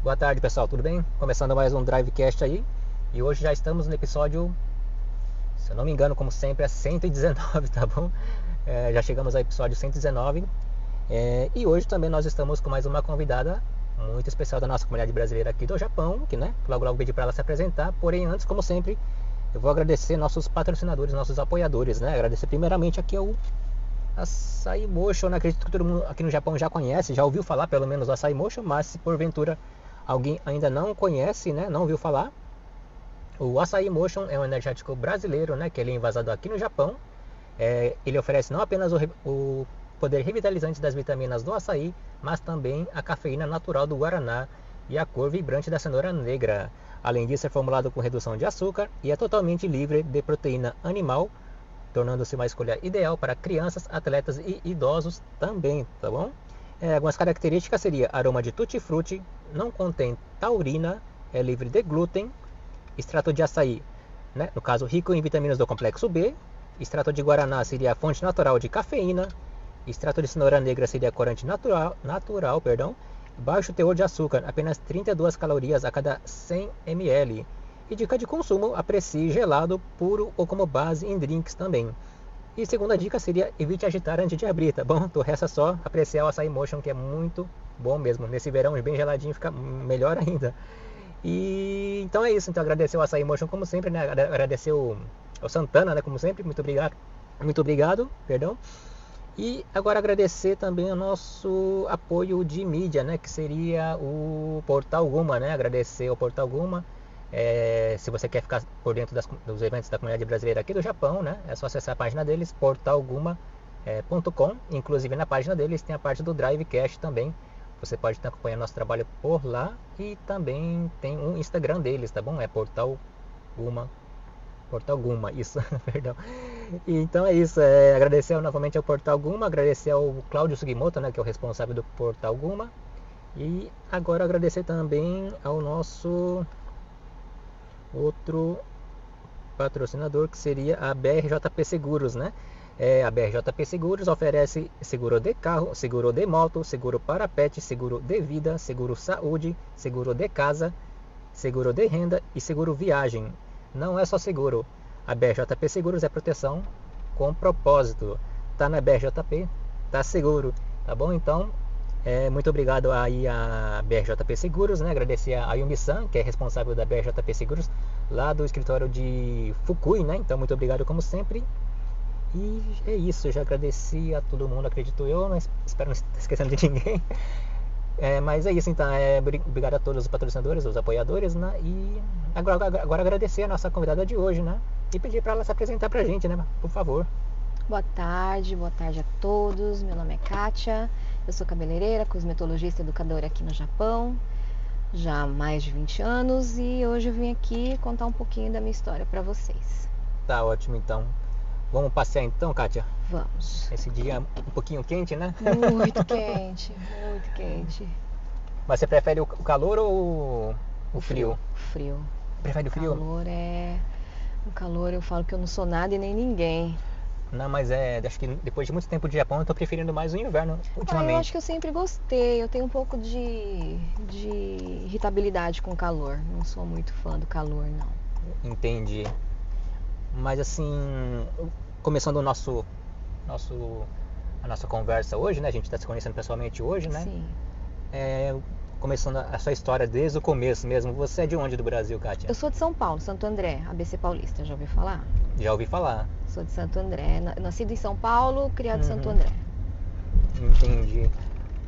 Boa tarde, pessoal, tudo bem? Começando mais um Drivecast aí. E hoje já estamos no episódio, se eu não me engano, como sempre, é 119, tá bom? Já chegamos ao episódio 119. E hoje também nós estamos com mais uma convidada muito especial da nossa comunidade brasileira aqui do Japão, que logo logo pedi para ela se apresentar. Porém, antes, como sempre, eu vou agradecer nossos patrocinadores, nossos apoiadores, né? Agradecer primeiramente aqui ao Açaí Motion, né? Acredito que todo mundo aqui no Japão já conhece, já ouviu falar pelo menos do Açaí Motion, mas se porventura alguém ainda não conhece, né, não ouviu falar, o Açaí Motion é um energético brasileiro, né, que ele é envasado aqui no Japão. Ele oferece não apenas o poder revitalizante das vitaminas do açaí, mas também a cafeína natural do guaraná e a cor vibrante da cenoura negra. Além disso, é formulado com redução de açúcar e é totalmente livre de proteína animal, tornando-se uma escolha ideal para crianças, atletas e idosos também, tá bom? Algumas características seria aroma de tutti-frutti, não contém taurina, é livre de glúten, extrato de açaí, né, no caso rico em vitaminas do complexo B, extrato de guaraná seria a fonte natural de cafeína, extrato de cenoura negra seria corante natural, perdão, baixo teor de açúcar, apenas 32 calorias a cada 100 ml. E dica de consumo, aprecie gelado, puro ou como base em drinks também. E segunda dica seria evite agitar antes de abrir, tá bom? Tu resta só apreciar o Açaí Motion, que é muito bom mesmo. Nesse verão bem geladinho fica melhor ainda. E então é isso, então agradecer o Açaí Motion como sempre, né? Agradecer o Santana, né, como sempre. Muito obrigado, perdão. E agora agradecer também o nosso apoio de mídia, né, que seria o Portal Guma, né? Agradecer ao Portal Guma. Se você quer ficar por dentro dos eventos da comunidade brasileira aqui do Japão, né, é só acessar a página deles, portalguma.com. Inclusive na página deles tem a parte do Drivecast também. Você pode estar acompanhando nosso trabalho por lá e também tem um Instagram deles, tá bom? É Portal Guma, isso, perdão. E então é isso, agradecer novamente ao Portal Guma, agradecer ao Cláudio Sugimoto, né, que é o responsável do Portal Guma. E agora agradecer também ao nosso outro patrocinador, que seria a BRJP Seguros, né? A BRJP Seguros oferece seguro de carro, seguro de moto, seguro para pet, seguro de vida, seguro saúde, seguro de casa, seguro de renda e seguro viagem. Não é só seguro. A BRJP Seguros é proteção com propósito. Tá na BRJP, tá seguro, tá bom? Então, muito obrigado aí a BRJP Seguros, né? Agradecer a Yumi-san, que é responsável da BRJP Seguros, lá do escritório de Fukui, né? Então, muito obrigado como sempre. E é isso, eu já agradeci a todo mundo, acredito eu, não espero não estar esquecendo de ninguém. Mas é isso, então, obrigado a todos os patrocinadores, os apoiadores, né? E agora agradecer a nossa convidada de hoje, né? E pedir para ela se apresentar pra gente, né? Por favor. Boa tarde a todos. Meu nome é Kátia, eu sou cabeleireira, cosmetologista e educadora aqui no Japão, já há mais de 20 anos, e hoje eu vim aqui contar um pouquinho da minha história para vocês. Tá ótimo, então. Vamos passear então, Kátia? Vamos. Esse dia um pouquinho quente, né? Muito quente, muito quente. Mas você prefere o calor ou o frio? Frio. Prefere o frio? O calor eu falo que eu não sou nada e nem ninguém. Não, mas acho que depois de muito tempo de Japão, eu tô preferindo mais o inverno ultimamente. Eu acho que eu sempre gostei. Eu tenho um pouco de irritabilidade com calor. Não sou muito fã do calor, não. Entendi. Mas assim, começando a nossa conversa hoje, né? A gente está se conhecendo pessoalmente hoje, né? Sim. Começando a sua história desde o começo mesmo. Você é de onde do Brasil, Kátia? Eu sou de São Paulo, Santo André, ABC Paulista. Já ouviu falar? Já ouvi falar. Sou de Santo André. Nascido em São Paulo, criado em Santo André. Entendi.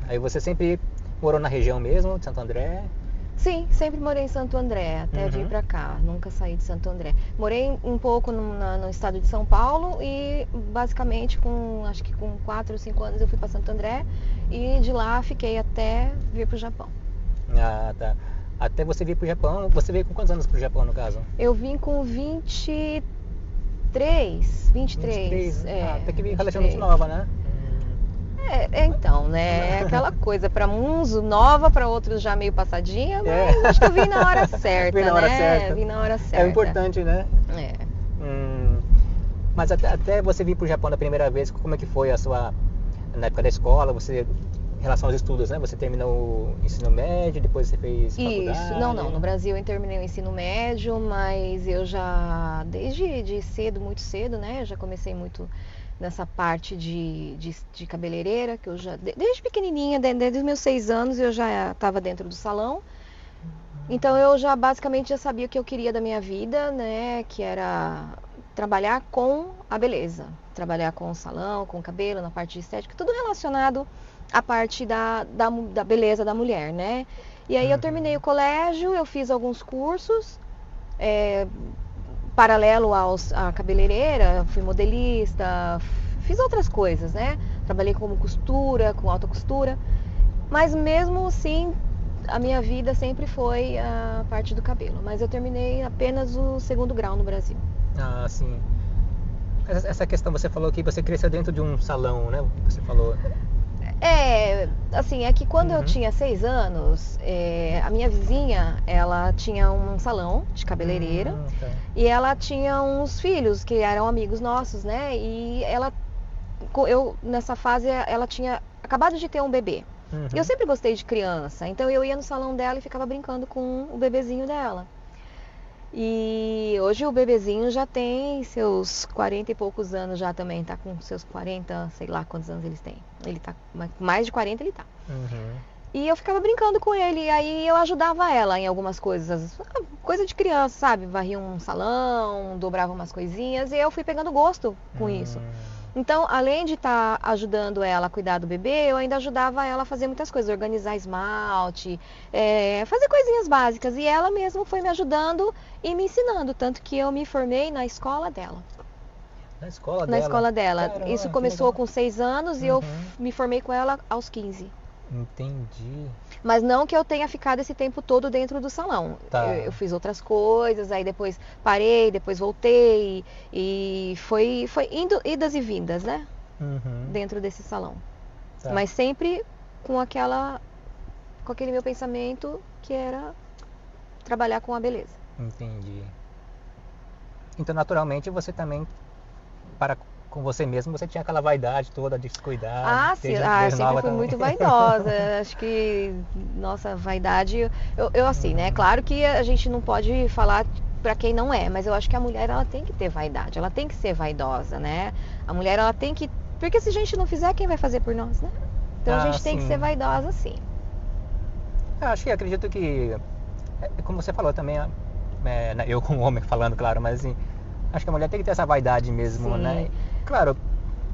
Aí você sempre morou na região mesmo, de Santo André? Sim, sempre morei em Santo André, até vir pra cá. Nunca saí de Santo André. Morei um pouco no estado de São Paulo e basicamente acho que com 4 ou 5 anos eu fui para Santo André e de lá fiquei até vir pro Japão. Ah, tá. Até você vir pro Japão, você veio com quantos anos pro Japão, no caso? Eu vim com 23. Até que veio relativamente nova, né? Então, né? É aquela coisa, para uns nova, para outros já meio passadinha, mas acho que eu vim na hora certa, Vim na hora certa. Vim na hora certa. É importante, né? Mas até você vir pro Japão da primeira vez, como é que foi na época da escola? Você relação aos estudos, né? Você terminou o ensino médio, depois você fez faculdade? Isso, não, no Brasil eu terminei o ensino médio, mas eu já, desde cedo, muito cedo, né? Eu já comecei muito nessa parte de cabeleireira, que eu já, desde pequenininha, desde os meus 6 anos, eu já estava dentro do salão. Então eu já basicamente já sabia o que eu queria da minha vida, né? Que era trabalhar com a beleza, trabalhar com o salão, com o cabelo, na parte de estética, tudo relacionado à parte da beleza da mulher, né? E aí eu terminei o colégio, eu fiz alguns cursos, paralelo à cabeleireira, fui modelista, fiz outras coisas, né? Trabalhei como costura, com alta costura, mas mesmo assim a minha vida sempre foi a parte do cabelo. Mas eu terminei apenas o 2º grau no Brasil. Ah, sim. Essa questão, você falou que você cresceu dentro de um salão, né? Você falou. Assim, é que quando eu tinha 6 anos, a minha vizinha, ela tinha um salão de cabeleireira Tá. e ela tinha uns filhos que eram amigos nossos, né? E nessa fase, ela tinha acabado de ter um bebê. E eu sempre gostei de criança, então eu ia no salão dela e ficava brincando com o bebezinho dela. E hoje o bebezinho já tem seus 40 e poucos anos já também, tá com seus 40, sei lá quantos anos eles têm. Ele tá com mais de 40, ele tá. E eu ficava brincando com ele, e aí eu ajudava ela em algumas coisas, coisa de criança, sabe? Varria um salão, dobrava umas coisinhas, e eu fui pegando gosto com isso. Então, além de estar ajudando ela a cuidar do bebê, eu ainda ajudava ela a fazer muitas coisas, organizar esmalte, fazer coisinhas básicas. E ela mesma foi me ajudando e me ensinando, tanto que eu me formei na escola dela. Na escola dela? Na escola dela. Caramba, isso começou com 6 anos e eu me formei com ela aos 15. Entendi. Mas não que eu tenha ficado esse tempo todo dentro do salão. Tá. Eu fiz outras coisas, aí depois parei, depois voltei. E foi idas e vindas, né? Dentro desse salão. Tá. Mas sempre com aquele meu pensamento que era trabalhar com a beleza. Entendi. Então, naturalmente, você também, com você mesmo, você tinha aquela vaidade toda de se cuidar. Sim, sempre fui muito vaidosa. Acho que, nossa, vaidade, eu assim, né? Claro que a gente não pode falar pra quem não é, mas eu acho que a mulher, ela tem que ter vaidade, ela tem que ser vaidosa, né? A mulher, ela tem que, porque se a gente não fizer, quem vai fazer por nós, né? Então a gente tem que ser vaidosa, sim. Eu acredito que, como você falou também, eu como homem falando, claro, mas assim, acho que a mulher tem que ter essa vaidade mesmo, né? Claro,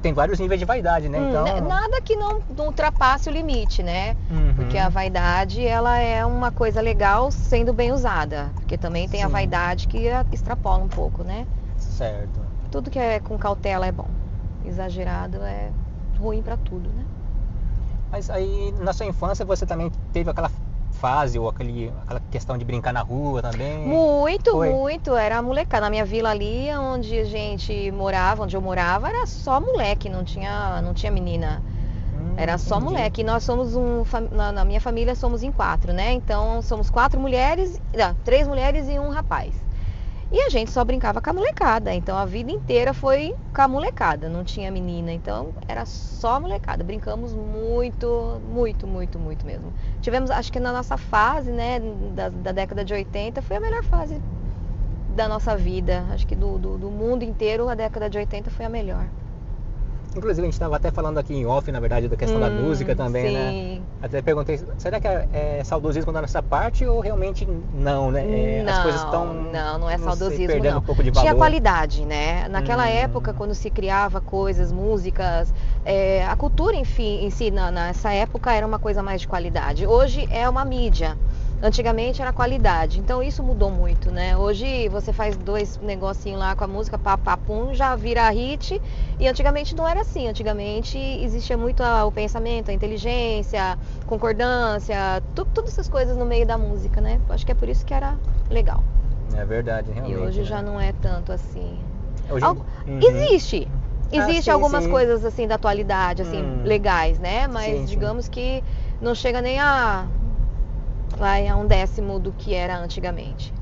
tem vários níveis de vaidade, né? Então... Nada que não ultrapasse o limite, né? Porque a vaidade, ela é uma coisa legal sendo bem usada. Porque também tem a vaidade que extrapola um pouco, né? Certo. Tudo que é com cautela é bom. Exagerado é ruim pra tudo, né? Mas aí, na sua infância, você também teve aquela fase ou aquela questão de brincar na rua também? Muito. Era molecada. Na minha vila ali, onde a gente morava, onde eu morava, era só moleque, não tinha menina. Era só moleque. E nós somos na minha família somos em 4, né? Então somos 4 mulheres, 3 mulheres e um rapaz. E a gente só brincava com a molecada. Então a vida inteira foi com a molecada, não tinha menina. Então era só molecada. Brincamos muito mesmo. Tivemos, acho que na nossa fase, né, da década de 80, foi a melhor fase da nossa vida. Acho que do mundo inteiro, a década de 80 foi a melhor. Inclusive, a gente estava até falando aqui em off, na verdade, da questão da música também, né? Até perguntei, será que é saudosismo da nossa parte ou realmente não, né? As coisas estão... Não é saudosismo, perdendo não. Um pouco de valor. Tinha qualidade, né? Naquela época, quando se criava coisas, músicas, a cultura, enfim, em si, nessa época, era uma coisa mais de qualidade. Hoje é uma mídia. Antigamente era qualidade, então isso mudou muito, né? Hoje você faz 2 negocinhos lá com a música, papapum, já vira hit. E antigamente não era assim, antigamente existia muito o pensamento, a inteligência, concordância, todas essas coisas no meio da música, né? Acho que é por isso que era legal. É verdade, realmente. E hoje já não é tanto assim. Hoje... Existe algumas coisas assim da atualidade, assim, legais, né? Mas digamos que não chega nem a 1/10 do que era antigamente.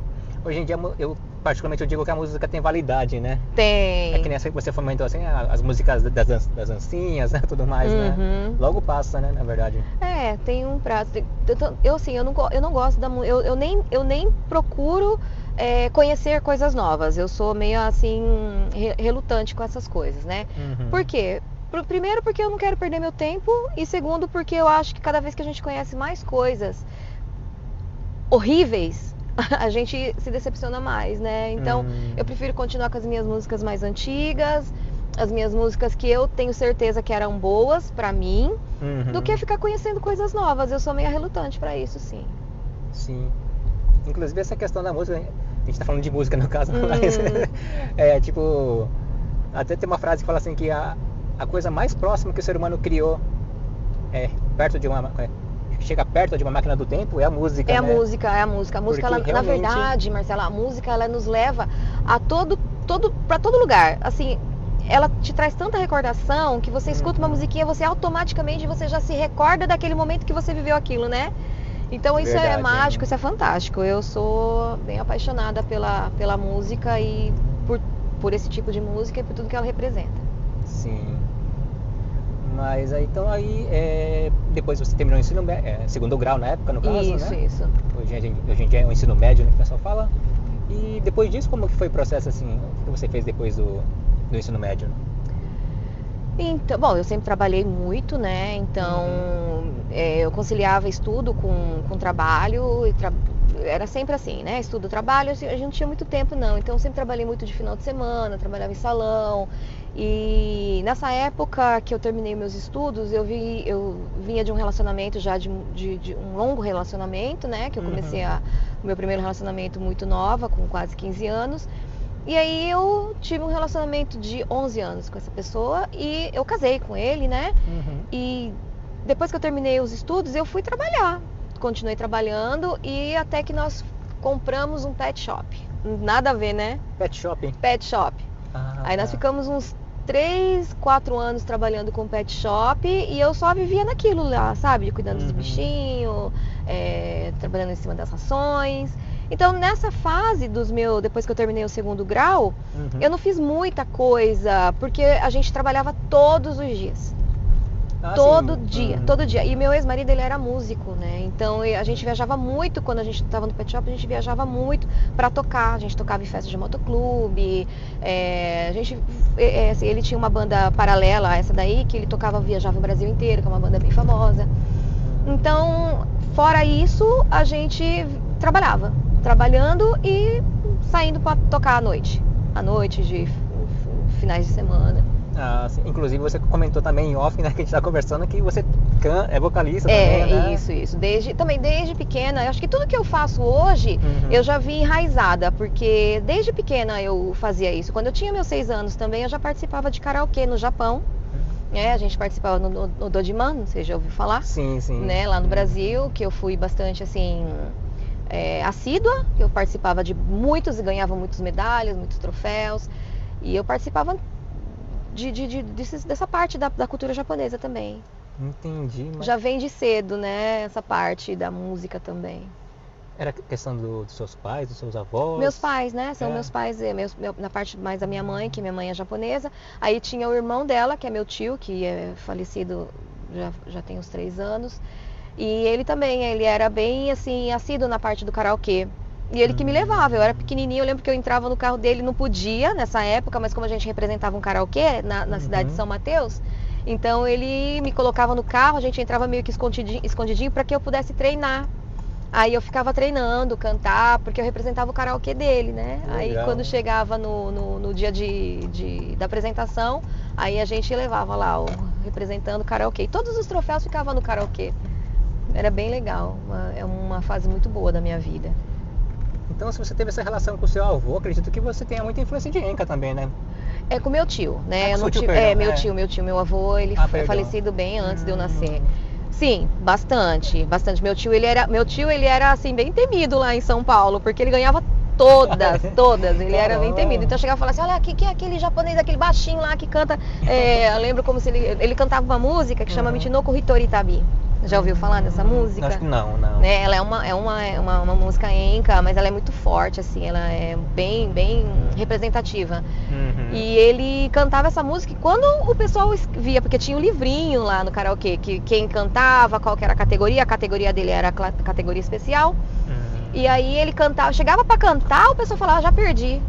Hoje em dia eu particularmente eu digo que a música tem validade, né? Tem. É que nem essa que você comentou assim, as músicas das dancinhas, né? Tudo mais, né? Logo passa, né? Na verdade. Tem um prazo. Eu não gosto da música. Eu nem procuro conhecer coisas novas. Eu sou meio assim, relutante com essas coisas, né? Por quê? Primeiro porque eu não quero perder meu tempo. E segundo porque eu acho que cada vez que a gente conhece mais coisas horríveis, a gente se decepciona mais, né? Então, eu prefiro continuar com as minhas músicas mais antigas, as minhas músicas que eu tenho certeza que eram boas pra mim, do que ficar conhecendo coisas novas. Eu sou meio relutante pra isso, sim. Sim. Inclusive essa questão da música, a gente tá falando de música no caso, mas tipo, até tem uma frase que fala assim que a coisa mais próxima que o ser humano criou chega perto de uma máquina do tempo é a música, né? A música. A música, ela, realmente... na verdade, Marcela, a música ela nos leva a para todo lugar. Assim, ela te traz tanta recordação que você escuta uma musiquinha, você automaticamente já se recorda daquele momento que você viveu aquilo, né? Então isso é mágico, isso é fantástico. Eu sou bem apaixonada pela música e por esse tipo de música e por tudo que ela representa. Sim. Mas depois você terminou o ensino segundo grau na época, no caso, né? Isso. Hoje em dia é o ensino médio, né, que o pessoal fala. E depois disso, como que foi o processo, assim, o que você fez depois do ensino médio? Então, bom, eu sempre trabalhei muito, né? Então, eu conciliava estudo com trabalho, era sempre assim, né? Estudo, trabalho, a gente não tinha muito tempo, não. Então, eu sempre trabalhei muito de final de semana, trabalhava em salão. E nessa época que eu terminei meus estudos, eu vinha de um relacionamento já de um longo relacionamento, né? Que eu comecei o meu primeiro relacionamento muito nova, com quase 15 anos. E aí eu tive um relacionamento de 11 anos com essa pessoa e eu casei com ele, né? E depois que eu terminei os estudos, eu fui trabalhar. Continuei trabalhando e até que nós compramos um pet shop. Nada a ver, né? Pet shop? Pet shop. Aí nós ficamos uns 3, 4 anos trabalhando com pet shop e eu só vivia naquilo lá, sabe? Cuidando dos bichinhos, trabalhando em cima das rações. Então nessa fase depois que eu terminei o segundo grau, eu não fiz muita coisa, porque a gente trabalhava todos os dias. Todo dia. E meu ex-marido, ele era músico, né? Então a gente viajava muito quando a gente estava no pet shop, a gente viajava muito para tocar. A gente tocava em festas de motoclube. Ele tinha uma banda paralela a essa daí, que ele viajava o Brasil inteiro, que é uma banda bem famosa. Então, fora isso, a gente trabalhando e saindo para tocar à noite de finais de semana. Inclusive você comentou também em off, né, que a gente tá conversando, que você é vocalista também, né? Isso. Desde pequena, eu acho que tudo que eu faço hoje, eu já vi enraizada, porque desde pequena eu fazia isso. Quando eu tinha meus 6 anos também, eu já participava de karaokê no Japão. A gente participava no Dodiman, não sei se já ouviu falar. Sim. Né, lá no Brasil, que eu fui bastante, assim, assídua. Eu participava de muitos e ganhava muitas medalhas, muitos troféus. E eu participava dessa parte da cultura japonesa também. Entendi. Mas... já vem de cedo, né? Essa parte da música também. Era questão dos seus pais, dos seus avós? Meus pais, né? São meus pais, na parte mais da minha mãe, que minha mãe é japonesa. Aí tinha o irmão dela, que é meu tio, que é falecido já tem uns 3 anos. E ele também, ele era bem, assim, assíduo na parte do karaokê. E ele que me levava, eu era pequenininha, eu lembro que eu entrava no carro dele, não podia nessa época, mas como a gente representava um karaokê na cidade de São Mateus, então ele me colocava no carro, a gente entrava meio que escondidinho para que eu pudesse treinar. Aí eu ficava treinando, cantar, porque eu representava o karaokê dele, né? Legal. Aí quando chegava no dia da apresentação, aí a gente levava lá, representando o karaokê. E todos os troféus ficavam no karaokê. Era bem legal, é uma fase muito boa da minha vida. Então, se você teve essa relação com o seu avô, acredito que você tenha muita influência de Enka também, né? É com meu tio, né? Meu avô, ele foi falecido bem antes de eu nascer. Sim, bastante. Meu tio, ele era assim, bem temido lá em São Paulo, porque ele ganhava todas. Ele era bem temido. Então eu chegava e falava assim, olha, quem é aquele japonês, aquele baixinho lá que canta. Eu lembro como se ele cantava uma música que chama Michinoko Hitori Tabi. Já ouviu falar dessa música? Acho que não. Né? Ela é uma música enca, mas ela é muito forte, assim, ela é bem representativa. E ele cantava essa música e quando o pessoal via, porque tinha um livrinho lá no karaokê, que quem cantava, qual que era a categoria dele era a categoria especial. E aí ele cantava, chegava pra cantar, o pessoal falava, já perdi,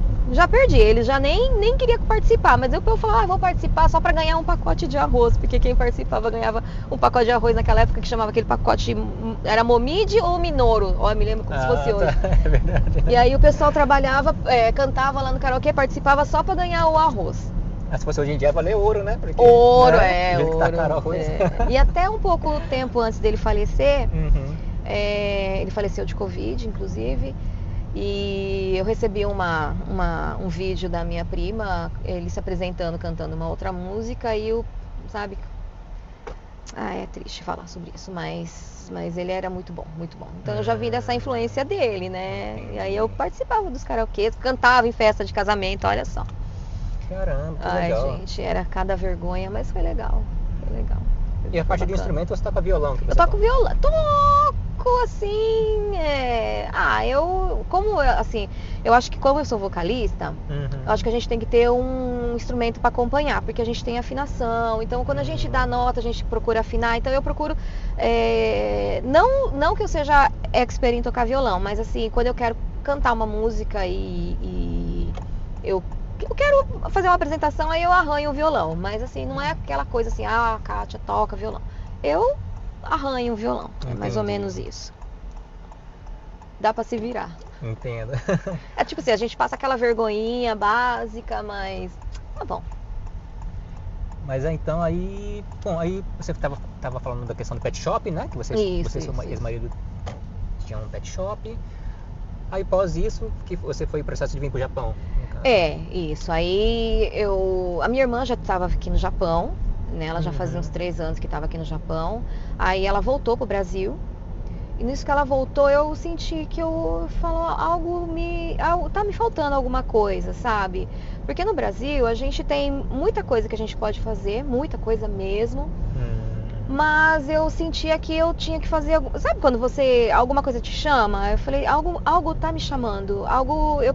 ele já nem queria participar, mas eu falava, vou participar só pra ganhar um pacote de arroz, porque quem participava ganhava um pacote de arroz naquela época que chamava aquele pacote, era Momide ou Minoro, ó, me lembro como se fosse hoje. É verdade. E aí o pessoal trabalhava, cantava lá no karaokê, participava só pra ganhar o arroz. Se fosse hoje em dia, valer ouro, né? Porque, ouro, né? Ouro. Tá caro arroz. E até um pouco tempo antes dele falecer, ele faleceu de Covid, inclusive, e eu recebi um vídeo da minha prima, ele se apresentando, cantando uma outra música, e sabe, é triste falar sobre isso, mas ele era muito bom, muito bom. Então eu já vi dessa influência dele, né? E aí eu participava dos karaokês, cantava em festa de casamento, olha só. Caramba, que legal. Ai, gente, era cada vergonha, mas foi legal, foi legal. E a parte de instrumento você toca violão? Eu toco violão, toco assim, eu acho que como eu sou vocalista, eu acho que a gente tem que ter um instrumento para acompanhar, porque a gente tem afinação, então quando a gente dá nota, a gente procura afinar, então eu procuro, não que eu seja expert em tocar violão, mas assim, quando eu quero cantar uma música e eu quero fazer uma apresentação, aí eu arranho o violão. Mas assim, não é aquela coisa assim, a Kátia toca violão. Eu arranho o violão. É mais ou menos isso. Dá pra se virar. Entendo. É tipo assim, a gente passa aquela vergonhinha básica, mas tá bom. Mas então aí... Bom, aí você tava falando da questão do pet shop, né? Que você e seu ex-marido tinham um pet shop. Aí após isso, que você foi o processo de vir pro Japão? Isso. Aí a minha irmã já estava aqui no Japão, né? Ela já fazia uns 3 anos que estava aqui no Japão. Aí ela voltou pro Brasil. E nisso que ela voltou, eu senti que tá me faltando alguma coisa, sabe? Porque no Brasil a gente tem muita coisa que a gente pode fazer, muita coisa mesmo. Mas eu sentia que eu tinha que fazer, sabe quando alguma coisa te chama? Eu falei, algo tá me chamando,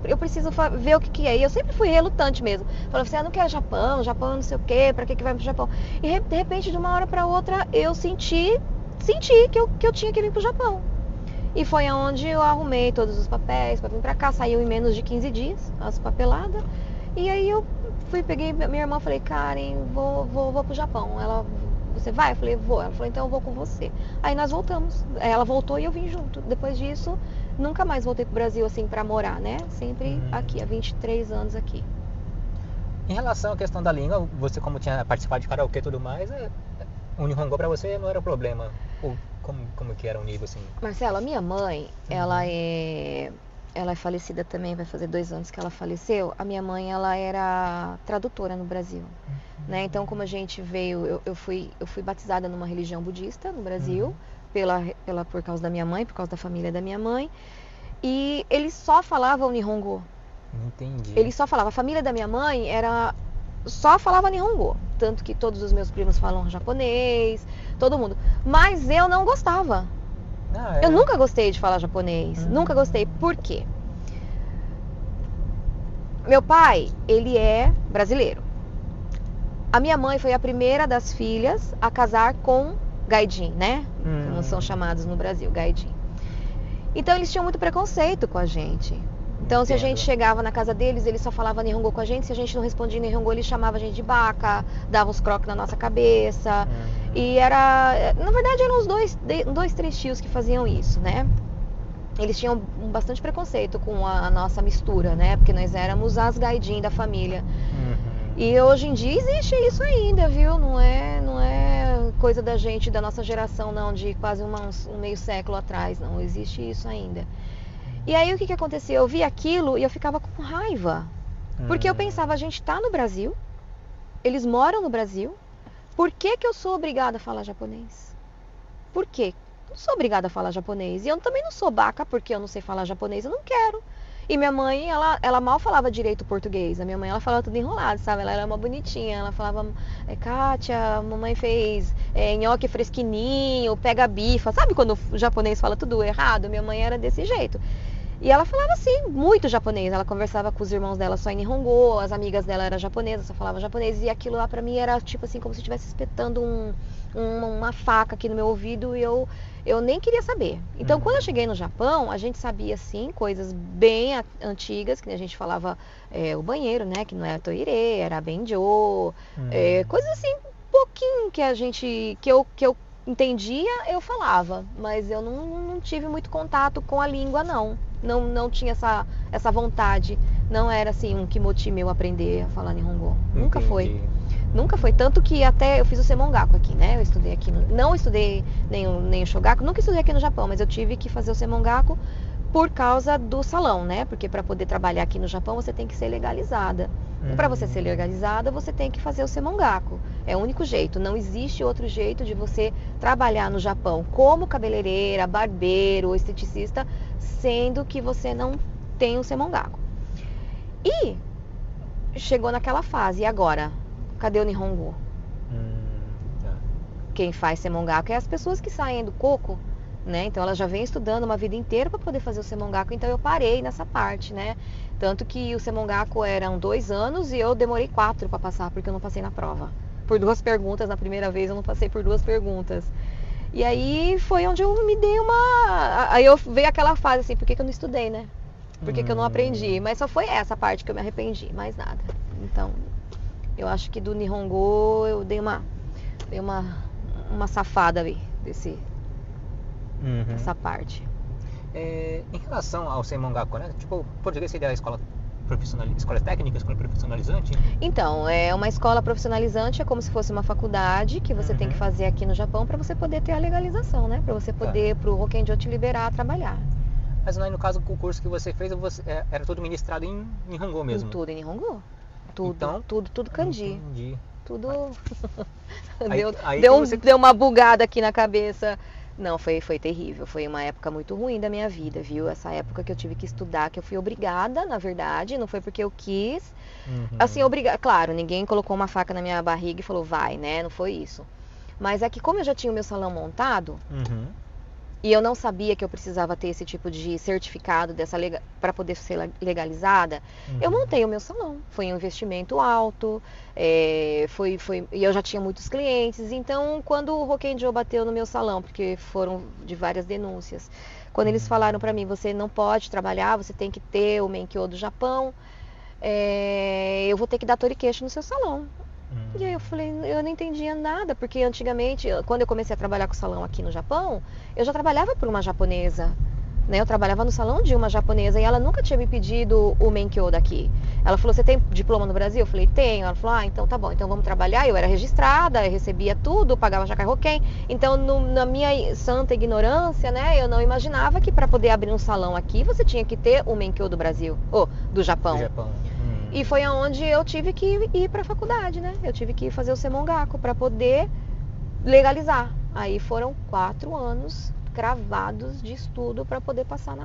eu preciso ver o que é. E eu sempre fui relutante mesmo. Falei assim, eu não quero Japão não sei o quê, pra que vai pro Japão? E de repente, de uma hora pra outra, eu senti que eu tinha que vir pro Japão. E foi onde eu arrumei todos os papéis pra vir pra cá, saiu em menos de 15 dias, as papeladas. E aí eu peguei minha irmã e falei, Karen, vou pro Japão. Você vai? Eu falei, vou. Ela falou, então eu vou com você. Aí nós voltamos. Ela voltou e eu vim junto. Depois disso, nunca mais voltei pro Brasil assim pra morar, né? Sempre aqui, há 23 anos aqui. Em relação à questão da língua, você como tinha participado de karaokê e tudo mais, o Nihongo pra você não era problema? Ou como que era o nível assim? Marcelo, a minha mãe, ela é falecida também, vai fazer 2 anos que ela faleceu. A minha mãe, ela era tradutora no Brasil. Né? Então, como a gente veio, eu fui batizada numa religião budista no Brasil, por causa da minha mãe, por causa da família da minha mãe. E eles só falavam Nihongo. Entendi. Eles só falavam. A família da minha mãe só falava Nihongo. Tanto que todos os meus primos falam japonês, todo mundo. Mas eu não gostava. Eu nunca gostei de falar japonês. Nunca gostei. Por quê? Meu pai, ele é brasileiro. A minha mãe foi a primeira das filhas a casar com gaijin, né? Como são chamados no Brasil, gaijin. Então eles tinham muito preconceito com a gente. Então se a gente chegava na casa deles, eles só falavam Nihongo com a gente. Se a gente não respondia Nihongo, eles chamavam a gente de baka, davam uns croques na nossa cabeça. E na verdade eram uns 2, 3 tios que faziam isso, né? Eles tinham bastante preconceito com a nossa mistura, né? Porque nós éramos as gaijin da família. E hoje em dia existe isso ainda, viu? Não é coisa da gente, da nossa geração, não, de quase um meio século atrás, não. Existe isso ainda. E aí o que aconteceu? Eu vi aquilo e eu ficava com raiva. Porque eu pensava, a gente tá no Brasil, eles moram no Brasil, por que eu sou obrigada a falar japonês? Por quê? Não sou obrigada a falar japonês. E eu também não sou baka porque eu não sei falar japonês, eu não quero. E minha mãe, ela mal falava direito português. A minha mãe, ela falava tudo enrolado, sabe? Ela era uma bonitinha. Ela falava, Kátia, a mamãe fez nhoque fresquininho, pega bifa. Sabe quando o japonês fala tudo errado? Minha mãe era desse jeito. E ela falava assim, muito japonês. Ela conversava com os irmãos dela só em Nihongo, as amigas dela eram japonesas, só falavam japonês. E aquilo lá pra mim era tipo assim, como se estivesse espetando uma faca aqui no meu ouvido e eu nem queria saber. Então, quando eu cheguei no Japão, a gente sabia, sim, coisas bem antigas, que a gente falava o banheiro, né, que não era toire, era benjo, coisas assim, um pouquinho que eu entendia, eu falava, mas eu não tive muito contato com a língua, não tinha essa vontade, não era assim um kimochi meu aprender a falar Nihongo, nunca foi. Nunca foi, tanto que até eu fiz o Semongaku aqui, né? Eu estudei aqui, não estudei nem o Shogaku, nunca estudei aqui no Japão, mas eu tive que fazer o Semongaku por causa do salão, né? Porque para poder trabalhar aqui no Japão você tem que ser legalizada. E para você ser legalizada, você tem que fazer o Semongaku. É o único jeito, não existe outro jeito de você trabalhar no Japão como cabeleireira, barbeiro ou esteticista, sendo que você não tem o Semongaku. E chegou naquela fase, e agora? Cadê o Nihongo? Quem faz Semongaku é as pessoas que saem do coco, né? Então ela já vem estudando uma vida inteira para poder fazer o Semongaku, então eu parei nessa parte, né? Tanto que o Semongaku eram 2 anos e eu demorei 4 para passar, porque eu não passei na prova. Por 2 perguntas, na primeira vez eu não passei por 2 perguntas. E aí foi onde eu me dei Aí eu veio aquela fase assim, por que eu não estudei, né? Por que eu não aprendi? Mas só foi essa parte que eu me arrependi, mais nada. Então, eu acho que do Nihongo eu dei uma safada ali dessa parte. Em relação ao Semongaku, né? Tipo, português seria a escola técnica, escola profissionalizante? Então, é uma escola profissionalizante, é como se fosse uma faculdade que você tem que fazer aqui no Japão para você poder ter a legalização, né? Para você poder, pro Hokenjo te liberar a trabalhar. Mas no caso, o curso que você fez, era tudo ministrado em Nihongo mesmo? Tudo em Nihongo. Tudo, então, tudo kanji. Entendi. Tudo você... deu uma bugada aqui na cabeça. Não, foi terrível. Foi uma época muito ruim da minha vida, viu? Essa época que eu tive que estudar, que eu fui obrigada, na verdade, não foi porque eu quis. Assim, obrigada. Claro, ninguém colocou uma faca na minha barriga e falou, vai, né? Não foi isso. Mas é que como eu já tinha o meu salão montado, e eu não sabia que eu precisava ter esse tipo de certificado para poder ser legalizada, eu montei o meu salão. Foi um investimento alto, e eu já tinha muitos clientes. Então, quando o Hokenjo bateu no meu salão, porque foram de várias denúncias, quando eles falaram para mim, você não pode trabalhar, você tem que ter o Menkyo do Japão, eu vou ter que dar torikeshi no seu salão. E aí eu falei, eu não entendia nada, porque antigamente, quando eu comecei a trabalhar com salão aqui no Japão, eu já trabalhava por uma japonesa, né? Eu trabalhava no salão de uma japonesa e ela nunca tinha me pedido o Menkyo daqui. Ela falou, você tem diploma no Brasil? Eu falei, tenho. Ela falou, então tá bom, então vamos trabalhar. Eu era registrada, eu recebia tudo, pagava Jakai Hoken. Então, na minha santa ignorância, né, eu não imaginava que para poder abrir um salão aqui, você tinha que ter o Menkyo do Brasil, ou do Japão. E foi aonde eu tive que ir para a faculdade, né? Eu tive que fazer o Semongaku para poder legalizar. Aí foram 4 anos cravados de estudo para poder passar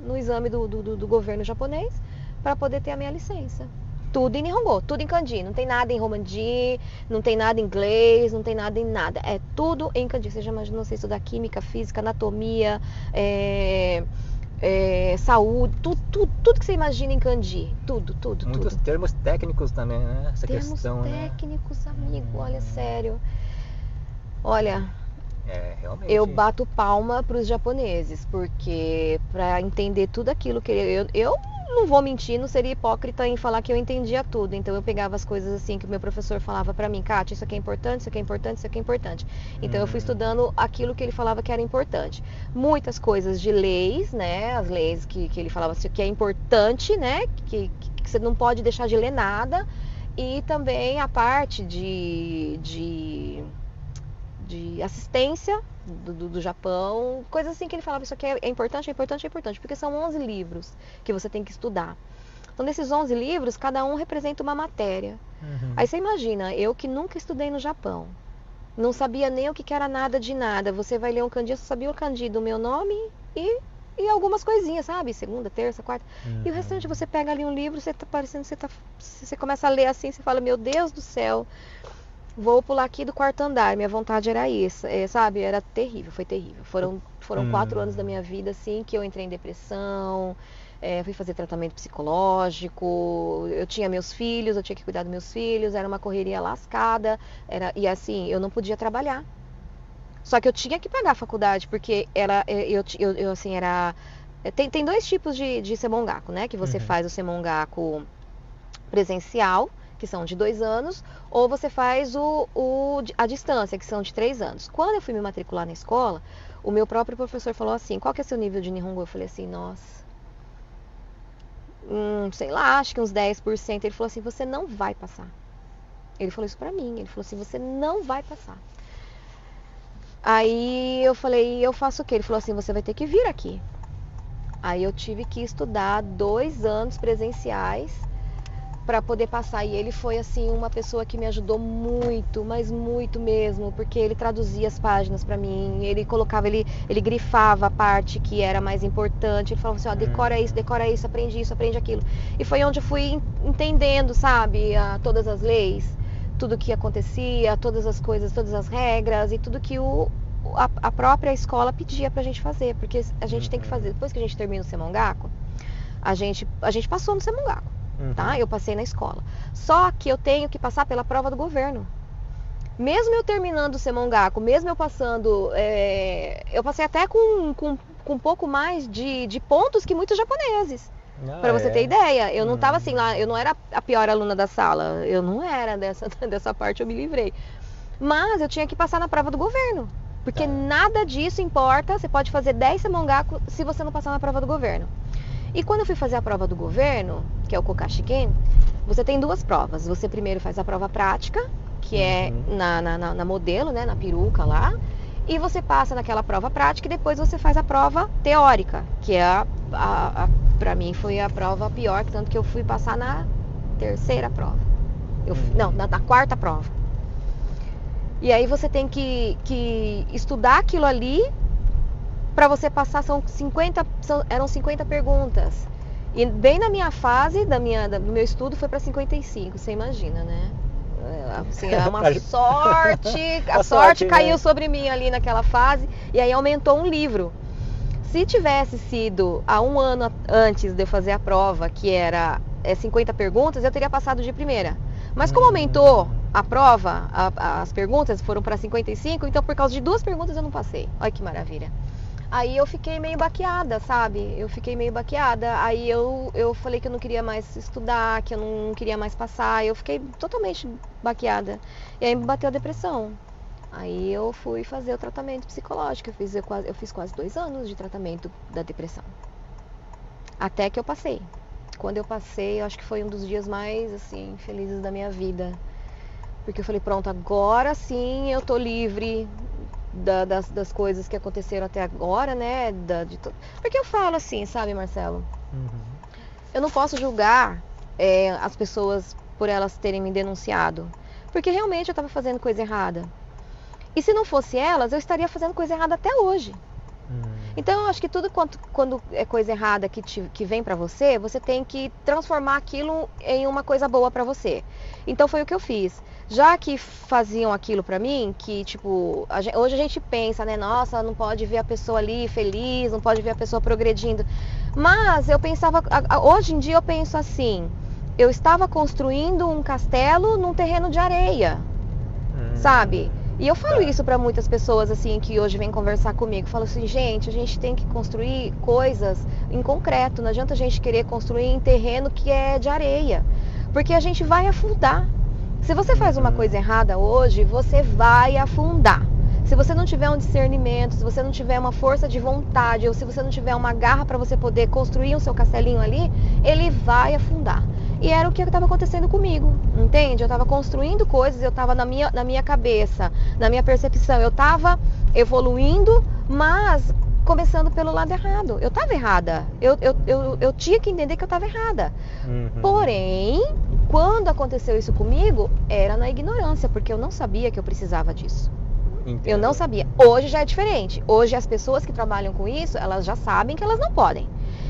no exame do governo japonês, para poder ter a minha licença. Tudo em Nihongo, tudo em kanji. Não tem nada em romanji, não tem nada em inglês, não tem nada em nada. É tudo em kanji. Você já imaginou você estudar química, física, anatomia, saúde, tudo que você imagina em kanji, tudo. Muitos termos técnicos também, né? Essa termos questão, técnicos, né? Amigo, olha, sério. Olha, realmente. Eu bato palma para os japoneses, porque para entender tudo aquilo que eu não vou mentir, não seria hipócrita em falar que eu entendia tudo. Então eu pegava as coisas assim que o meu professor falava para mim, Kátia, isso aqui é importante, isso aqui é importante, isso aqui é importante. Então eu fui estudando aquilo que ele falava que era importante. Muitas coisas de leis, né? As leis que ele falava assim, que é importante, né? Que você não pode deixar de ler nada. E também a parte de assistência do Japão, coisas assim que ele falava, isso aqui é importante, porque são 11 livros que você tem que estudar. Então, desses 11 livros, cada um representa uma matéria. Aí você imagina, eu que nunca estudei no Japão, não sabia nem o que era nada de nada, você vai ler um kanji, eu só sabia o kanji do meu nome e e algumas coisinhas, sabe? Segunda, terça, quarta. E o restante você pega ali um livro, você tá parecendo que você começa a ler assim, você fala, meu Deus do céu, vou pular aqui do quarto andar. Minha vontade era isso, sabe? Era terrível, foi terrível. Foram 4 anos da minha vida, assim, que eu entrei em depressão, fui fazer tratamento psicológico, eu tinha meus filhos, eu tinha que cuidar dos meus filhos, era uma correria lascada, e assim, eu não podia trabalhar. Só que eu tinha que pagar a faculdade, porque tem 2 tipos de semongaku, né? Que você faz o semongaku presencial, que são de 2 anos, ou você faz a distância, que são de 3 anos. Quando eu fui me matricular na escola, o meu próprio professor falou assim, qual que é seu nível de Nihongo? Eu falei assim, nossa, sei lá, acho que uns 10%. Ele falou assim, você não vai passar. Ele falou isso pra mim, ele falou assim, você não vai passar. Aí eu falei, eu faço o quê? Ele falou assim, você vai ter que vir aqui. Aí eu tive que estudar 2 anos presenciais para poder passar. E ele foi assim uma pessoa que me ajudou muito, mas muito mesmo, porque ele traduzia as páginas para mim, ele grifava a parte que era mais importante, ele falava assim, ó, decora isso, aprende aquilo. E foi onde eu fui entendendo, sabe, todas as leis, tudo que acontecia, todas as coisas, todas as regras e tudo que a própria escola pedia pra gente fazer, porque a gente tem que fazer, depois que a gente termina o semongaku, a gente passou no semongaku, tá? Eu passei na escola. Só que eu tenho que passar pela prova do governo. Mesmo eu terminando o semongaku, mesmo eu passando, eu passei até com um pouco mais de pontos que muitos japoneses. Pra você ter ideia, eu não tava assim lá, eu não era a pior aluna da sala, eu não era dessa parte, eu me livrei. Mas eu tinha que passar na prova do governo, porque nada disso importa, você pode fazer 10 semongaku se você não passar na prova do governo. E quando eu fui fazer a prova do governo, que é o Kokashiken, você tem 2 provas. Você primeiro faz a prova prática, que é na modelo, né, na peruca lá, e você passa naquela prova prática e depois você faz a prova teórica, que é pra mim foi a prova pior, tanto que eu fui passar na 3ª prova. Não, na 4ª prova. E aí você tem que estudar aquilo ali para você passar, eram 50 perguntas. E bem na minha fase, do meu estudo, foi para 55, você imagina, né? Assim, é uma sorte, a sorte caiu, né, sobre mim ali naquela fase, e aí aumentou um livro. Se tivesse sido há 1 ano antes de eu fazer a prova, que era 50 perguntas, eu teria passado de primeira. Mas como aumentou a prova, as perguntas foram para 55, então por causa de 2 perguntas eu não passei. Olha que maravilha. Aí eu fiquei meio baqueada, sabe? Aí eu falei que eu não queria mais estudar, que eu não queria mais passar. Eu fiquei totalmente baqueada. E aí me bateu a depressão. Aí eu fui fazer o tratamento psicológico. Eu fiz quase 2 anos de tratamento da depressão. Até que eu passei. Quando eu passei, eu acho que foi um dos dias mais, assim, felizes da minha vida. Porque eu falei, pronto, agora sim eu tô livre das coisas que aconteceram até agora, né? Porque eu falo assim, sabe, Marcelo? Eu não posso julgar as pessoas por elas terem me denunciado. Porque realmente eu estava fazendo coisa errada. E se não fosse elas, eu estaria fazendo coisa errada até hoje. Então eu acho que tudo quando é coisa errada que vem pra você, você tem que transformar aquilo em uma coisa boa pra você. Então foi o que eu fiz. Já que faziam aquilo pra mim, que tipo, hoje a gente pensa, né, nossa, não pode ver a pessoa ali feliz, não pode ver a pessoa progredindo. Mas eu pensava, hoje em dia eu penso assim, eu estava construindo um castelo num terreno de areia, sabe? E eu falo isso pra muitas pessoas assim que hoje vêm conversar comigo. Falo assim, gente, a gente tem que construir coisas em concreto. Não adianta a gente querer construir em terreno que é de areia, porque a gente vai afundar. Se você faz uma coisa errada hoje, você vai afundar. Se você não tiver um discernimento, se você não tiver uma força de vontade, ou se você não tiver uma garra para você poder construir o seu castelinho ali, ele vai afundar. E era o que estava acontecendo comigo, entende? Eu estava construindo coisas, eu estava na minha cabeça, na minha percepção, eu estava evoluindo, mas começando pelo lado errado. Eu estava errada, eu tinha que entender que eu estava errada. Porém, quando aconteceu isso comigo, era na ignorância, porque eu não sabia que eu precisava disso. Entendo. Eu não sabia. Hoje já é diferente. Hoje as pessoas que trabalham com isso, elas já sabem que elas não podem.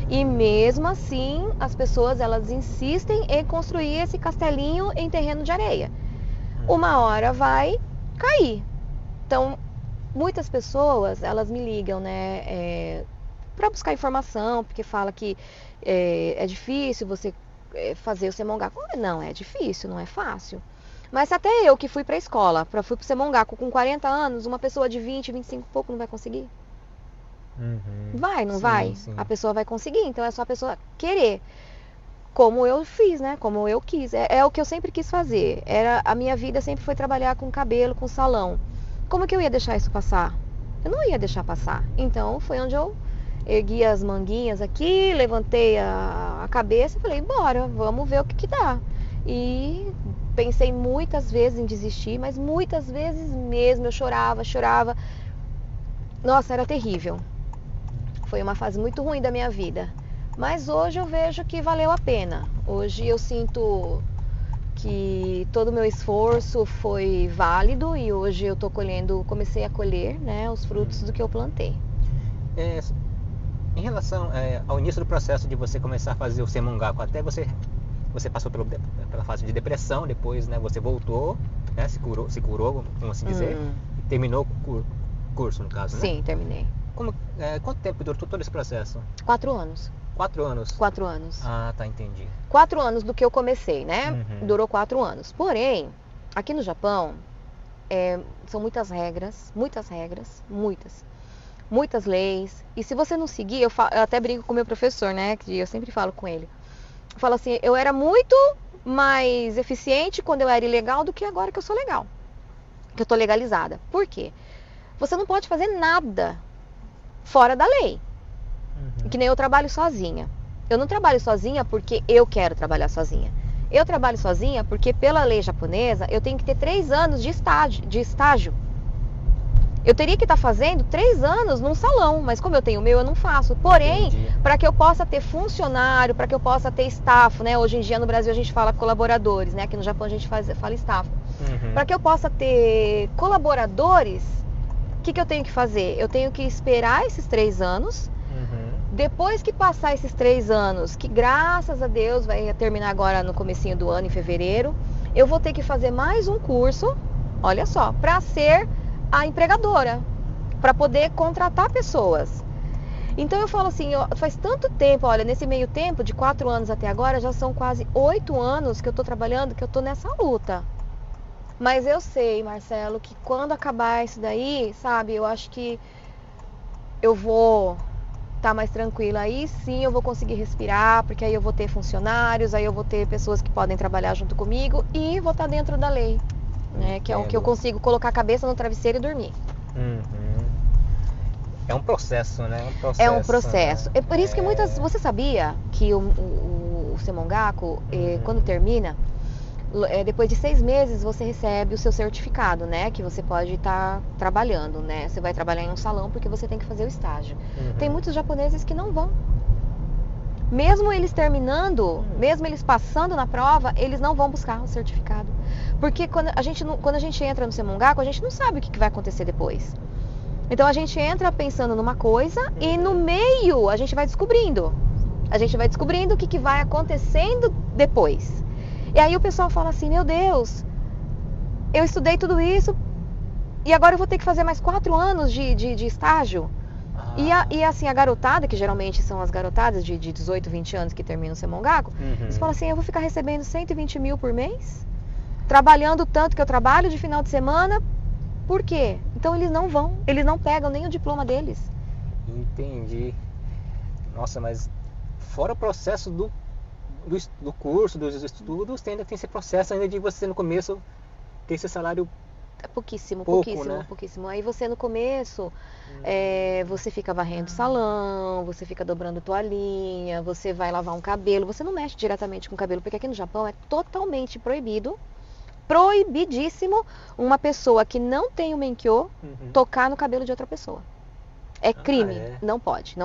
E mesmo assim, as pessoas, elas insistem em construir esse castelinho em terreno de areia. Uma hora vai cair. Então, muitas pessoas, elas me ligam, né, para buscar informação, porque fala que é difícil você fazer o Semongaku. Não, é difícil, não é fácil. Mas até eu que fui para a escola, fui para o Semongaku com 40 anos, uma pessoa de 20, 25 e pouco não vai conseguir? Vai, não vai? Sim. A pessoa vai conseguir, então é só a pessoa querer. Como eu fiz, né? Como eu quis. É o que eu sempre quis fazer. A minha vida sempre foi trabalhar com cabelo, com salão. Como que eu ia deixar isso passar? Eu não ia deixar passar. Então foi onde eu ergui as manguinhas aqui, levantei a cabeça e falei, bora, vamos ver o que dá. E pensei muitas vezes em desistir, mas muitas vezes mesmo eu chorava. Nossa, era terrível. Foi uma fase muito ruim da minha vida. Mas hoje eu vejo que valeu a pena. Hoje eu sinto que todo o meu esforço foi válido e hoje eu tô comecei a colher, né, os frutos do que eu plantei. Em relação ao início do processo de você começar a fazer o Semongaku, até você passou pela fase de depressão, depois, né, você voltou, né, se curou, vamos assim dizer, e terminou o curso, no caso, né? Sim, terminei. Quanto tempo durou todo esse processo? 4 anos. 4 anos? 4 anos. Ah, tá, entendi. 4 anos do que eu comecei, né? Durou 4 anos. Porém, aqui no Japão, são muitas regras, muitas leis. E se você não seguir, eu até brinco com o meu professor, né? Que eu sempre falo com ele. Eu falo assim, eu era muito mais eficiente quando eu era ilegal do que agora que eu sou legal. Que eu tô legalizada. Por quê? Você não pode fazer nada fora da lei. Que nem eu trabalho sozinha. Eu não trabalho sozinha porque eu quero trabalhar sozinha. Eu trabalho sozinha porque pela lei japonesa eu tenho que ter 3 anos de estágio. Eu teria que estar fazendo 3 anos num salão, mas como eu tenho o meu, eu não faço. Porém, para que eu possa ter funcionário, para que eu possa ter staff, né? Hoje em dia no Brasil a gente fala colaboradores, né? Aqui no Japão a gente fala staff. Para que eu possa ter colaboradores, o que eu tenho que fazer? Eu tenho que esperar esses 3 anos. Depois que passar esses 3 anos, que graças a Deus vai terminar agora no comecinho do ano, em fevereiro, eu vou ter que fazer mais um curso, olha só, para ser a empregadora, para poder contratar pessoas. Então eu falo assim, faz tanto tempo, olha, nesse meio tempo, de 4 anos até agora, já são quase 8 anos que eu tô trabalhando, que eu tô nessa luta. Mas eu sei, Marcelo, que quando acabar isso daí, sabe, eu acho que eu vou estar mais tranquila. Aí sim eu vou conseguir respirar, porque aí eu vou ter funcionários, aí eu vou ter pessoas que podem trabalhar junto comigo e vou estar dentro da lei, né? Que é o que eu consigo colocar a cabeça no travesseiro e dormir. É um processo, né? É um processo. Né? É por isso que você sabia que o Semongaku, quando termina, depois de 6 meses você recebe o seu certificado, né? Que você pode estar trabalhando, né? Você vai trabalhar em um salão porque você tem que fazer o estágio. Tem muitos japoneses que não vão. Mesmo eles terminando, mesmo eles passando na prova, eles não vão buscar o certificado. Porque quando a gente entra no Semongaku, a gente não sabe o que vai acontecer depois. Então a gente entra pensando numa coisa e no meio a gente vai descobrindo. A gente vai descobrindo o que vai acontecendo depois. E aí o pessoal fala assim, meu Deus, eu estudei tudo isso e agora eu vou ter que fazer mais 4 anos de estágio. E assim, a garotada, que geralmente são as garotadas de 18, 20 anos que terminam o Semongaku, eles falam assim, eu vou ficar recebendo 120 mil por mês, trabalhando tanto que eu trabalho de final de semana, por quê? Então eles não pegam nem o diploma deles. Entendi. Nossa, mas fora o processo do curso, dos estudos, ainda tem esse processo ainda de você no começo ter esse salário pouquíssimo. Né? Aí você no começo, você fica varrendo salão, você fica dobrando toalhinha, você vai lavar um cabelo, você não mexe diretamente com o cabelo, porque aqui no Japão é totalmente proibidíssimo uma pessoa que não tem o menkyo tocar no cabelo de outra pessoa. É crime, não pode.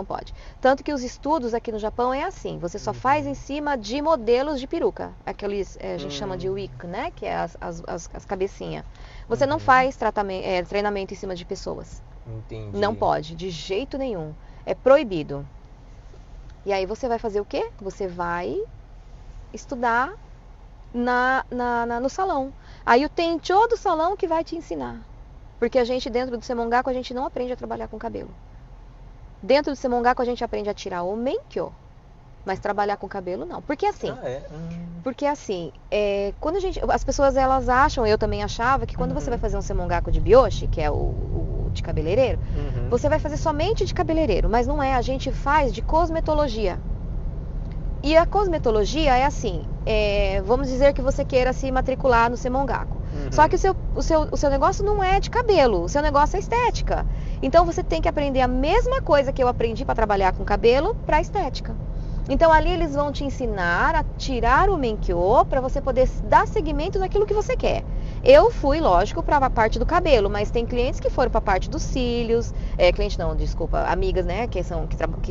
Tanto que os estudos aqui no Japão é assim, você só faz em cima de modelos de peruca, aqueles, a gente chama de wig, né, que é as cabecinhas. Você não faz treinamento em cima de pessoas. Entendi. Não pode, de jeito nenhum. É proibido. E aí você vai fazer o quê? Você vai estudar no salão. Aí o tenchô do salão que vai te ensinar. Porque a gente, dentro do Semongaku, a gente não aprende a trabalhar com cabelo. Dentro do Semongaku, a gente aprende a tirar o menkyo. Mas trabalhar com cabelo, não. Porque assim... Porque assim, quando as pessoas, elas acham, eu também achava, que quando você vai fazer um Semongaku de Byoshi, que é o de cabeleireiro, você vai fazer somente de cabeleireiro. Mas não é, a gente faz de cosmetologia. E a cosmetologia é assim, vamos dizer que você queira se matricular no Semongaku. Só que o seu negócio não é de cabelo, o seu negócio é estética. Então você tem que aprender a mesma coisa que eu aprendi para trabalhar com cabelo para estética. Então ali eles vão te ensinar a tirar o menkyo para você poder dar seguimento naquilo que você quer. Eu fui, lógico, para a parte do cabelo, mas tem clientes que foram para a parte dos cílios, amigas, né, que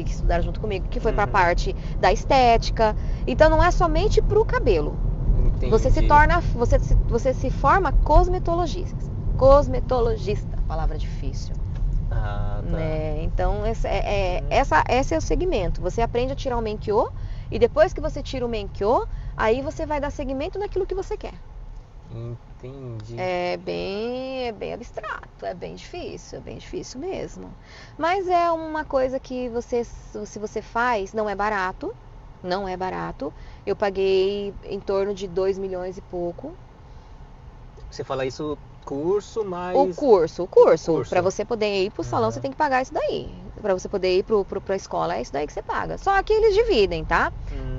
estudaram junto comigo, que foi para a parte da estética. Então não é somente para o cabelo. Entendi. Você se forma cosmetologista, palavra difícil. Tá. Né? Então esse é o segmento. Você aprende a tirar o menkyo e depois que você tira o menkyo, aí você vai dar seguimento naquilo que você quer. Entendi. É bem abstrato, é bem difícil mesmo. Mas é uma coisa que se você faz, não é barato. Eu paguei em torno de 2 milhões e pouco. Você fala isso curso, mas... O curso. Para você poder ir pro salão, você tem que pagar isso daí. Para você poder ir pra escola, é isso daí que você paga. Só que eles dividem, tá?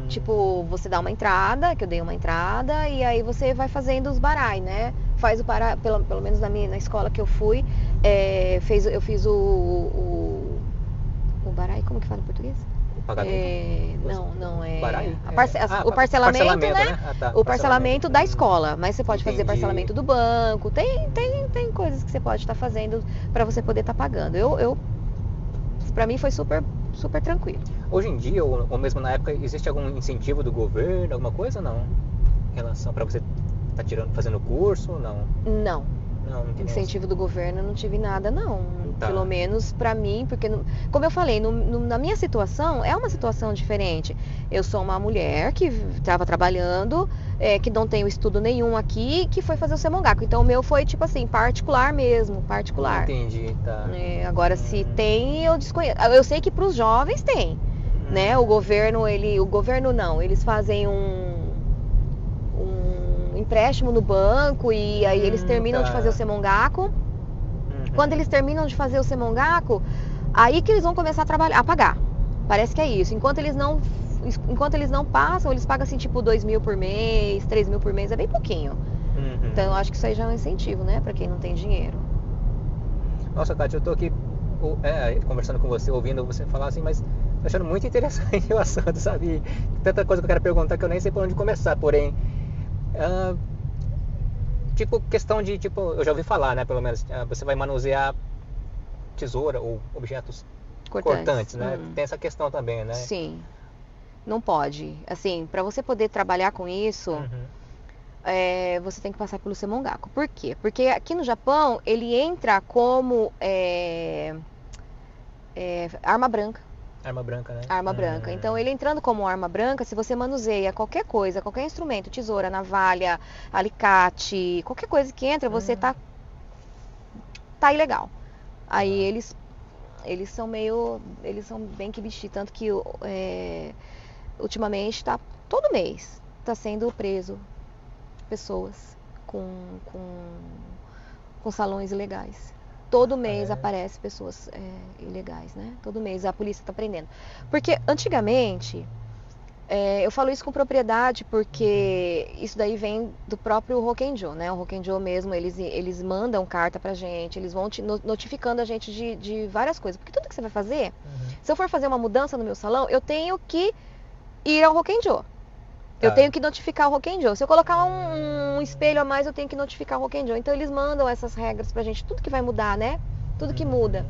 Tipo, você dá uma entrada, que eu dei uma entrada, e aí você vai fazendo os barai, né? Faz o barai, pelo menos na escola que eu fui, eu fiz o barai, como que fala em português? Pagamento? Não é... Barai? O parcelamento, né? Tá. O parcelamento da escola. Mas você pode fazer Entendi. parcelamento do banco. Tem coisas que você pode estar fazendo para você poder estar pagando. Pra mim foi super, super tranquilo. Hoje em dia, ou mesmo na época, existe algum incentivo do governo, alguma coisa ou não? Em relação para você estar fazendo curso ou não? Não. Não tem Incentivo do governo eu não tive nada, não. Tá. Pelo menos pra mim, porque, como eu falei, na minha situação, é uma situação diferente. Eu sou uma mulher que estava trabalhando, que não tenho estudo nenhum aqui, que foi fazer o Semongaku. Então o meu foi tipo assim, particular mesmo, particular. Entendi, tá. Agora se tem, eu desconheço. Eu sei que pros jovens tem, né? O governo não, eles fazem um empréstimo no banco e aí eles terminam de fazer o Semongaku. Quando eles terminam de fazer o Semongaku, aí que eles vão começar a pagar. Parece que é isso. Enquanto eles não passam, eles pagam assim tipo 2 mil por mês, 3 mil por mês, é bem pouquinho. Então eu acho que isso aí já é um incentivo, né? Pra quem não tem dinheiro. Nossa, Kátia, eu tô aqui conversando com você, ouvindo você falar assim, mas tô achando muito interessante o assunto, sabe? Tanta coisa que eu quero perguntar que eu nem sei por onde começar, porém... tipo, questão de, eu já ouvi falar, né, pelo menos, você vai manusear tesoura ou objetos cortantes, né? Tem essa questão também, né? Sim, não pode. Assim, para você poder trabalhar com isso, você tem que passar pelo Semongaku. Por quê? Porque aqui no Japão, ele entra como arma branca. Arma branca, né? Arma branca. Então, ele entrando como arma branca, se você manuseia qualquer coisa, qualquer instrumento, tesoura, navalha, alicate, qualquer coisa que entra, você tá ilegal. Aí eles são bem que bichi, tanto que ultimamente todo mês tá sendo preso pessoas com salões ilegais. Todo mês aparece pessoas ilegais, né? Todo mês a polícia tá prendendo. Porque antigamente, eu falo isso com propriedade porque isso daí vem do próprio Rokenjo, né? O Rokenjo mesmo, eles mandam carta pra gente, eles vão notificando a gente de várias coisas. Porque tudo que você vai fazer, se eu for fazer uma mudança no meu salão, eu tenho que ir ao Rokenjo. Eu tenho que notificar o Rokenjo. Se eu colocar um espelho a mais, eu tenho que notificar o Rokenjo. Então eles mandam essas regras pra gente, tudo que vai mudar, né? Tudo que muda.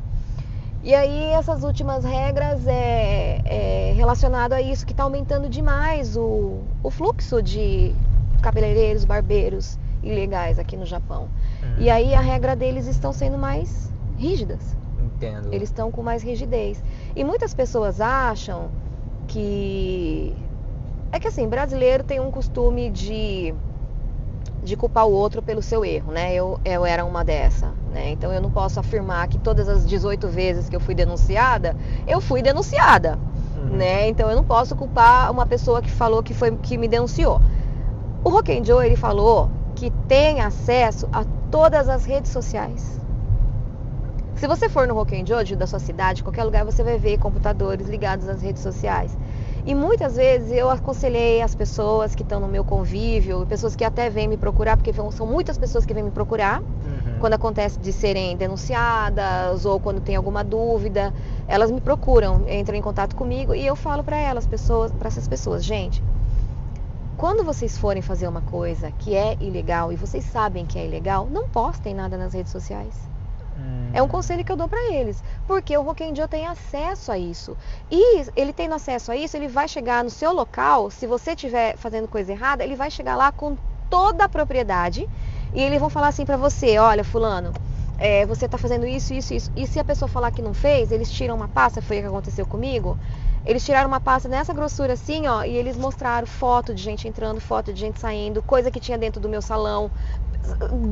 E aí essas últimas regras é relacionado a isso, que está aumentando demais o fluxo de cabeleireiros, barbeiros ilegais aqui no Japão. E aí a regra deles estão sendo mais rígidas. Entendo. Eles estão com mais rigidez. E muitas pessoas acham que... É que assim, brasileiro tem um costume de culpar o outro pelo seu erro, né? Eu era uma dessa, né? Então eu não posso afirmar que todas as 18 vezes que eu fui denunciada, né? Então eu não posso culpar uma pessoa que falou que me denunciou. O Rock and Joe, ele falou que tem acesso a todas as redes sociais. Se você for no Rock and Joe da sua cidade, qualquer lugar, você vai ver computadores ligados às redes sociais. E muitas vezes eu aconselhei as pessoas que estão no meu convívio, pessoas que até vêm me procurar, porque são muitas pessoas que vêm me procurar, quando acontece de serem denunciadas ou quando tem alguma dúvida, elas me procuram, entram em contato comigo e eu falo para essas pessoas, gente, quando vocês forem fazer uma coisa que é ilegal e vocês sabem que é ilegal, não postem nada nas redes sociais. É um conselho que eu dou para eles, porque o Rock and Joe tem acesso a isso. E ele tendo acesso a isso, ele vai chegar no seu local, se você estiver fazendo coisa errada, ele vai chegar lá com toda a propriedade e eles vão falar assim para você, olha, fulano, você tá fazendo isso. E se a pessoa falar que não fez, eles tiram uma pasta, foi o que aconteceu comigo, eles tiraram uma pasta nessa grossura assim, ó, e eles mostraram foto de gente entrando, foto de gente saindo, coisa que tinha dentro do meu salão,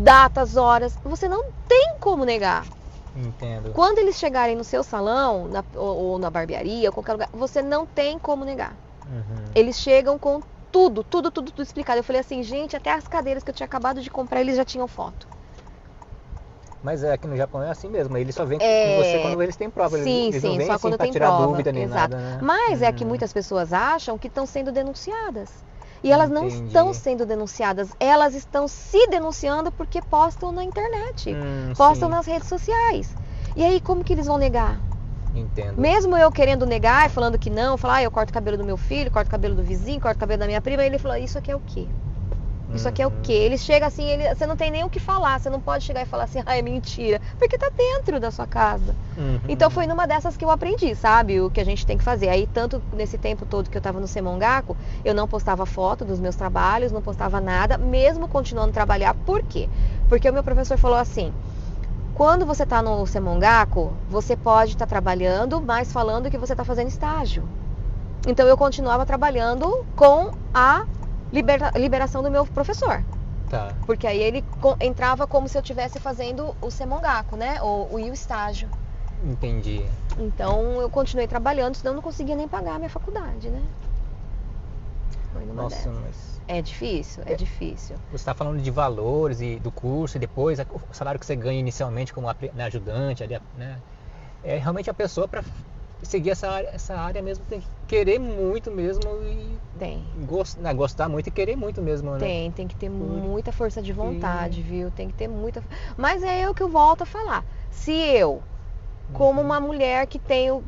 datas, horas, você não tem como negar. Entendo. Quando eles chegarem no seu salão, ou na barbearia, ou qualquer lugar, você não tem como negar. Eles chegam com tudo explicado. Eu falei assim, gente, até as cadeiras que eu tinha acabado de comprar, eles já tinham foto. Mas aqui no Japão é assim mesmo, eles só vêm com você quando eles têm prova. Eles não vêm só assim quando pra tem tirar prova. dúvida nem Exato. nada, né? Mas é que muitas pessoas acham que estão sendo denunciadas. E elas não estão sendo denunciadas, elas estão se denunciando porque postam na internet, postam nas redes sociais. E aí como que eles vão negar? Entendo. Mesmo eu querendo negar e falando que não, falar, eu corto o cabelo do meu filho, corto o cabelo do vizinho, corto o cabelo da minha prima, ele falou, isso aqui é o quê? Isso aqui é o quê? Ele chega assim, você não tem nem o que falar, você não pode chegar e falar assim, é mentira, porque tá dentro da sua casa. Então foi numa dessas que eu aprendi, sabe, o que a gente tem que fazer. Aí tanto nesse tempo todo que eu tava no Semongaku, eu não postava foto dos meus trabalhos, não postava nada, mesmo continuando a trabalhar. Por quê? Porque o meu professor falou assim, quando você tá no Semongaku, você pode estar trabalhando, mas falando que você tá fazendo estágio. Então eu continuava trabalhando com a liberação do meu professor. Tá. Porque aí ele entrava como se eu estivesse fazendo o Semongaku, né? O estágio. Entendi. Então eu continuei trabalhando, senão eu não conseguia nem pagar a minha faculdade, né? Foi numa Nossa, dessas. mas... É difícil, é difícil. Você está falando de valores e do curso e depois o salário que você ganha inicialmente como ajudante, ali, né? É realmente a pessoa para seguir essa área mesmo tem que querer muito mesmo e gostar muito e querer muito mesmo, né? Tem que ter muita força de vontade, viu? Tem que ter muita. Mas é eu que eu volto a falar. Se eu, como uma mulher que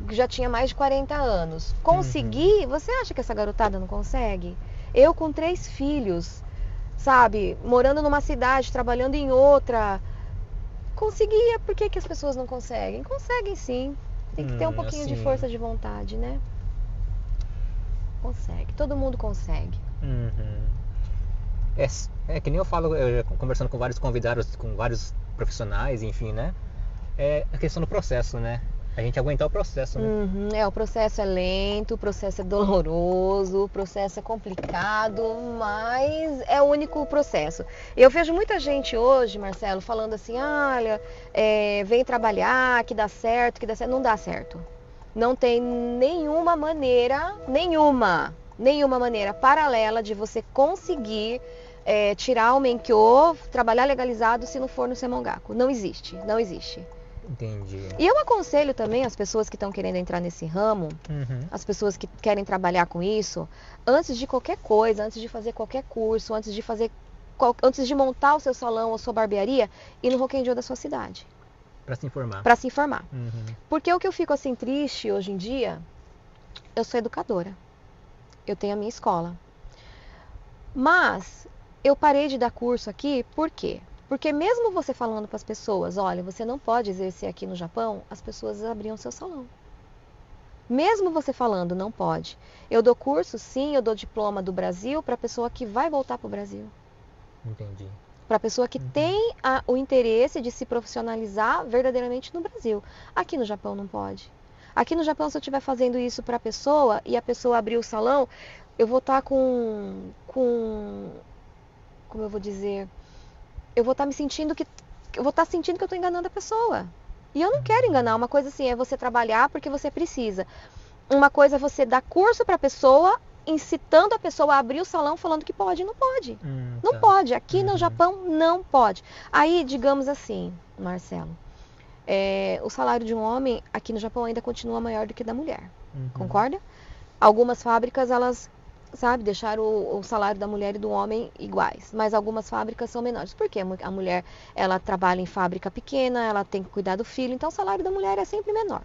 já tinha mais de 40 anos, consegui, você acha que essa garotada não consegue? Eu com 3 filhos, sabe? Morando numa cidade, trabalhando em outra, conseguia. Por que as pessoas não conseguem? Conseguem sim. Tem que ter um pouquinho de força de vontade, né? Consegue. Todo mundo consegue. É que nem eu falo, conversando com vários convidados, com vários profissionais, enfim, né? É a questão do processo, né? A gente aguentar o processo, né? O processo é lento, o processo é doloroso, o processo é complicado, mas é o único processo. Eu vejo muita gente hoje, Marcelo, falando assim, olha, vem trabalhar, que dá certo, Não dá certo. Não tem nenhuma maneira paralela de você conseguir tirar o Menkyo, trabalhar legalizado se não for no Semongaku. Não existe. Entendi. E eu aconselho também as pessoas que estão querendo entrar nesse ramo, as pessoas que querem trabalhar com isso, antes de qualquer coisa, antes de fazer qualquer curso, antes de montar o seu salão ou sua barbearia, ir no Rock and Joe da sua cidade. Para se informar. Porque o que eu fico assim triste hoje em dia, eu sou educadora. Eu tenho a minha escola. Mas eu parei de dar curso aqui, por quê? Porque mesmo você falando para as pessoas, olha, você não pode exercer aqui no Japão, as pessoas abriam seu salão. Mesmo você falando, não pode. Eu dou curso, sim, eu dou diploma do Brasil para a pessoa que vai voltar para o Brasil. Entendi. Para a pessoa que tem o interesse de se profissionalizar verdadeiramente no Brasil. Aqui no Japão não pode. Aqui no Japão, se eu estiver fazendo isso para a pessoa e a pessoa abrir o salão, eu vou estar como eu vou dizer, eu vou estar sentindo que eu estou enganando a pessoa. E eu não quero enganar. Uma coisa assim é você trabalhar porque você precisa. Uma coisa é você dar curso para a pessoa, incitando a pessoa a abrir o salão falando que pode e não pode. Não pode. Aqui no Japão não pode. Aí, digamos assim, Marcelo, o salário de um homem aqui no Japão ainda continua maior do que da mulher. Concorda? Algumas fábricas, elas, deixaram o salário da mulher e do homem iguais. Mas algumas fábricas são menores. Por quê? A mulher, ela trabalha em fábrica pequena, ela tem que cuidar do filho, então o salário da mulher é sempre menor.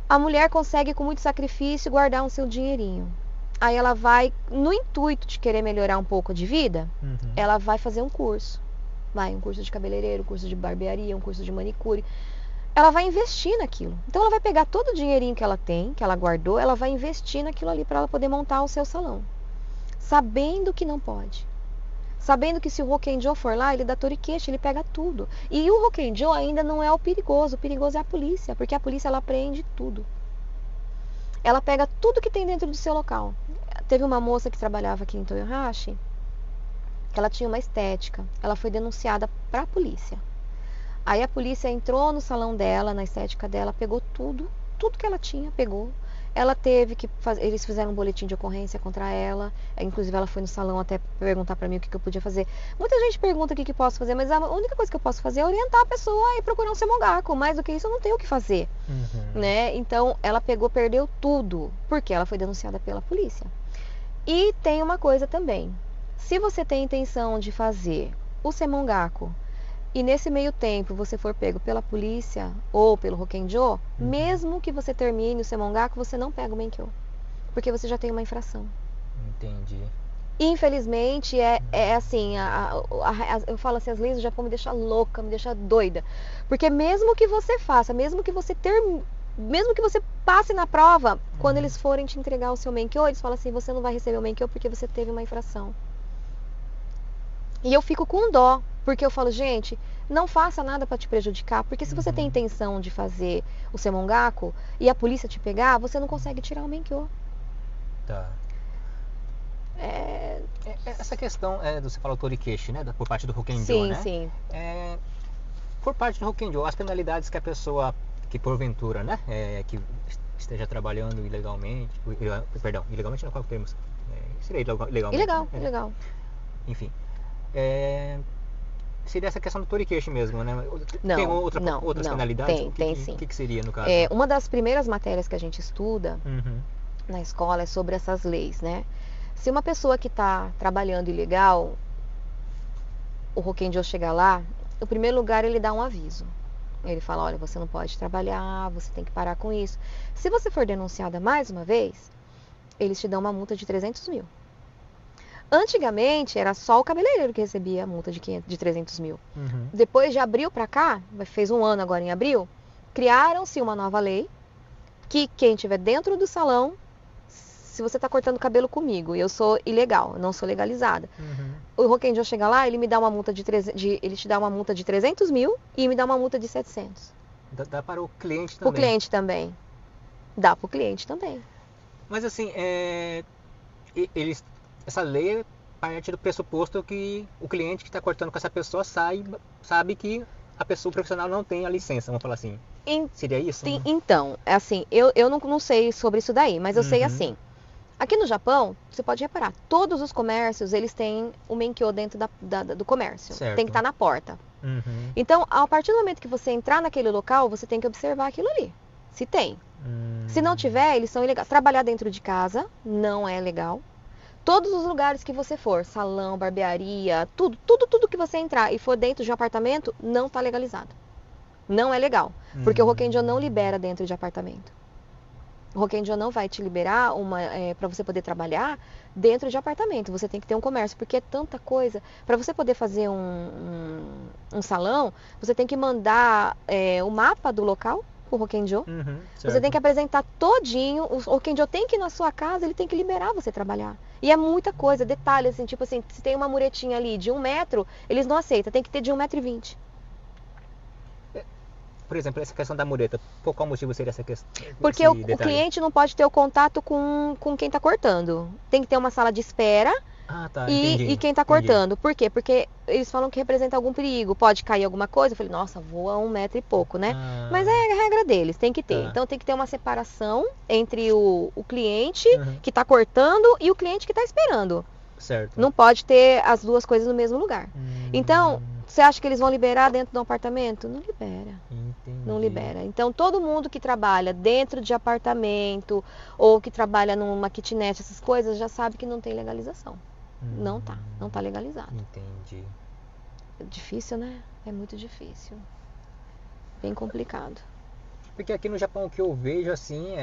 A mulher consegue, com muito sacrifício, guardar um seu dinheirinho. Aí ela vai, no intuito de querer melhorar um pouco de vida, ela vai fazer um curso. Um curso de cabeleireiro, um curso de barbearia, um curso de manicure. Ela vai investir naquilo. Então ela vai pegar todo o dinheirinho que ela tem, que ela guardou, ela vai investir naquilo ali para ela poder montar o seu salão. Sabendo que não pode. Sabendo que se o Rokenjo for lá, ele dá toriqueche, ele pega tudo. E o Rokenjo ainda não é o perigoso é a polícia, porque a polícia ela apreende tudo. Ela pega tudo que tem dentro do seu local. Teve uma moça que trabalhava aqui em Toyohashi, que ela tinha uma estética. Ela foi denunciada para a polícia. Aí a polícia entrou no salão dela, na estética dela, pegou tudo que ela tinha, pegou. Ela teve que eles fizeram um boletim de ocorrência contra ela. Inclusive ela foi no salão até perguntar para mim o que eu podia fazer. Muita gente pergunta o que posso fazer, mas a única coisa que eu posso fazer é orientar a pessoa e procurar um semongaku. Mais do que isso eu não tenho o que fazer, né? Então ela perdeu tudo, porque ela foi denunciada pela polícia. E tem uma coisa também. Se você tem intenção de fazer o semongaku e nesse meio tempo você for pego pela polícia ou pelo Rokenjo, mesmo que você termine o semongaku, você não pega o menkyo, porque você já tem uma infração. Entendi. Infelizmente, é assim, eu falo assim, as leis do Japão me deixam louca, me deixam doida. Porque mesmo que você faça, mesmo que você passe na prova, quando eles forem te entregar o seu menkyo, eles falam assim, você não vai receber o menkyo porque você teve uma infração. E eu fico com dó, porque eu falo, gente, não faça nada para te prejudicar, porque se você tem intenção de fazer o semongaku e a polícia te pegar, você não consegue tirar o menkyo. Tá. Essa questão você falou torikeshi, né? Por parte do Rokenjo, sim, né? Sim, por parte do Rokenjo, as penalidades que a pessoa, que porventura, né? Que esteja trabalhando ilegalmente, ilegalmente não, qual é o termo? Seria ilegalmente. Ilegal. Enfim. Seria essa questão do torikeshi mesmo, né? Não, tem outras penalidades? Tem sim. O que seria no caso? Uma das primeiras matérias que a gente estuda na escola é sobre essas leis, né? Se uma pessoa que está trabalhando ilegal, o Rokenjo chegar lá, no primeiro lugar ele dá um aviso. Ele fala, olha, você não pode trabalhar, você tem que parar com isso. Se você for denunciada mais uma vez, eles te dão uma multa de 300 mil. Antigamente, era só o cabeleireiro que recebia a multa de 300 mil. Depois de abril para cá, fez um ano agora em abril, criaram-se uma nova lei que quem estiver dentro do salão, se você está cortando cabelo comigo e eu sou ilegal, eu não sou legalizada, o Rokenjo chega lá, ele me dá uma multa ele te dá uma multa de 300 mil e me dá uma multa de 700. Dá para o cliente também? Para o cliente também. Dá para o cliente também. Mas assim, essa lei parte do pressuposto que o cliente que está cortando com essa pessoa sabe que a pessoa profissional não tem a licença, vamos falar assim. Seria isso? Sim, então, assim, eu não sei sobre isso daí, mas eu sei assim. Aqui no Japão, você pode reparar, todos os comércios, eles têm o menkyo dentro do comércio. Certo. Tem que estar na porta. Então, a partir do momento que você entrar naquele local, você tem que observar aquilo ali. Se tem. Se não tiver, eles são ilegais. Trabalhar dentro de casa não é legal. Todos os lugares que você for, salão, barbearia, tudo que você entrar e for dentro de um apartamento, não está legalizado. Não é legal. Porque o Rokenjo não libera dentro de apartamento. O Rokenjo não vai te liberar para você poder trabalhar dentro de apartamento. Você tem que ter um comércio, porque é tanta coisa. Para você poder fazer um salão, você tem que mandar o mapa do local, o Rokenjo. Você tem que apresentar todinho. O Rokenjo tem que ir na sua casa, ele tem que liberar você trabalhar. E é muita coisa, detalhe, assim, tipo assim, se tem uma muretinha ali de 1 metro, eles não aceitam, tem que ter de 1,20 m. Por exemplo, essa questão da mureta, por qual motivo seria essa questão? Porque o cliente não pode ter o contato com quem está cortando. Tem que ter uma sala de espera. Ah, tá, E quem está cortando. Por quê? Porque eles falam que representa algum perigo. Pode cair alguma coisa. Eu falei, nossa, voa 1 metro e pouco, né? Mas é a regra deles, tem que ter. Então tem que ter uma separação entre o cliente que está cortando e o cliente que está esperando. Certo. Não pode ter as duas coisas no mesmo lugar. Então, você acha que eles vão liberar dentro de um apartamento? Não libera. Entendi. Não libera. Então, todo mundo que trabalha dentro de apartamento ou que trabalha numa kitnet, essas coisas, já sabe que não tem legalização. Não tá legalizado. Entendi. É difícil, né? É muito difícil. Bem complicado. Porque aqui no Japão o que eu vejo assim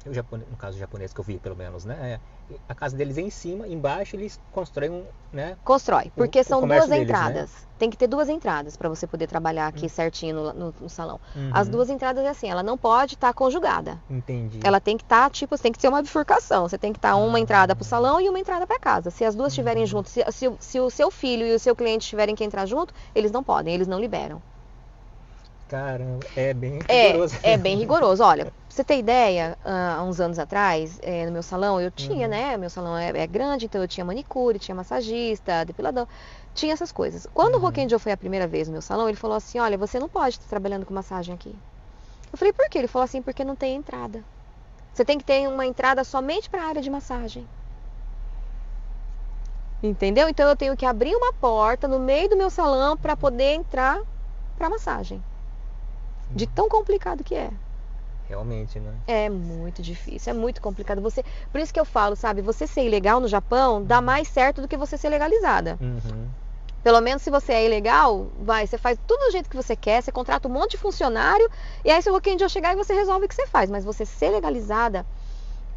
no caso o japonês que eu vi pelo menos, né? A casa deles é em cima, embaixo eles constroem né? Constrói, porque são duas deles, entradas. Né? Tem que ter duas entradas para você poder trabalhar aqui certinho no salão. As duas entradas é assim, ela não pode estar conjugada. Entendi. Ela tem que estar, tem que ser uma bifurcação. Você tem que estar uma entrada para o salão e uma entrada para casa. Se as duas estiverem juntas, se o seu filho e o seu cliente tiverem que entrar junto, eles não podem, eles não liberam. Caramba, é bem rigoroso. É bem rigoroso. Olha, pra você ter ideia, há uns anos atrás, no meu salão, eu tinha, né? Meu salão é grande, então eu tinha manicure, tinha massagista, depilador, tinha essas coisas. Quando o Rock&Joe foi a primeira vez no meu salão, ele falou assim, olha, você não pode estar trabalhando com massagem aqui. Eu falei, por quê? Ele falou assim, porque não tem entrada. Você tem que ter uma entrada somente para a área de massagem. Entendeu? Então eu tenho que abrir uma porta no meio do meu salão para poder entrar para massagem. De tão complicado que é. Realmente, né? É muito difícil, é muito complicado. Por isso que eu falo, sabe, você ser ilegal no Japão dá mais certo do que você ser legalizada. Pelo menos se você é ilegal, você faz tudo do jeito que você quer, você contrata um monte de funcionário, e aí se o Rock&Joe chegar e você resolve o que você faz. Mas você ser legalizada,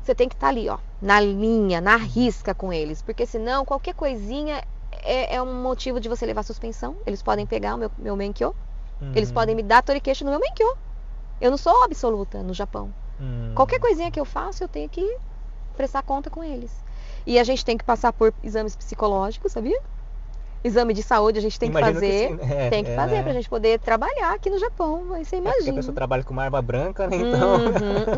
você tem que estar ali, ó, na linha, na risca com eles. Porque senão, qualquer coisinha é um motivo de você levar suspensão. Eles podem pegar o meu menkyo. Eles podem me dar torikeshi no meu menkyo. Eu não sou absoluta no Japão. Qualquer coisinha que eu faço, eu tenho que prestar conta com eles. E a gente tem que passar por exames psicológicos, sabia? Exame de saúde a gente tem que fazer. Tem que fazer, né? Pra gente poder trabalhar aqui no Japão. Aí você imagina. Porque a pessoa trabalha com uma arma branca, né? Então...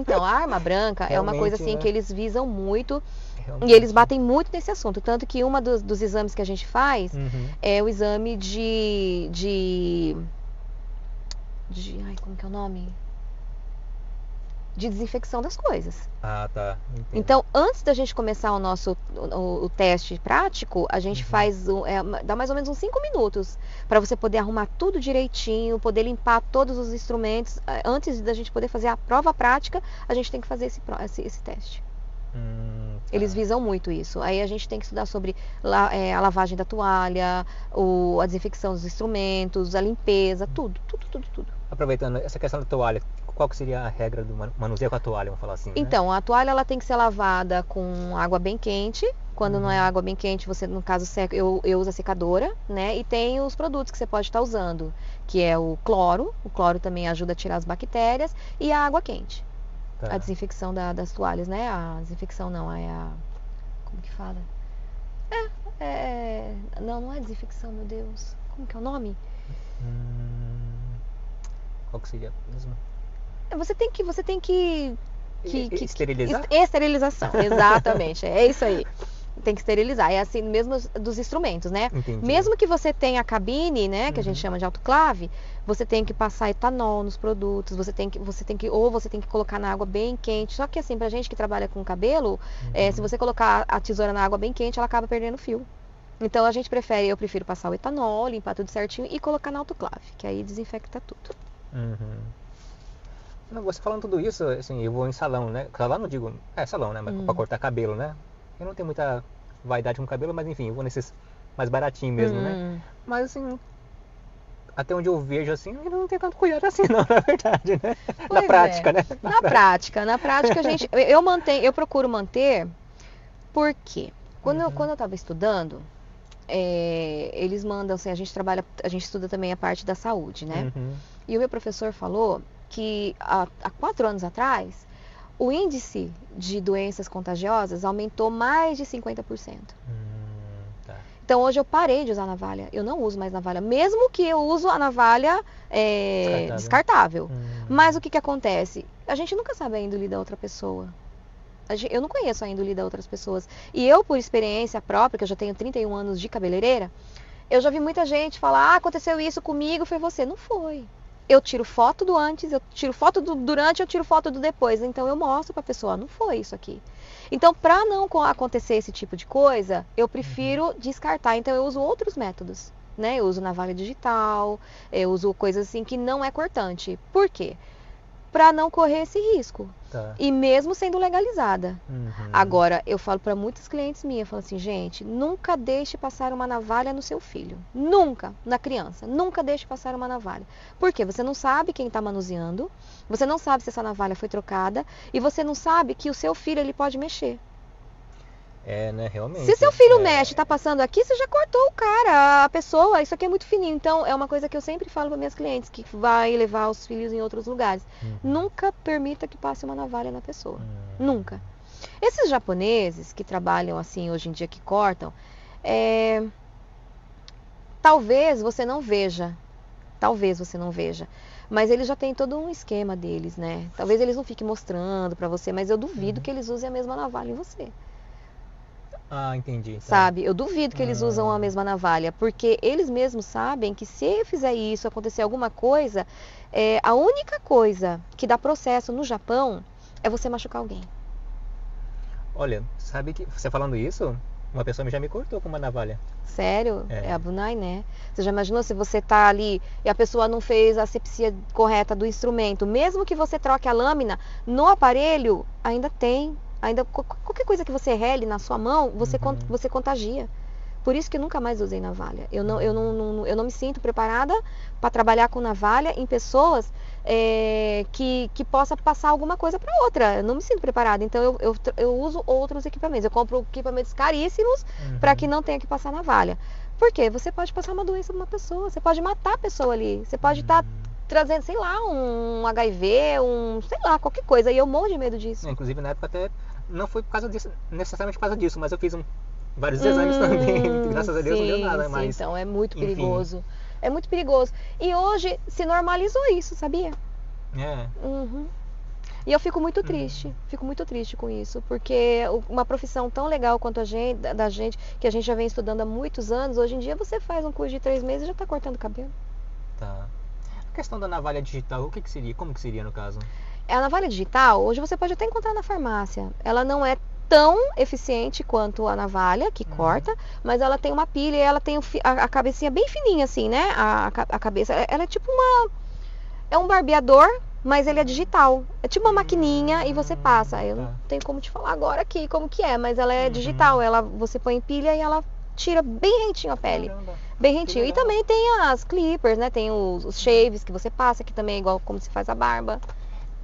Então, a arma branca é uma coisa assim, né? Que eles visam muito. Realmente. E eles batem muito nesse assunto. Tanto que uma dos exames que a gente faz é o exame ai, como que é o nome? De desinfecção das coisas. Ah, tá. Entendo. Então, antes da gente começar o teste prático, a gente faz, dá mais ou menos uns 5 minutos para você poder arrumar tudo direitinho, poder limpar todos os instrumentos. Antes da gente poder fazer a prova prática, a gente tem que fazer esse teste. Eles visam muito isso. Aí a gente tem que estudar sobre a lavagem da toalha, a desinfecção dos instrumentos, a limpeza, tudo. Aproveitando essa questão da toalha, qual que seria a regra do manuseio com a toalha, vamos falar assim, né? Então, a toalha ela tem que ser lavada com água bem quente. Quando não é água bem quente, você, no caso, eu uso a secadora, né? E tem os produtos que você pode estar usando, que é o cloro. O cloro também ajuda a tirar as bactérias. E a água quente. Tá. A desinfecção das toalhas, né? A desinfecção não, como que fala? Não é desinfecção, meu Deus. Como que é o nome? Qual que seria mesmo? Você tem que esterilizar? Esterilização, exatamente. É isso aí. Tem que esterilizar. É assim mesmo dos instrumentos, né? Entendi. Mesmo que você tenha a cabine, né? Que a gente chama de autoclave, você tem que passar etanol nos produtos, você tem que colocar na água bem quente. Só que assim, pra gente que trabalha com cabelo, se você colocar a tesoura na água bem quente, ela acaba perdendo fio. Então eu prefiro passar o etanol, limpar tudo certinho e colocar na autoclave, que aí desinfecta tudo. Você falando tudo isso, assim, eu vou em salão, né? Salão não digo, salão, né? Mas pra cortar cabelo, né? Eu não tenho muita vaidade com cabelo, mas enfim, eu vou nesses mais baratinhos mesmo, né? Mas assim, até onde eu vejo assim, eu não tenho tanto cuidado assim não, na verdade, né? Na prática, né? Na prática a gente, eu procuro manter, porque quando eu tava estudando, eles mandam, assim, a gente estuda também a parte da saúde, né? E o meu professor falou que há 4 anos atrás, o índice de doenças contagiosas aumentou mais de 50%. Tá. Então hoje eu parei de usar navalha. Eu não uso mais navalha, mesmo que eu uso a navalha descartável. Mas o que acontece? A gente nunca sabe a índole da outra pessoa. Eu não conheço a índole das outras pessoas. E eu, por experiência própria, que eu já tenho 31 anos de cabeleireira, eu já vi muita gente falar, aconteceu isso comigo, foi você. Não foi. Eu tiro foto do antes, eu tiro foto do durante, eu tiro foto do depois. Então eu mostro pra pessoa, não foi isso aqui. Então, para não acontecer esse tipo de coisa, eu prefiro descartar. Então eu uso outros métodos, né? Eu uso navalha digital, eu uso coisas assim que não é cortante. Por quê? Para não correr esse risco. Tá. E mesmo sendo legalizada. Agora, eu falo para muitos clientes minhas, eu falo assim, gente, nunca deixe passar uma navalha no seu filho. Nunca, na criança. Nunca deixe passar uma navalha. Por quê? Você não sabe quem está manuseando, você não sabe se essa navalha foi trocada, e você não sabe que o seu filho ele pode mexer. Né, realmente. Se seu filho mexe, tá passando aqui, você já cortou o cara, a pessoa, isso aqui é muito fininho. Então, é uma coisa que eu sempre falo para minhas clientes, que vai levar os filhos em outros lugares. Nunca permita que passe uma navalha na pessoa. Nunca. Esses japoneses que trabalham assim hoje em dia, que cortam, talvez você não veja. Mas eles já têm todo um esquema deles, né? Talvez eles não fiquem mostrando para você, mas eu duvido que eles usem a mesma navalha em você. Ah, entendi. Tá. Sabe? Eu duvido que eles usam a mesma navalha, porque eles mesmos sabem que se eu fizer isso, acontecer alguma coisa, a única coisa que dá processo no Japão é você machucar alguém. Olha, sabe que você falando isso, uma pessoa já me cortou com uma navalha. Sério? É a Bunai, né? Você já imaginou se você tá ali e a pessoa não fez a asepsia correta do instrumento? Mesmo que você troque a lâmina, no aparelho ainda tem. Ainda qualquer coisa que você rele na sua mão, você contagia. Por isso que eu nunca mais usei navalha. Eu não me sinto preparada para trabalhar com navalha em pessoas que possa passar alguma coisa para outra. Eu não me sinto preparada. Então eu uso outros equipamentos. Eu compro equipamentos caríssimos para que não tenha que passar navalha. Por quê? Você pode passar uma doença para uma pessoa. Você pode matar a pessoa ali. Você pode estar trazendo, sei lá, um HIV, sei lá, qualquer coisa. E eu morro de medo disso. Inclusive na época até não foi por causa disso, necessariamente por causa disso, mas eu fiz vários exames também, graças a Deus não deu nada, mas... Então é muito perigoso. É muito perigoso. E hoje se normalizou isso, sabia? E eu fico muito triste com isso, porque uma profissão tão legal quanto da gente, que a gente já vem estudando há muitos anos, hoje em dia você faz um curso de 3 meses e já está cortando cabelo. Tá. A questão da navalha digital, o que seria? Como que seria no caso? A navalha digital, hoje você pode até encontrar na farmácia. Ela não é tão eficiente quanto a navalha, que corta, mas ela tem uma pilha e ela tem a cabecinha bem fininha assim, né? A cabeça, ela é tipo é um barbeador, mas ele é digital. É tipo uma maquininha e você passa. Eu não tenho como te falar agora aqui como que é, mas ela é digital. Você põe em pilha e ela tira bem rentinho a pele. Caramba, bem rentinho. E também tem as clippers, né? Tem os shaves que você passa, que também é igual como se faz a barba.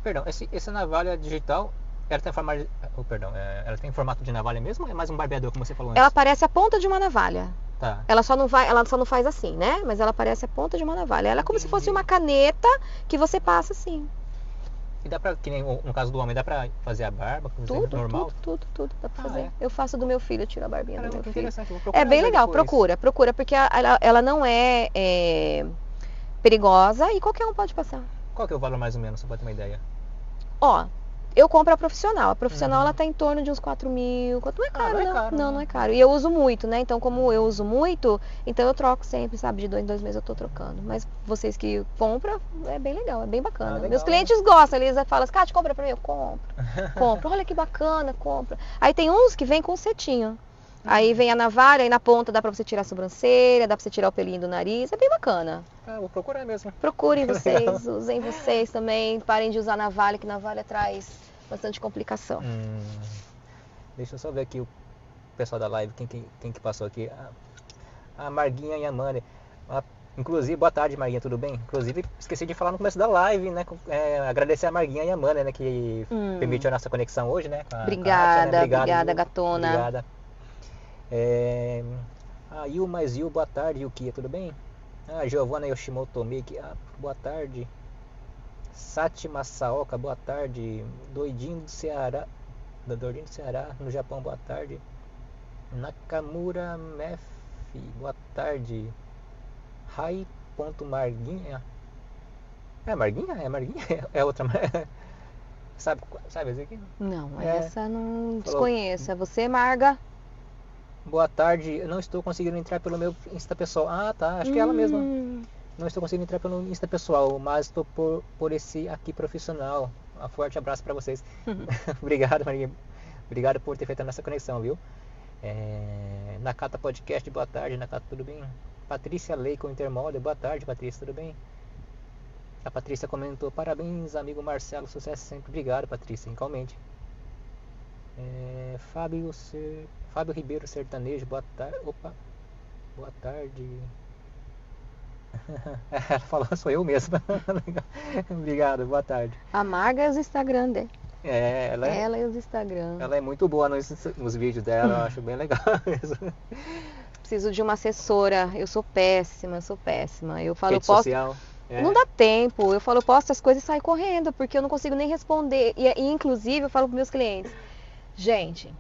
Perdão, essa navalha digital, ela tem ela tem formato de navalha mesmo ou é mais um barbeador, como você falou antes? Ela parece a ponta de uma navalha. Tá. Ela só não faz assim, né? Mas ela parece a ponta de uma navalha. Ela é como se fosse uma caneta que você passa assim. E dá pra, que nem no caso do homem, dá pra fazer a barba, por exemplo, normal? Tudo dá pra fazer. Eu faço do meu filho, eu tiro a barbinha do meu filho. Interessante, vou procurar É bem legal, depois. procura, porque ela não é perigosa e qualquer um pode passar. Qual que é o valor mais ou menos, só pra ter uma ideia? Ó, eu compro a profissional. A profissional ela tá em torno de uns 4 mil. Não é caro, não é caro, não é caro. E eu uso muito, né? Então, como eu uso muito, então eu troco sempre, sabe? De 2 em 2 meses eu tô trocando. Mas vocês que compram, é bem legal, é bem bacana. Legal. Meus clientes gostam, eles falam assim, Kátia, compra pra mim. Eu compro. Olha que bacana, compra. Aí tem uns que vem com setinho. Aí vem a navalha, aí na ponta dá pra você tirar a sobrancelha, dá pra você tirar o pelinho do nariz, é bem bacana. Vou procurar mesmo. Procurem vocês, usem vocês também, parem de usar navalha, que navalha traz bastante complicação. Deixa eu só ver aqui o pessoal da live, quem que passou aqui. A Marguinha e a Mane. Inclusive, boa tarde, Marguinha, tudo bem? Inclusive, esqueci de falar no começo da live, né? Agradecer a Marguinha e a Mane, né? Que permitiu a nossa conexão hoje, né? Obrigada, Kátia, né? obrigada, gatona. Obrigada. Yu, boa tarde, Yuki, tudo bem? Giovanna Yoshimoto Miki, boa tarde. Sati Masaoka, boa tarde. Doidinho do Ceará, no Japão, boa tarde. Nakamura Mef, boa tarde. Rai.marguinha. É Marguinha? É Marguinha? É outra. Sabe esse aqui? Não, essa não desconheço. É você, Marga? Boa tarde, eu não estou conseguindo entrar pelo meu Insta pessoal. Ah, tá, acho que é ela mesma. Não estou conseguindo entrar pelo Insta pessoal, mas estou por esse aqui profissional. Um forte abraço para vocês. Obrigado, Maria. Obrigado por ter feito a nossa conexão, viu? Nakata Podcast, boa tarde, Nakata, tudo bem? Patrícia Leico Intermodel, boa tarde, Patrícia, tudo bem? A Patrícia comentou, parabéns, amigo Marcelo, sucesso sempre. Obrigado, Patrícia, igualmente. Fábio Ribeiro Sertanejo, boa tarde. Opa, boa tarde. Ela falou, sou eu mesma. Obrigado, boa tarde. A Marga é os Instagram dela. Ela é os Instagram. Ela é muito boa nos vídeos dela, eu acho bem legal mesmo. Preciso de uma assessora, eu sou péssima. Eu falo, rede social. Não dá tempo, eu falo, posto as coisas e saio correndo, porque eu não consigo nem responder. E inclusive eu falo para meus clientes, gente,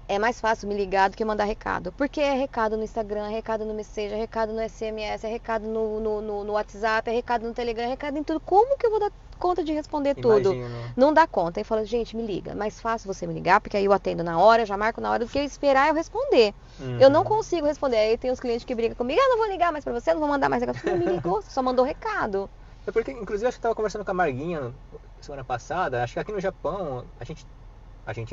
é mais fácil me ligar do que mandar recado. Porque é recado no Instagram, é recado no Messenger, é recado no SMS, é recado no WhatsApp, é recado no Telegram, é recado em tudo. Como que eu vou dar conta de responder tudo? Não dá conta. Aí fala, gente, me liga. Mais fácil você me ligar, porque aí eu atendo na hora, já marco na hora, do que eu esperar eu responder. Eu não consigo responder. Aí tem os clientes que brigam comigo, não vou ligar mais pra você, não vou mandar mais recado. Você não me ligou, você só mandou recado. É porque, inclusive, acho que eu estava conversando com a Marguinha semana passada, acho que aqui no Japão, a gente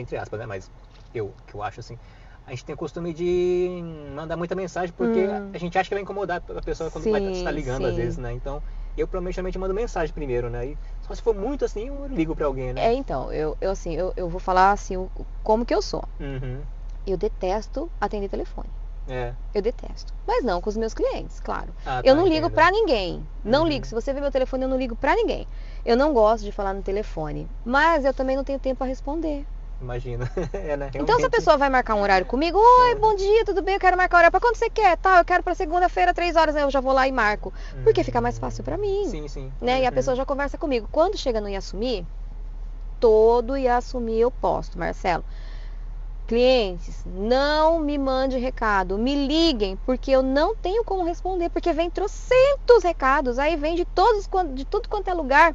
entre aspas, né, mas que eu acho assim, a gente tem o costume de mandar muita mensagem porque a gente acha que vai incomodar a pessoa quando vai estar ligando às vezes, né? Então, eu provavelmente mando mensagem primeiro, né? E só se for muito assim, eu ligo pra alguém, né? Então, eu vou falar assim, como que eu sou. Eu detesto atender telefone. Eu detesto. Mas não com os meus clientes, claro. Eu não ligo pra ninguém. Não ligo. Se você ver meu telefone, eu não ligo pra ninguém. Eu não gosto de falar no telefone. Mas eu também não tenho tempo pra responder. Imagina. Né? Então, se a pessoa vai marcar um horário comigo, oi, bom dia, tudo bem? Eu quero marcar horário. Pra quando você quer? Tá, eu quero pra segunda-feira, 3 horas, né? Eu já vou lá e marco. Porque fica mais fácil pra mim. Sim. Né? E a pessoa já conversa comigo. Quando chega no Yasumi, todo Yasumi eu posto, Marcelo. Clientes, não me mande recado, me liguem, porque eu não tenho como responder, porque vem trocentos recados, aí vem de tudo quanto é lugar.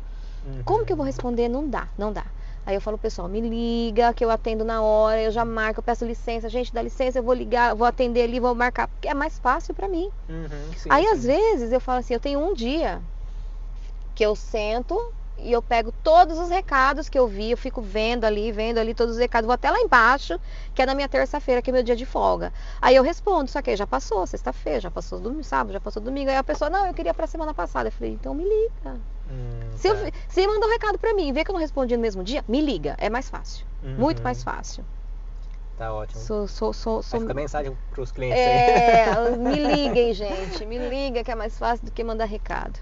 Como que eu vou responder? Não dá. Aí eu falo, pessoal, me liga, que eu atendo na hora, eu já marco, eu peço licença, gente, dá licença, eu vou ligar, vou atender ali, vou marcar, porque é mais fácil pra mim. Aí às vezes eu falo assim, eu tenho um dia que eu sento e eu pego todos os recados que eu vi, eu fico vendo ali todos os recados, vou até lá embaixo, que é na minha terça-feira, que é meu dia de folga. Aí eu respondo, só que já passou sexta-feira, já passou domingo, sábado, já passou domingo. Aí a pessoa, não, eu queria pra semana passada. Eu falei, então me liga. Se mandou um recado pra mim e vê que eu não respondi no mesmo dia, me liga, é mais fácil. Muito mais fácil. Tá ótimo. Vai ficar mensagem pros clientes aí. Me liguem, gente, me liga que é mais fácil do que mandar recado.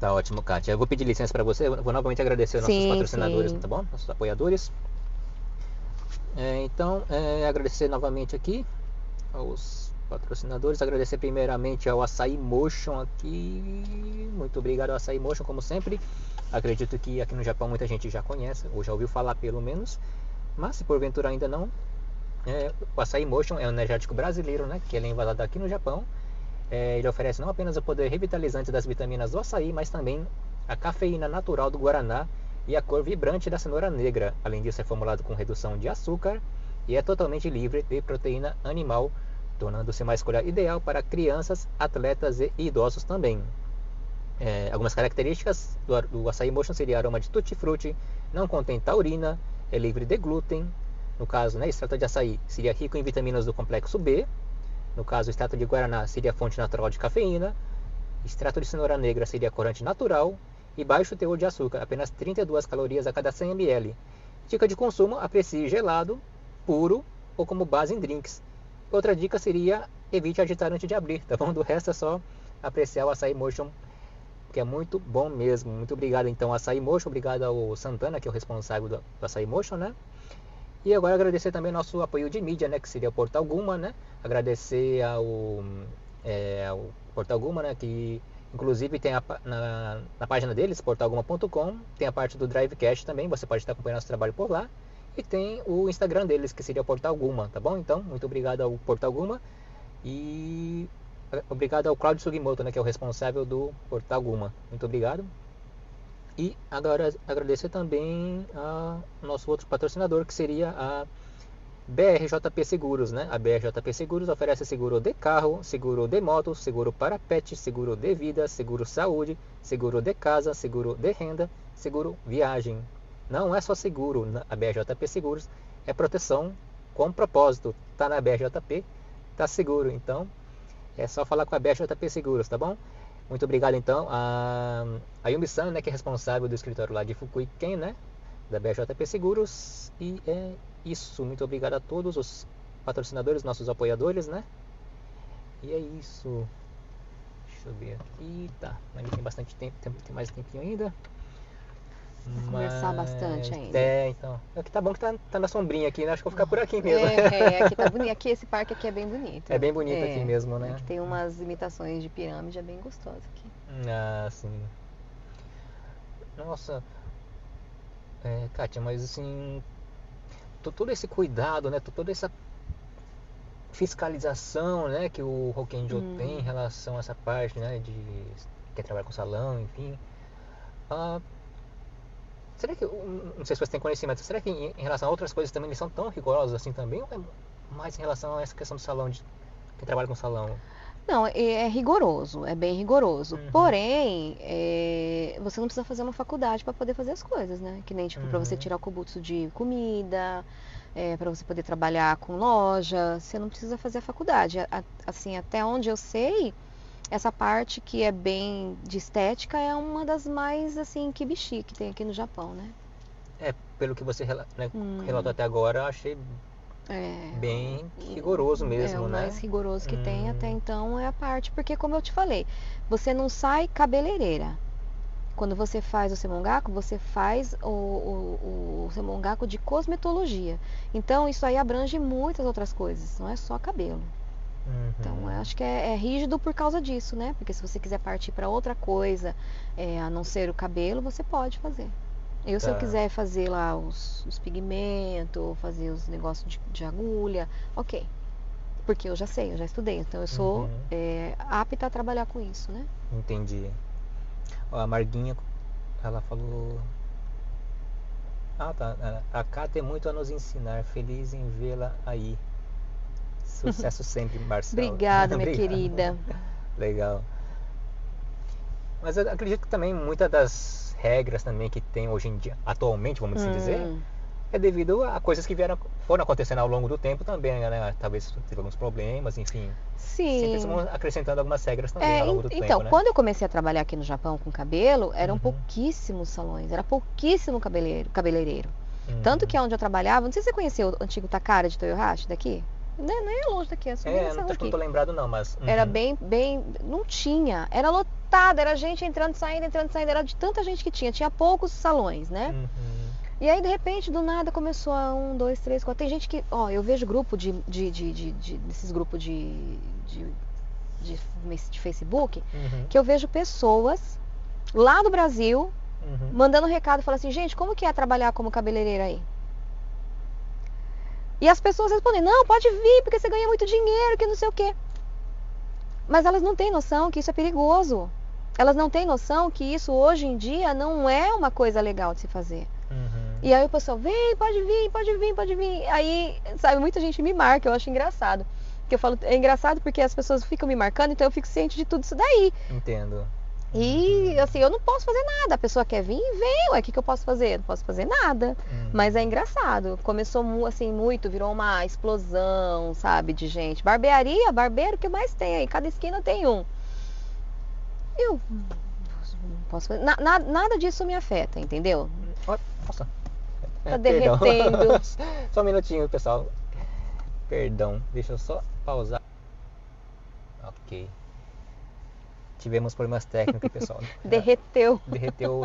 Tá ótimo, Kátia. Eu vou pedir licença para você. Eu vou novamente agradecer nossos patrocinadores, tá bom? Nossos apoiadores. Então, agradecer novamente aqui aos patrocinadores. Agradecer primeiramente ao Açaí Motion aqui. Muito obrigado ao Açaí Motion, como sempre. Acredito que aqui no Japão muita gente já conhece, ou já ouviu falar pelo menos. Mas se porventura ainda não, o Açaí Motion é um energético brasileiro, né? Que ele é envasado aqui no Japão. Ele oferece não apenas o poder revitalizante das vitaminas do açaí, mas também a cafeína natural do guaraná e a cor vibrante da cenoura negra. Além disso, é formulado com redução de açúcar e é totalmente livre de proteína animal, tornando-se uma escolha ideal para crianças, atletas e idosos também. Algumas características do Açaí Motion seria aroma de tutti-frutti, não contém taurina, é livre de glúten. No caso, extrato de açaí seria rico em vitaminas do complexo B. No caso, o extrato de guaraná seria fonte natural de cafeína, extrato de cenoura negra seria corante natural e baixo teor de açúcar, apenas 32 calorias a cada 100 ml. Dica de consumo, aprecie gelado, puro ou como base em drinks. Outra dica seria, evite agitar antes de abrir, tá bom? Do resto é só apreciar o Açaí Motion, que é muito bom mesmo. Muito obrigado então ao Açaí Motion, obrigado ao Santana, que é o responsável do Açaí Motion, né? E agora agradecer também nosso apoio de mídia, né, que seria o Portal Guma, né? Agradecer ao Portal Guma, né, que Inclusive tem na página deles, portalguma.com, tem a parte do Drivecast também, você pode estar acompanhando nosso trabalho por lá. E tem o Instagram deles, que seria o Portal Guma, tá bom? Então, muito obrigado ao Portal Guma e obrigado ao Claudio Sugimoto, né, que é o responsável do Portal Guma. Muito obrigado. E agora agradecer também ao nosso outro patrocinador, que seria a BRJP Seguros, né? A BRJP Seguros oferece seguro de carro, seguro de moto, seguro para pet, seguro de vida, seguro saúde, seguro de casa, seguro de renda, seguro viagem. Não é só seguro, a BRJP Seguros é proteção com propósito. Tá na BRJP, tá seguro. Então, é só falar com a BRJP Seguros, tá bom? Muito obrigado então a Yumi-san, né, que é responsável do escritório lá de Fukui-ken, né, da BRJP Seguros. E é isso, muito obrigado a todos os patrocinadores, nossos apoiadores, né? E é isso. Deixa eu ver aqui, tá. Ainda tem bastante tempo, tem mais tempinho ainda. Conversar bastante ainda. Então. Aqui tá bom que tá na sombrinha aqui, né? Acho que eu vou ficar por aqui mesmo. Aqui tá bonito. Aqui, esse parque aqui é bem bonito. É bem bonito aqui mesmo, né? Aqui tem umas imitações de pirâmide, é bem gostoso aqui. Ah, sim. Nossa. Kátia, mas assim, todo esse cuidado, né? Toda essa fiscalização, né, que o Hokenjo tem em relação a essa parte, né, de quer trabalhar com salão, enfim. Será que, não sei se você tem conhecimento, será que em relação a outras coisas também eles são tão rigorosos assim também? Ou é mais em relação a essa questão do salão, de quem trabalha com salão? Não, é rigoroso, é bem rigoroso. Porém, você não precisa fazer uma faculdade para poder fazer as coisas, né? Que nem, tipo, para você tirar o kobutsu de comida, para você poder trabalhar com loja, você não precisa fazer a faculdade. Assim, até onde eu sei, essa parte que é bem de estética é uma das mais, assim, kibishi que tem aqui no Japão, né? Pelo que você relatou até agora, eu achei bem rigoroso mesmo, o né? mais rigoroso que tem até então é a parte, porque como eu te falei, você não sai cabeleireira. Quando você faz o semongaku, você faz o semongaku de cosmetologia. Então isso aí abrange muitas outras coisas, não é só cabelo. Então eu acho que é rígido por causa disso, né? Porque se você quiser partir para outra coisa, a não ser o cabelo, você pode fazer. Se eu quiser fazer lá os pigmentos, fazer os negócios de agulha, ok. Porque eu já sei, eu já estudei. Então eu sou apta a trabalhar com isso, né? Entendi. A Marguinha, ela falou... A Cá tem muito a nos ensinar. Feliz em vê-la aí. Sucesso sempre, Marcelo. Obrigada, minha querida. Legal. Mas eu acredito que também muitas das regras também que tem hoje em dia, atualmente, vamos assim dizer, é devido a coisas que foram acontecendo ao longo do tempo também, né? Talvez teve alguns problemas, enfim. Sim. Sempre vão acrescentando algumas regras também ao longo do tempo, então, né? quando eu comecei a trabalhar aqui no Japão com cabelo, eram pouquíssimos salões, era pouquíssimo cabeleireiro. Tanto que onde eu trabalhava, não sei se você conheceu o antigo Takara de Toyohashi daqui? Nem é longe daqui, é só não tô lembrado não, mas... Era bem, não tinha, era lotado, era gente entrando e saindo, era de tanta gente que tinha poucos salões, né? E aí, de repente, do nada, começou a 1, 2, 3, 4, tem gente que, eu vejo grupo desses grupos de Facebook, que eu vejo pessoas lá do Brasil, mandando recado, falando assim, gente, como que é trabalhar como cabeleireira aí? E as pessoas respondem, não, pode vir, porque você ganha muito dinheiro, que não sei o quê. Mas elas não têm noção que isso é perigoso. Elas não têm noção que isso hoje em dia não é uma coisa legal de se fazer. E aí o pessoal, vem, pode vir. Aí, sabe, muita gente me marca, eu acho engraçado. Que eu falo, é engraçado porque as pessoas ficam me marcando, então eu fico ciente de tudo isso daí. Entendo. E assim, eu não posso fazer nada. A pessoa quer vir, vem, ué, o que eu posso fazer? Não posso fazer nada. Mas é engraçado. Começou assim muito, virou uma explosão, sabe, de gente. Barbearia, barbeiro, o que mais tem aí? Cada esquina tem um. Eu não posso fazer. Nada disso me afeta, entendeu? Nossa. Tá derretendo. Só um minutinho, pessoal. Perdão, deixa eu só pausar. Ok. Tivemos problemas técnicos, pessoal. Derreteu. Derreteu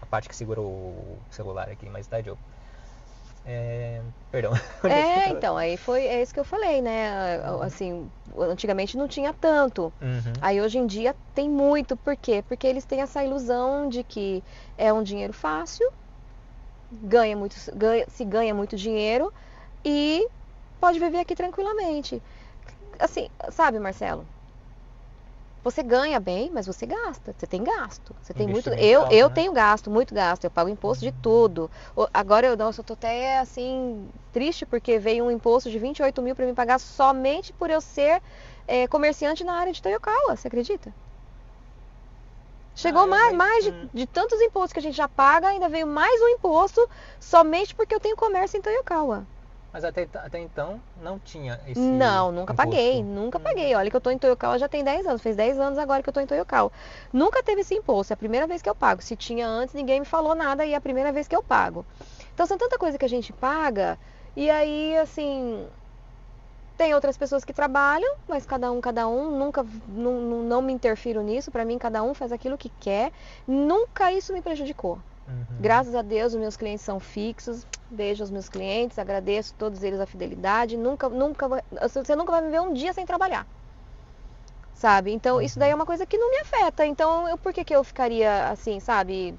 a parte que segura o celular aqui, mas tá, Joe. Perdão. Então, aí é isso que eu falei, né? Assim, antigamente não tinha tanto. Aí hoje em dia tem muito. Por quê? Porque eles têm essa ilusão de que é um dinheiro fácil, se ganha muito dinheiro e pode viver aqui tranquilamente. Assim, sabe, Marcelo? Você ganha bem, mas você gasta. Você tem gasto. Você tem muito. Eu tenho gasto, muito gasto. Eu pago imposto de tudo. Agora eu tô até assim triste porque veio um imposto de 28 mil para mim pagar somente por eu ser comerciante na área de Toyokawa. Você acredita? Chegou mais de tantos impostos que a gente já paga, ainda veio mais um imposto somente porque eu tenho comércio em Toyokawa. Mas até então não tinha esse Não, nunca imposto. Nunca paguei. Olha que eu tô em Toyokawa já tem 10 anos. Fez 10 anos agora que eu tô em Toyokawa. Nunca teve esse imposto. É a primeira vez que eu pago. Se tinha antes, ninguém me falou nada e é a primeira vez que eu pago. Então são tanta coisa que a gente paga e aí, assim, tem outras pessoas que trabalham, mas cada um, nunca, não me interfiro nisso. Pra mim, cada um faz aquilo que quer. Nunca isso me prejudicou. Graças a Deus, os meus clientes são fixos. Beijo aos meus clientes, agradeço todos eles a fidelidade. Você nunca vai me ver um dia sem trabalhar, sabe? Então isso daí é uma coisa que não me afeta. Então por que eu ficaria assim, sabe,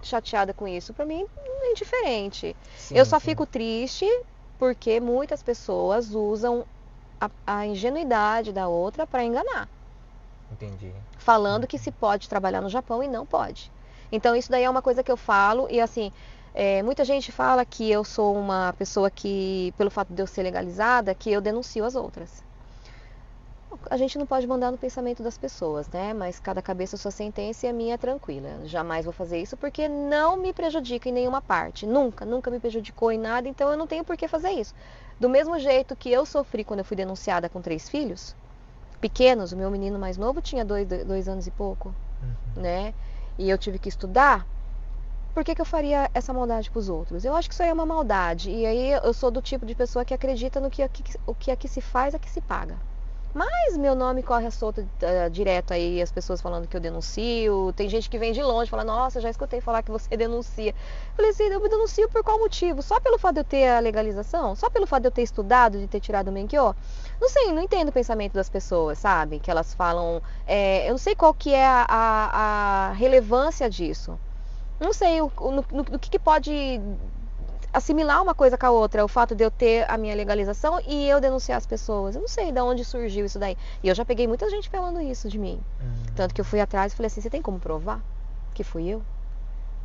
chateada com isso? Pra mim é indiferente. Eu só fico triste porque muitas pessoas usam a ingenuidade da outra para enganar. Entendi. Falando que se pode trabalhar no Japão e não pode. Então isso daí é uma coisa que eu falo e assim, muita gente fala que eu sou uma pessoa que, pelo fato de eu ser legalizada, que eu denuncio as outras. A gente não pode mandar no pensamento das pessoas, né? Mas cada cabeça sua sentença e a minha é tranquila. Jamais vou fazer isso porque não me prejudica em nenhuma parte. Nunca me prejudicou em nada, então eu não tenho por que fazer isso. Do mesmo jeito que eu sofri quando eu fui denunciada com 3 filhos pequenos, o meu menino mais novo tinha 2 anos e pouco, né? E eu tive que estudar, por que eu faria essa maldade para os outros? Eu acho que isso aí é uma maldade. E aí eu sou do tipo de pessoa que acredita no que aqui se faz, aqui se paga. Mas meu nome corre à solta direto aí, as pessoas falando que eu denuncio. Tem gente que vem de longe, fala, nossa, já escutei falar que você denuncia. Eu falei assim, eu me denuncio por qual motivo? Só pelo fato de eu ter a legalização? Só pelo fato de eu ter estudado, de ter tirado o Menkyo? Não sei, não entendo o pensamento das pessoas, sabe? Que elas falam, eu não sei qual que é a relevância disso. Não sei no que pode assimilar uma coisa com a outra, o fato de eu ter a minha legalização e eu denunciar as pessoas. Eu não sei de onde surgiu isso daí. E eu já peguei muita gente falando isso de mim. Tanto que eu fui atrás e falei assim, você tem como provar que fui eu?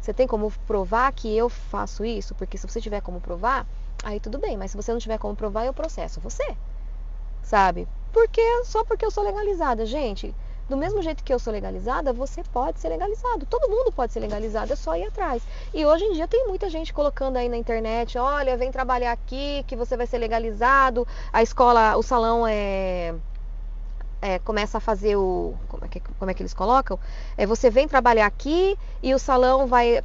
Você tem como provar que eu faço isso? Porque se você tiver como provar, aí tudo bem. Mas se você não tiver como provar, eu processo você. Sabe? Só porque eu sou legalizada, gente. Do mesmo jeito que eu sou legalizada, você pode ser legalizado. Todo mundo pode ser legalizado, é só ir atrás. E hoje em dia tem muita gente colocando aí na internet, olha, vem trabalhar aqui, que você vai ser legalizado. A escola, o salão começa a fazer como é que eles colocam? Você vem trabalhar aqui e o salão vai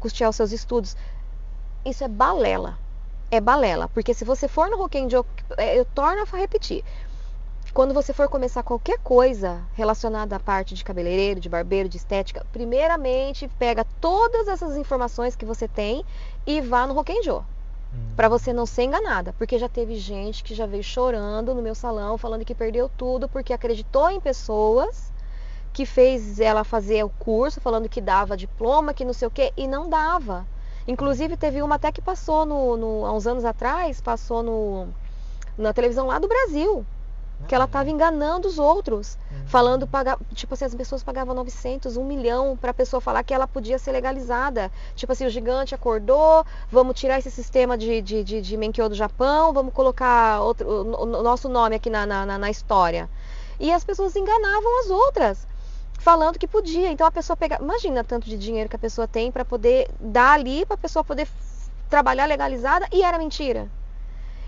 custear os seus estudos. Isso é balela. É balela. Porque se você for no Rokenjo, eu torno a repetir. Quando você for começar qualquer coisa relacionada à parte de cabeleireiro, de barbeiro, de estética, primeiramente pega todas essas informações que você tem e vá no Rokenjo. Para você não ser enganada. Porque já teve gente que já veio chorando no meu salão, falando que perdeu tudo porque acreditou em pessoas, que fez ela fazer o curso, falando que dava diploma, que não sei o quê, e não dava. Inclusive teve uma até que passou há uns anos atrás, passou na televisão lá do Brasil. Que ela estava enganando os outros, falando, tipo assim, as pessoas pagavam 900, 1 milhão para a pessoa falar que ela podia ser legalizada. Tipo assim, o gigante acordou, vamos tirar esse sistema de Menkyo do Japão, vamos colocar o nosso nome aqui na história. E as pessoas enganavam as outras, falando que podia. Então a pessoa imagina tanto de dinheiro que a pessoa tem para poder dar ali, para a pessoa poder trabalhar legalizada, e era mentira.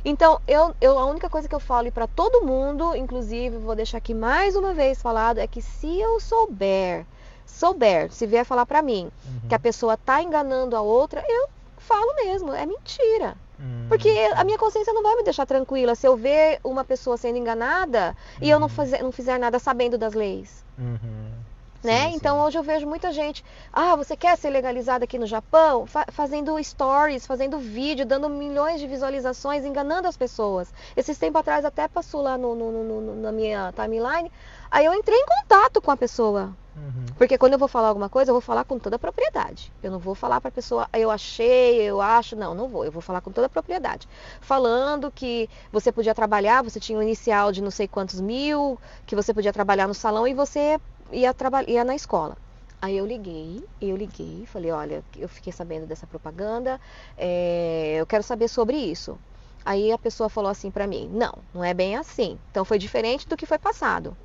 Então, a única coisa que eu falo para todo mundo, inclusive, vou deixar aqui mais uma vez falado, é que se eu souber, se vier falar para mim que a pessoa tá enganando a outra, eu falo mesmo, é mentira. Porque a minha consciência não vai me deixar tranquila se eu ver uma pessoa sendo enganada e eu não fizer nada sabendo das leis. né? Sim, Então sim. hoje eu vejo muita gente, você quer ser legalizado aqui no Japão? Fazendo stories, fazendo vídeo, dando milhões de visualizações, enganando as pessoas. Esses tempos atrás até passou lá na minha timeline, aí eu entrei em contato com a pessoa. Porque quando eu vou falar alguma coisa, eu vou falar com toda a propriedade. Eu não vou falar para a pessoa, eu achei, eu acho, não vou. Eu vou falar com toda a propriedade. Falando que você podia trabalhar, você tinha um inicial de não sei quantos mil, que você podia trabalhar no salão e você ia na escola. Aí eu liguei, falei, olha, eu fiquei sabendo dessa propaganda, eu quero saber sobre isso. Aí a pessoa falou assim pra mim, não é bem assim. Então foi diferente do que foi passado.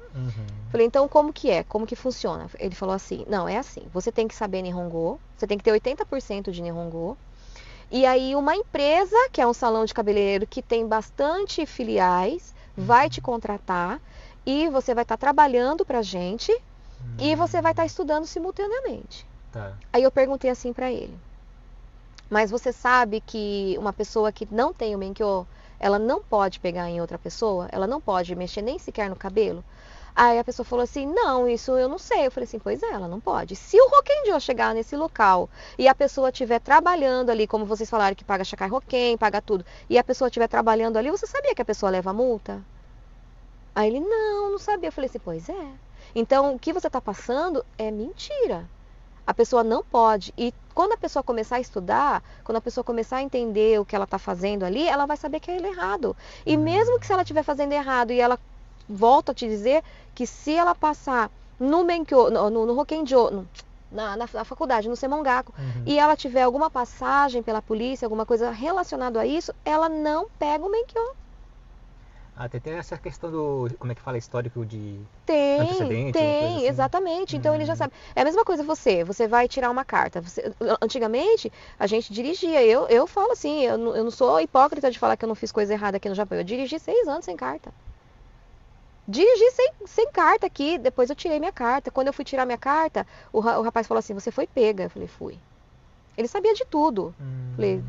Falei, então como que é? Como que funciona? Ele falou assim, não, é assim, você tem que saber Nihongo, você tem que ter 80% de Nihongo. E aí uma empresa, que é um salão de cabeleireiro que tem bastante filiais, vai te contratar e você vai estar trabalhando pra gente e você vai estar estudando simultaneamente. Tá. Aí eu perguntei assim pra ele, mas você sabe que uma pessoa que não tem o Menkyo, ela não pode pegar em outra pessoa? Ela não pode mexer nem sequer no cabelo? Aí a pessoa falou assim, não, isso eu não sei. Eu falei assim, pois é, ela não pode. Se o Rokendio chegar nesse local e a pessoa estiver trabalhando ali, como vocês falaram que paga Shakai Roken, paga tudo, e a pessoa estiver trabalhando ali, você sabia que a pessoa leva multa? Aí ele, não sabia. Eu falei assim, pois é. Então, o que você está passando é mentira. A pessoa não pode. E quando a pessoa começar a estudar, quando a pessoa começar a entender o que ela está fazendo ali, ela vai saber que é errado. E mesmo que se ela estiver fazendo errado e ela volta a te dizer que se ela passar no Menkyo, no Rokendio, na faculdade, no Semongaku, e ela tiver alguma passagem pela polícia, alguma coisa relacionada a isso, ela não pega o Menkyo. Tem essa questão do, como é que fala, histórico de Tem, assim. exatamente. Então ele já sabe. É a mesma coisa você vai tirar uma carta. Antigamente, a gente dirigia. Eu falo assim, eu não sou hipócrita de falar que eu não fiz coisa errada aqui no Japão. Eu dirigi 6 anos sem carta. Dirigi sem carta aqui, depois eu tirei minha carta. Quando eu fui tirar minha carta, o rapaz falou assim, você foi pega. Eu falei, fui. Ele sabia de tudo. Falei,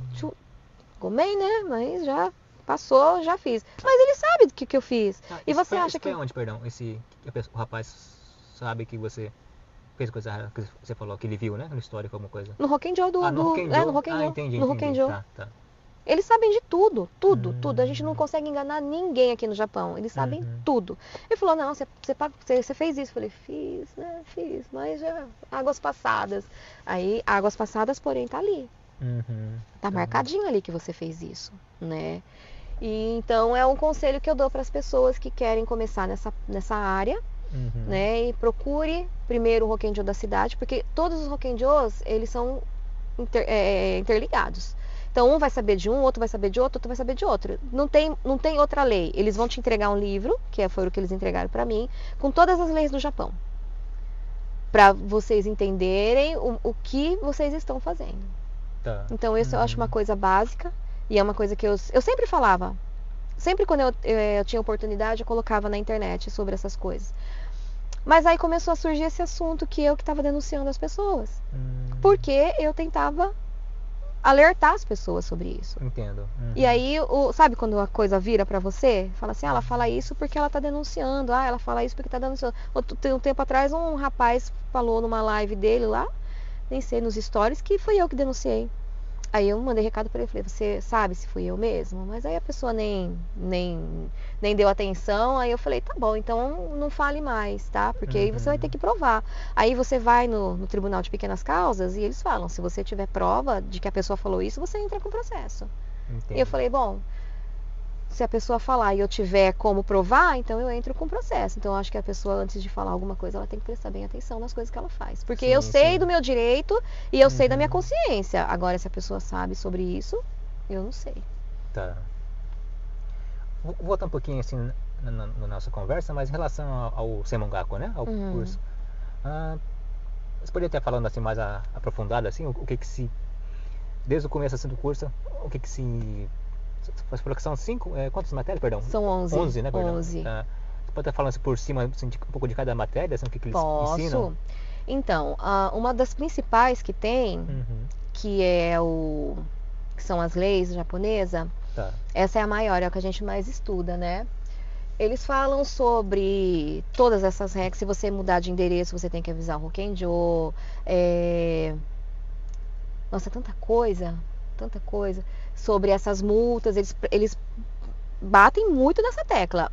gomei, né? Mas já passou, já fiz. Mas ele sabe do que eu fiz. E você acha que... onde, perdão? O rapaz sabe que você fez coisa errada, que você falou que ele viu, né? No histórico, alguma coisa. No Rokendio no Rokendio? no Rokendio. Entendi. No Rokendio. Tá. Eles sabem de tudo. A gente não consegue enganar ninguém aqui no Japão. Eles sabem tudo. Ele falou, não, você fez isso. Eu falei, fiz, né? Fiz, mas já águas passadas. Aí, águas passadas, porém, tá ali. Tá marcadinho ali que você fez isso, né? E então é um conselho que eu dou para as pessoas que querem começar nessa área, né? E procure primeiro o Rokendio da cidade, porque todos os Rokendios, eles são interligados. Então um vai saber de um, outro vai saber de outro vai saber de outro. Não tem outra lei. Eles vão te entregar um livro, que foi o que eles entregaram para mim, com todas as leis do Japão. Para vocês entenderem o que vocês estão fazendo. Tá. Então isso eu acho uma coisa básica. E é uma coisa que eu sempre falava. Sempre quando eu tinha oportunidade, eu colocava na internet sobre essas coisas. Mas aí começou a surgir esse assunto que estava denunciando as pessoas. Porque eu tentava alertar as pessoas sobre isso. Entendo. E aí, sabe quando a coisa vira pra você? Fala assim, ela fala isso porque ela tá denunciando. Ela fala isso porque tá denunciando. Um tempo atrás, um rapaz falou numa live dele lá, nem sei, nos stories, que foi eu que denunciei. Aí eu mandei recado para ele, falei, você sabe se fui eu mesmo? Mas aí a pessoa nem deu atenção, aí eu falei, tá bom, então não fale mais, tá? Porque aí você vai ter que provar. Aí você vai no Tribunal de Pequenas Causas e eles falam, se você tiver prova de que a pessoa falou isso, você entra com processo. Entendi. E eu falei, bom, se a pessoa falar e eu tiver como provar, então eu entro com processo. Então eu acho que a pessoa, antes de falar alguma coisa, ela tem que prestar bem atenção nas coisas que ela faz. Porque eu sei do meu direito e eu sei da minha consciência. Agora, se a pessoa sabe sobre isso, eu não sei. Tá. Vou voltar um pouquinho assim na nossa conversa, mas em relação ao Semongaku, né? Ao curso. Você poderia estar falando assim mais aprofundado assim, o que se... Desde o começo assim, do curso, o que se... Você falou que são 5, quantas matérias, perdão? São 11. 11, né, perdão? 11. Você pode estar falando assim, por cima assim, um pouco de cada matéria, assim, o que eles ensinam? Então, uma das principais que tem, que são as leis japonesas, essa é a maior, é a que a gente mais estuda, né? Eles falam sobre todas essas regras. Se você mudar de endereço, você tem que avisar o Hokenjo. Nossa, tanta coisa. Sobre essas multas. Eles batem muito nessa tecla.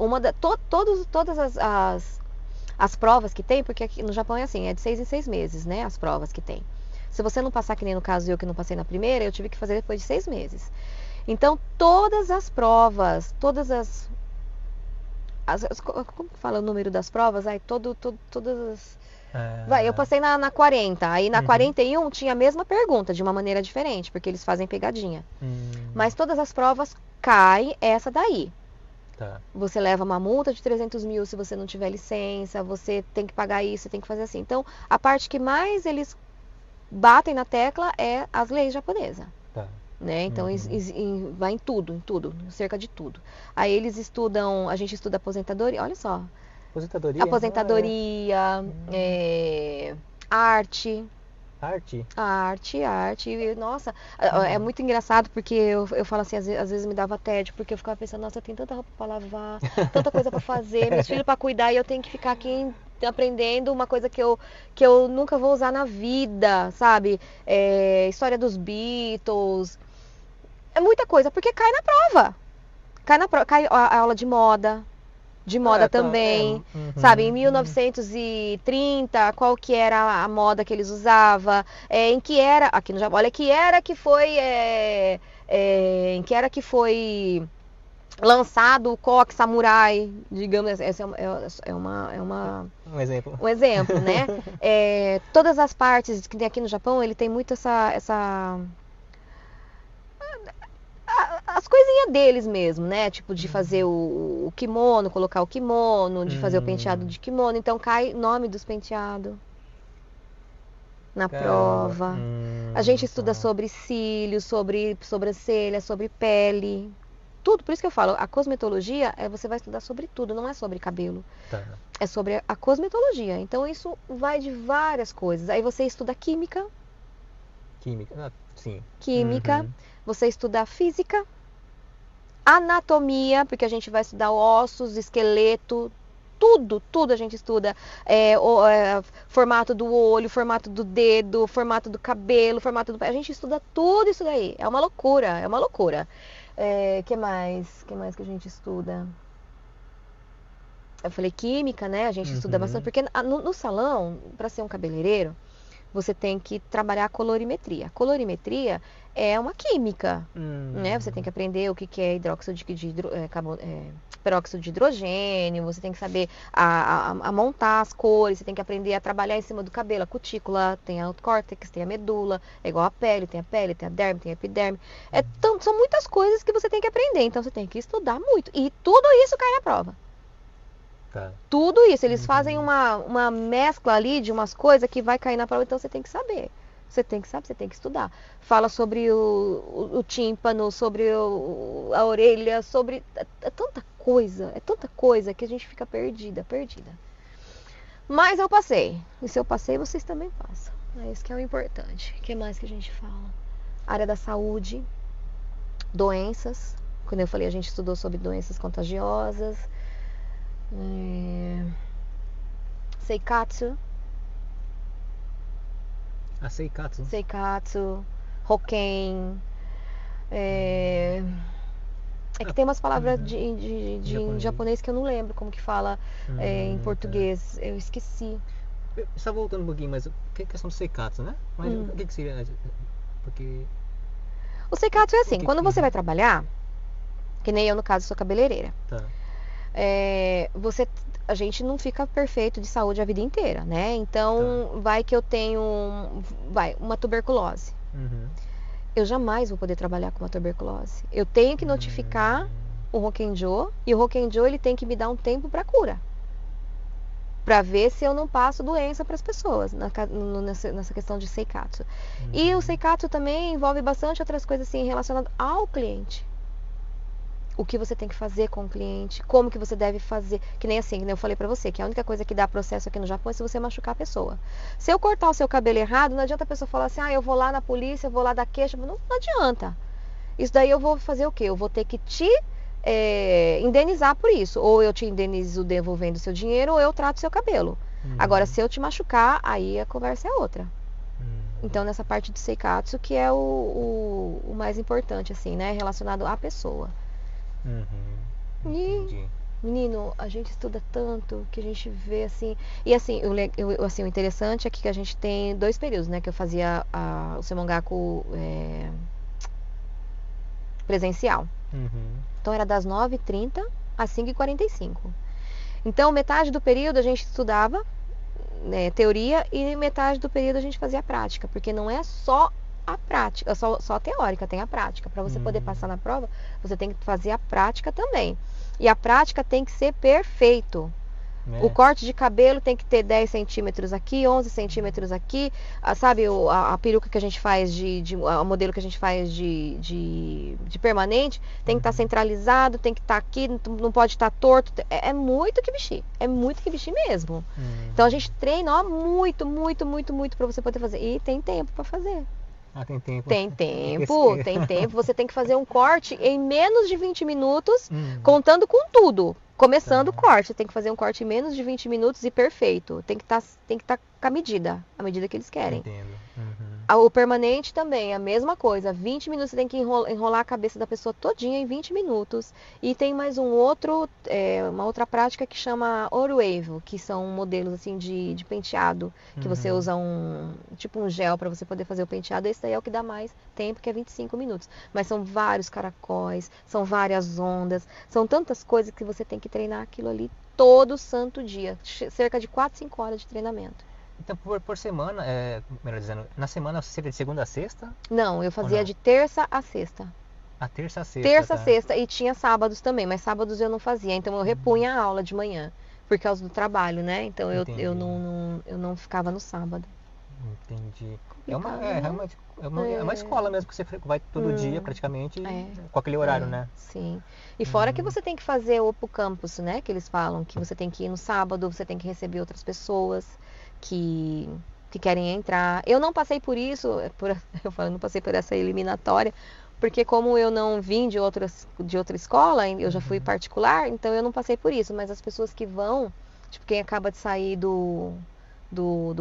Todas as provas que tem, porque aqui no Japão é assim, é de 6 em 6 meses, né? As provas que tem. Se você não passar, que nem no caso eu que não passei na primeira, eu tive que fazer depois de 6 meses. Então, todas as provas, como que fala o número das provas? Todas eu passei na 40, aí na 41 tinha a mesma pergunta, de uma maneira diferente, porque eles fazem pegadinha. Mas todas as provas caem essa daí. Tá. Você leva uma multa de 300 mil se você não tiver licença, você tem que pagar isso, você tem que fazer assim. Então, a parte que mais eles batem na tecla é as leis japonesas. Tá. Né? Então vai em tudo, cerca de tudo. Aí eles estudam, a gente estuda aposentadoria, olha só. Aposentadoria, arte. Arte. Nossa, é muito engraçado porque eu falo assim, às vezes me dava tédio, porque eu ficava pensando, nossa, tem tanta roupa pra lavar, tanta coisa pra fazer, meus filhos pra cuidar e eu tenho que ficar aqui aprendendo uma coisa que eu nunca vou usar na vida, sabe? História dos Beatles. É muita coisa, porque cai na prova. Cai a aula de moda. Também, sabe? Em 1930, qual que era a moda que eles usavam, em que era, aqui no Japão, olha, em que era que foi lançado o coque samurai, digamos, essa um exemplo. Um exemplo, né? Todas as partes que tem aqui no Japão, ele tem muito as coisinhas deles mesmo, né? Tipo de fazer o kimono, colocar o kimono, de fazer o penteado de kimono. Então cai nome dos penteados na prova. A gente estuda sobre cílios, sobre sobrancelha, sobre pele. Tudo, por isso que eu falo, a cosmetologia, você vai estudar sobre tudo, não é sobre cabelo. Tá. É sobre a cosmetologia. Então isso vai de várias coisas. Aí você estuda química. Sim. Química. Você estuda física, anatomia, porque a gente vai estudar ossos, esqueleto, tudo a gente estuda. Formato do olho, formato do dedo, formato do cabelo, formato do pé. A gente estuda tudo isso daí. É uma loucura. Que mais que a gente estuda? Eu falei química, né? A gente estuda bastante, porque no salão, para ser um cabeleireiro, você tem que trabalhar a colorimetria. Colorimetria é uma química, né? Você tem que aprender o que é peróxido de hidrogênio, você tem que saber a montar as cores, você tem que aprender a trabalhar em cima do cabelo, a cutícula, tem a córtex, tem a medula, é igual a pele, tem a derme, tem a epiderme. São muitas coisas que você tem que aprender, então você tem que estudar muito. E tudo isso cai na prova. Tá. Tudo isso, eles fazem uma mescla ali de umas coisas que vai cair na prova, então você tem que saber. Você tem que estudar. Fala sobre o tímpano, sobre a orelha, sobre... É tanta coisa que a gente fica perdida. Mas eu passei. E se eu passei, vocês também passam. É isso que é o importante. O que mais que a gente fala? Área da saúde, doenças. Quando eu falei, a gente estudou sobre doenças contagiosas. Seikatsu. Seikatsu, Hoken. Que tem umas palavras em japonês que eu não lembro como que fala em português. Eu esqueci. Está voltando um pouquinho, mas que é questão do Seikatsu, né? Mas o que seria? Porque... O Seikatsu é assim, quando você vai trabalhar, que nem eu no caso sou cabeleireira. Tá. A gente não fica perfeito de saúde a vida inteira, né? Então, vai que eu tenho uma tuberculose. Eu jamais vou poder trabalhar com uma tuberculose. Eu tenho que notificar o Hokenjo, e o Hokenjo ele tem que me dar um tempo para cura. Para ver se eu não passo doença para as pessoas, nessa questão de Seikatsu. E o Seikatsu também envolve bastante outras coisas assim relacionadas ao cliente. O que você tem que fazer com o cliente, como que você deve fazer, que nem assim, eu falei pra você, que a única coisa que dá processo aqui no Japão é se você machucar a pessoa. Se eu cortar o seu cabelo errado, não adianta a pessoa falar assim, eu vou lá na polícia, eu vou lá dar queixa, não adianta. Isso daí eu vou fazer o quê? Eu vou ter que te indenizar por isso. Ou eu te indenizo devolvendo o seu dinheiro, ou eu trato o seu cabelo. Agora, se eu te machucar, aí a conversa é outra. Então, nessa parte de seikatsu, que é o mais importante, assim, né? Relacionado à pessoa. Entendi. Menino, a gente estuda tanto que a gente vê assim. E assim, o interessante é que a gente tem 2 períodos, né? Que eu fazia o Semongaku presencial. Então era das 9h30 às 5h45. Então, metade do período a gente estudava teoria e metade do período a gente fazia prática, porque não é só a prática, só teórica, tem a prática. Para você poder passar na prova, você tem que fazer a prática também. E a prática tem que ser perfeito. O corte de cabelo tem que ter 10 centímetros aqui, 11 centímetros aqui. Sabe, a peruca que a gente faz o modelo que a gente faz de permanente tem que estar centralizado, tem que estar aqui, não pode estar torto. É muito kibishi. É muito kibishi mesmo. Então a gente treina muito, muito, muito, muito para você poder fazer. E tem tempo para fazer. Tem tempo. Tem tempo. Você tem que fazer um corte em menos de 20 minutos, contando com tudo. Começando o corte, você tem que fazer um corte em menos de 20 minutos e perfeito. Tem que estar com a medida que eles querem. Entendo. O permanente também, a mesma coisa. 20 minutos você tem que enrolar a cabeça da pessoa todinha em 20 minutos. E tem mais uma outra prática que chama Oruevo, que são modelos assim de penteado, que você usa tipo um gel para você poder fazer o penteado. Esse daí é o que dá mais tempo, que é 25 minutos. Mas são vários caracóis, são várias ondas, são tantas coisas que você tem que treinar aquilo ali todo santo dia. Cerca de 4, 5 horas de treinamento. Então, por semana, melhor dizendo, na semana você seria de segunda a sexta? Não, eu fazia de terça a sexta. A terça a sexta? Terça a sexta, e tinha sábados também, mas sábados eu não fazia, então eu repunha a aula de manhã, por causa do trabalho, né? Então eu não ficava no sábado. Entendi. Realmente É uma escola mesmo, que você vai todo dia praticamente, com aquele horário, né? Sim. E fora que você tem que fazer o Oppo Campus, né? Que eles falam que você tem que ir no sábado, você tem que receber outras pessoas que querem entrar. Eu não passei por isso, não passei por essa eliminatória, porque como eu não vim de outra escola, eu já fui particular, então eu não passei por isso. Mas as pessoas que vão, tipo quem acaba de sair do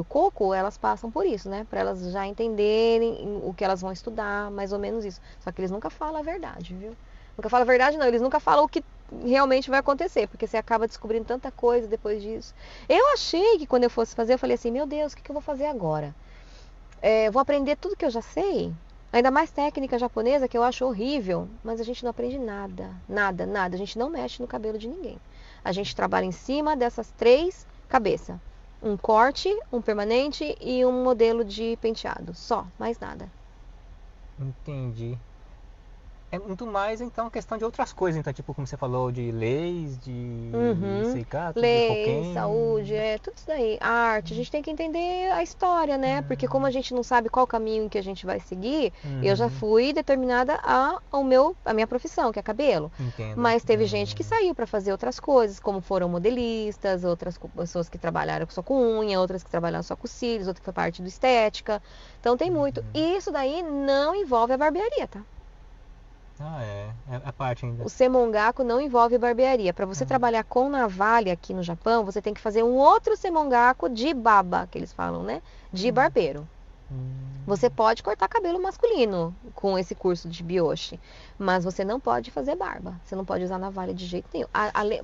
coco, elas passam por isso, né? Para elas já entenderem o que elas vão estudar, mais ou menos isso. Só que eles nunca falam a verdade, viu? Nunca falam a verdade, não. Eles nunca falam o que realmente vai acontecer, porque você acaba descobrindo tanta coisa depois disso. Eu achei que quando eu fosse fazer, eu falei assim, meu Deus, o que eu vou fazer agora? Vou aprender tudo que eu já sei? Ainda mais técnica japonesa, que eu acho horrível, mas a gente não aprende nada, nada, nada. A gente não mexe no cabelo de ninguém. A gente trabalha em cima dessas 3 cabeças. Um corte, um permanente e um modelo de penteado. Só, mais nada. Entendi. É muito mais, então, questão de outras coisas, então, tipo, como você falou, de leis, de seikatsu, de lei, saúde, tudo isso daí. Arte, a gente tem que entender a história, né? Porque como a gente não sabe qual caminho que a gente vai seguir, eu já fui determinada a minha profissão, que é cabelo. Entendo. Mas teve gente que saiu para fazer outras coisas, como foram modelistas, outras pessoas que trabalharam só com unha, outras que trabalharam só com cílios, outra que foi parte do estética. Então tem muito. E isso daí não envolve a barbearia, tá? É a parte ainda. O semongaku não envolve barbearia. Para você trabalhar com navalha aqui no Japão, você tem que fazer um outro semongaku de baba, que eles falam, né? De barbeiro. Você pode cortar cabelo masculino com esse curso de bioshi, mas você não pode fazer barba. Você não pode usar navalha de jeito nenhum.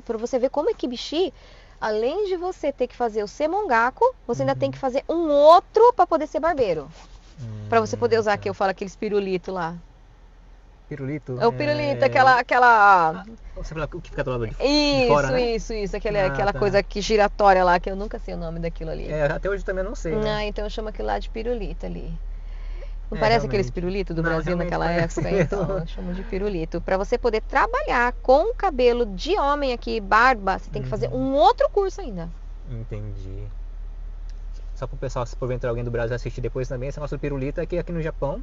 Para você ver como é kibishi, além de você ter que fazer o semongaku, você ainda tem que fazer um outro para poder ser barbeiro. Para você poder usar, que eu falo, aqueles pirulito lá. Pirulito? É o pirulito, aquela... Você fala o que fica do lado de fora, né? Isso. Aquela coisa que giratória lá, que eu nunca sei o nome daquilo ali. Até hoje também não sei, né? Então eu chamo aquilo lá de pirulito ali. Não parece aqueles pirulito do Brasil naquela época? Então eu chamo de pirulito. Para você poder trabalhar com cabelo de homem aqui, barba, você tem que fazer um outro curso ainda. Entendi. Só para o pessoal, se porventura alguém do Brasil assistir depois também, esse nosso pirulito aqui no Japão,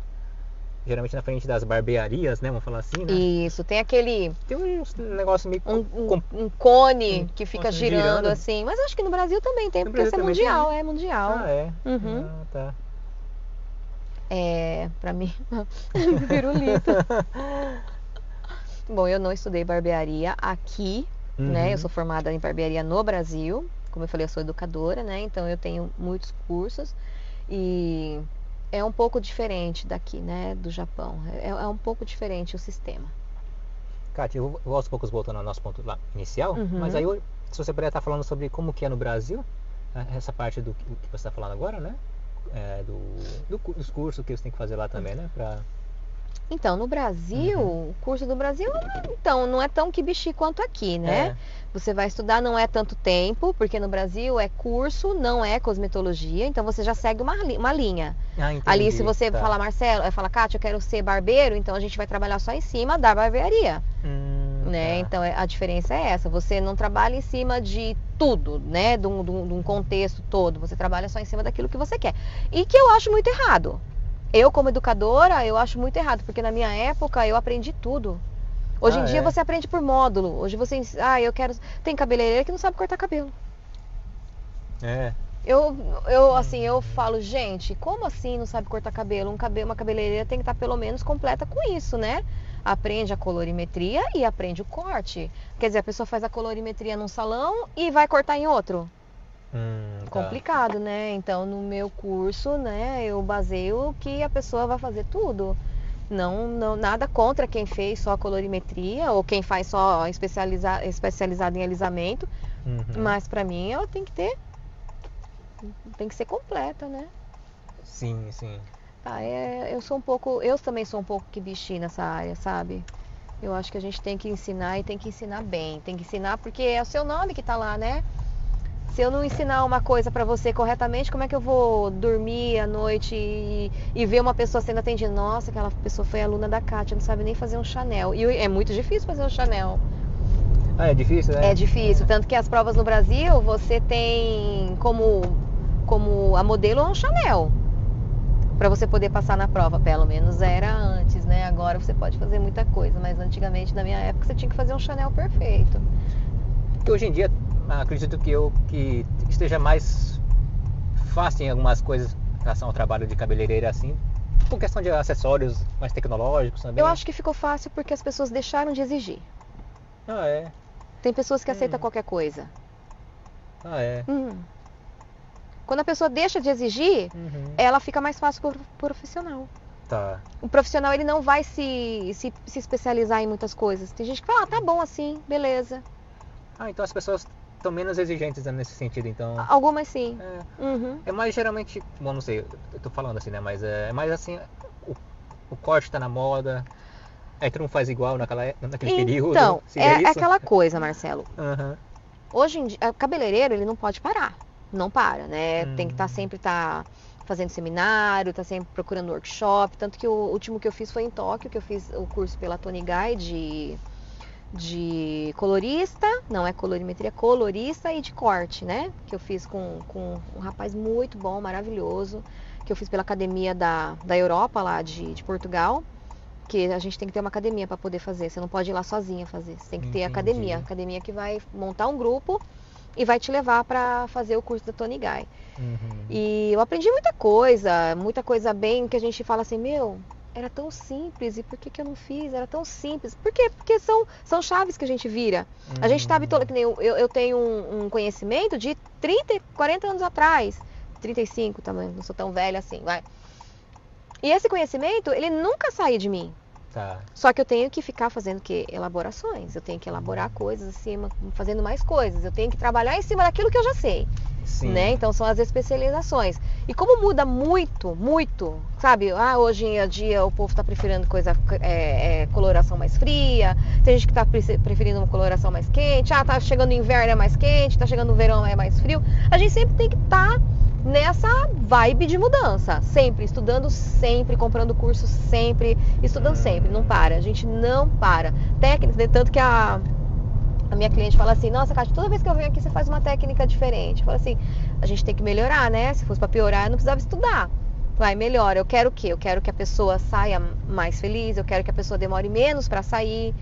geralmente na frente das barbearias, né? Vamos falar assim, né? Isso, tem aquele... Tem um negócio meio... Um cone que fica girando assim. Mas acho que no Brasil também tem, porque isso é mundial, tem. É mundial. É? Tá. Pra mim, pirulito. Bom, eu não estudei barbearia aqui, né? Eu sou formada em barbearia no Brasil. Como eu falei, eu sou educadora, né? Então eu tenho muitos cursos e é um pouco diferente daqui, né? Do Japão. É um pouco diferente o sistema. Kátia, eu vou aos poucos voltando ao nosso ponto lá inicial, mas aí se você puder estar falando sobre como que é no Brasil, essa parte do que você está falando agora, né? Dos cursos que você tem que fazer lá também, né? Então, no Brasil, o curso do Brasil, então, não é tão kibishi quanto aqui, né? Você vai estudar, não é tanto tempo, porque no Brasil é curso, não é cosmetologia, então você já segue uma linha. Ali, se você falar, Marcelo, fala, Kátia, eu quero ser barbeiro, então a gente vai trabalhar só em cima da barbearia. Né? Então, a diferença é essa, você não trabalha em cima de tudo, né? De um contexto todo, você trabalha só em cima daquilo que você quer. E que eu acho muito errado. Eu, como educadora, eu acho muito errado, porque na minha época eu aprendi tudo. Hoje em dia você aprende por módulo. Hoje você, eu quero... Tem cabeleireira que não sabe cortar cabelo. Eu falo, gente, como assim não sabe cortar cabelo? Uma cabeleireira tem que estar pelo menos completa com isso, né? Aprende a colorimetria e aprende o corte. Quer dizer, a pessoa faz a colorimetria num salão e vai cortar em outro. Complicado, né? Então, no meu curso, né, eu baseio que a pessoa vai fazer tudo. Não, nada contra quem fez só a colorimetria ou quem faz só especializado em alisamento, mas pra mim ela tem que ser completa, né? Sim. Eu também sou um pouco kibishi nessa área, sabe? Eu acho que a gente tem que ensinar e tem que ensinar bem. Tem que ensinar porque é o seu nome que tá lá, né? Se eu não ensinar uma coisa pra você corretamente, como é que eu vou dormir à noite e ver uma pessoa sendo atendida? Nossa, aquela pessoa foi aluna da Kátia, não sabe nem fazer um Chanel. E é muito difícil fazer um Chanel. É difícil, né? É difícil, tanto que as provas no Brasil, você tem como a modelo um Chanel. Pra você poder passar na prova, pelo menos era antes, né? Agora você pode fazer muita coisa, mas antigamente, na minha época, você tinha que fazer um Chanel perfeito. Porque hoje em dia, acredito que esteja mais fácil em algumas coisas em relação ao trabalho de cabeleireira, assim, por questão de acessórios mais tecnológicos também. Eu acho que ficou fácil porque as pessoas deixaram de exigir. Tem pessoas que aceitam qualquer coisa. Quando a pessoa deixa de exigir, ela fica mais fácil pro profissional. O profissional, ele não vai se especializar em muitas coisas. Tem gente que fala, tá bom assim, beleza. Então as pessoas estão menos exigentes nesse sentido, então... Algumas sim. É mais geralmente, bom, não sei, eu tô falando assim, né, mas é mais assim, o corte tá na moda, aí tu não faz igual naquele período. Então, é aquela coisa, Marcelo. Hoje em dia, o cabeleireiro, ele não pode parar. Não para, né? Tem que sempre fazendo seminário, tá sempre procurando workshop. Tanto que o último que eu fiz foi em Tóquio, que eu fiz o curso pela Tonigai de colorista, não é colorimetria, colorista e de corte, né? Que eu fiz com um rapaz muito bom, maravilhoso, que eu fiz pela academia da Europa, lá de Portugal, que a gente tem que ter uma academia para poder fazer, você não pode ir lá sozinha fazer, você tem que ter academia que vai montar um grupo e vai te levar para fazer o curso da Tonigai. E eu aprendi muita coisa bem, que a gente fala assim, era tão simples, e por que eu não fiz? Era tão simples. Por quê? Porque são chaves que a gente vira. A gente tá habituado, eu tenho um conhecimento de 30, 40 anos atrás. 35 também, não sou tão velha assim, vai. E esse conhecimento, ele nunca sai de mim. Só que eu tenho que ficar fazendo elaborações. Eu tenho que elaborar coisas acima, fazendo mais coisas. Eu tenho que trabalhar em cima daquilo que eu já sei. Né? Então são as especializações. E como muda muito, sabe? Hoje em dia o povo está preferindo coloração mais fria, tem gente que está preferindo uma coloração mais quente, tá chegando o inverno é mais quente, tá chegando o verão é mais frio. A gente sempre tem que estar nessa vibe de mudança, sempre estudando, sempre comprando curso, sempre estudando, sempre, não para, a gente não para. Técnica, tanto que a minha cliente fala assim, nossa, Kátia, toda vez que eu venho aqui você faz uma técnica diferente. Eu falo assim, a gente tem que melhorar, né? Se fosse para piorar, eu não precisava estudar. Melhora. Eu quero o quê? Eu quero que a pessoa saia mais feliz, eu quero que a pessoa demore menos para sair,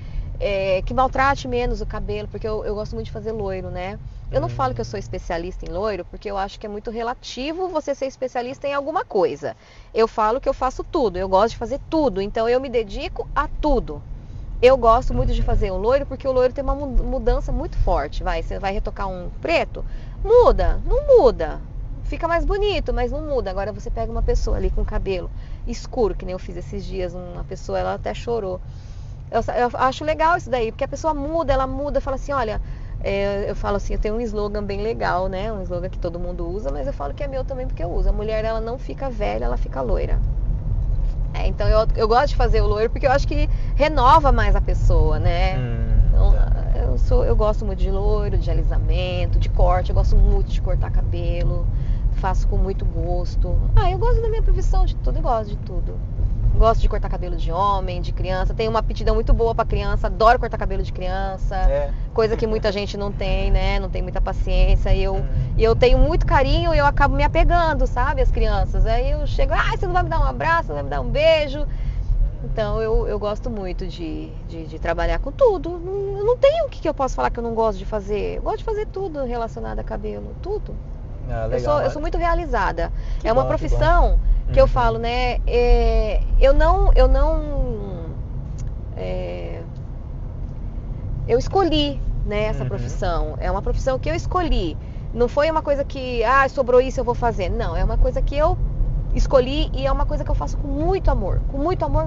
que maltrate menos o cabelo, porque eu gosto muito de fazer loiro, né? Eu não falo que eu sou especialista em loiro, porque eu acho que é muito relativo você ser especialista em alguma coisa. Eu falo que eu faço tudo, eu gosto de fazer tudo, então eu me dedico a tudo. Eu gosto muito de fazer o loiro, porque o loiro tem uma mudança muito forte. Você vai retocar um preto, muda, não muda. Fica mais bonito, mas não muda. Agora você pega uma pessoa ali com cabelo escuro, que nem eu fiz esses dias, uma pessoa, ela até chorou. Eu acho legal isso daí, porque a pessoa muda, ela muda, fala assim, olha, eu falo assim, eu tenho um slogan bem legal, né? Um slogan que todo mundo usa, mas eu falo que é meu também porque eu uso. A mulher, ela não fica velha, ela fica loira. Então eu gosto de fazer o loiro porque eu acho que renova mais a pessoa, né? Então, eu gosto muito de loiro, de alisamento, de corte, eu gosto muito de cortar cabelo, faço com muito gosto. Eu gosto da minha profissão, de tudo, eu gosto de tudo. Gosto de cortar cabelo de homem, de criança, tenho uma aptidão muito boa pra criança, adoro cortar cabelo de criança, coisa que muita gente não tem, né? Não tem muita paciência, e eu tenho muito carinho e eu acabo me apegando, sabe, às crianças. Aí eu chego, você não vai me dar um abraço, não vai me dar um beijo. Então eu gosto muito de trabalhar com tudo. Eu não tenho o que eu posso falar que eu não gosto de fazer. Eu gosto de fazer tudo relacionado a cabelo, tudo. Legal, eu sou muito realizada. Que é uma bom, profissão que eu falo, né? Eu escolhi, né, essa profissão. É uma profissão que eu escolhi. Não foi uma coisa que, sobrou isso, eu vou fazer. Não, é uma coisa que eu escolhi e é uma coisa que eu faço com muito amor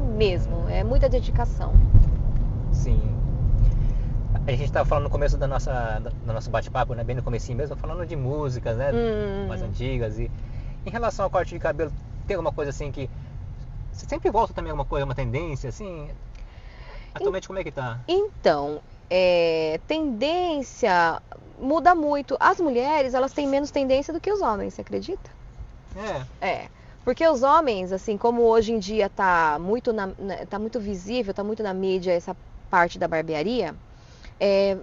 mesmo. É muita dedicação. Sim. A gente estava falando no começo do nosso bate-papo, né? Bem no comecinho mesmo, falando de músicas, né? Mais antigas. E em relação ao corte de cabelo, tem alguma coisa assim que você sempre volta também alguma coisa, uma tendência assim? Atualmente como é que tá? Então, tendência muda muito. As mulheres, elas têm menos tendência do que os homens, você acredita? Porque os homens, assim, como hoje em dia tá muito visível, tá muito na mídia essa parte da barbearia,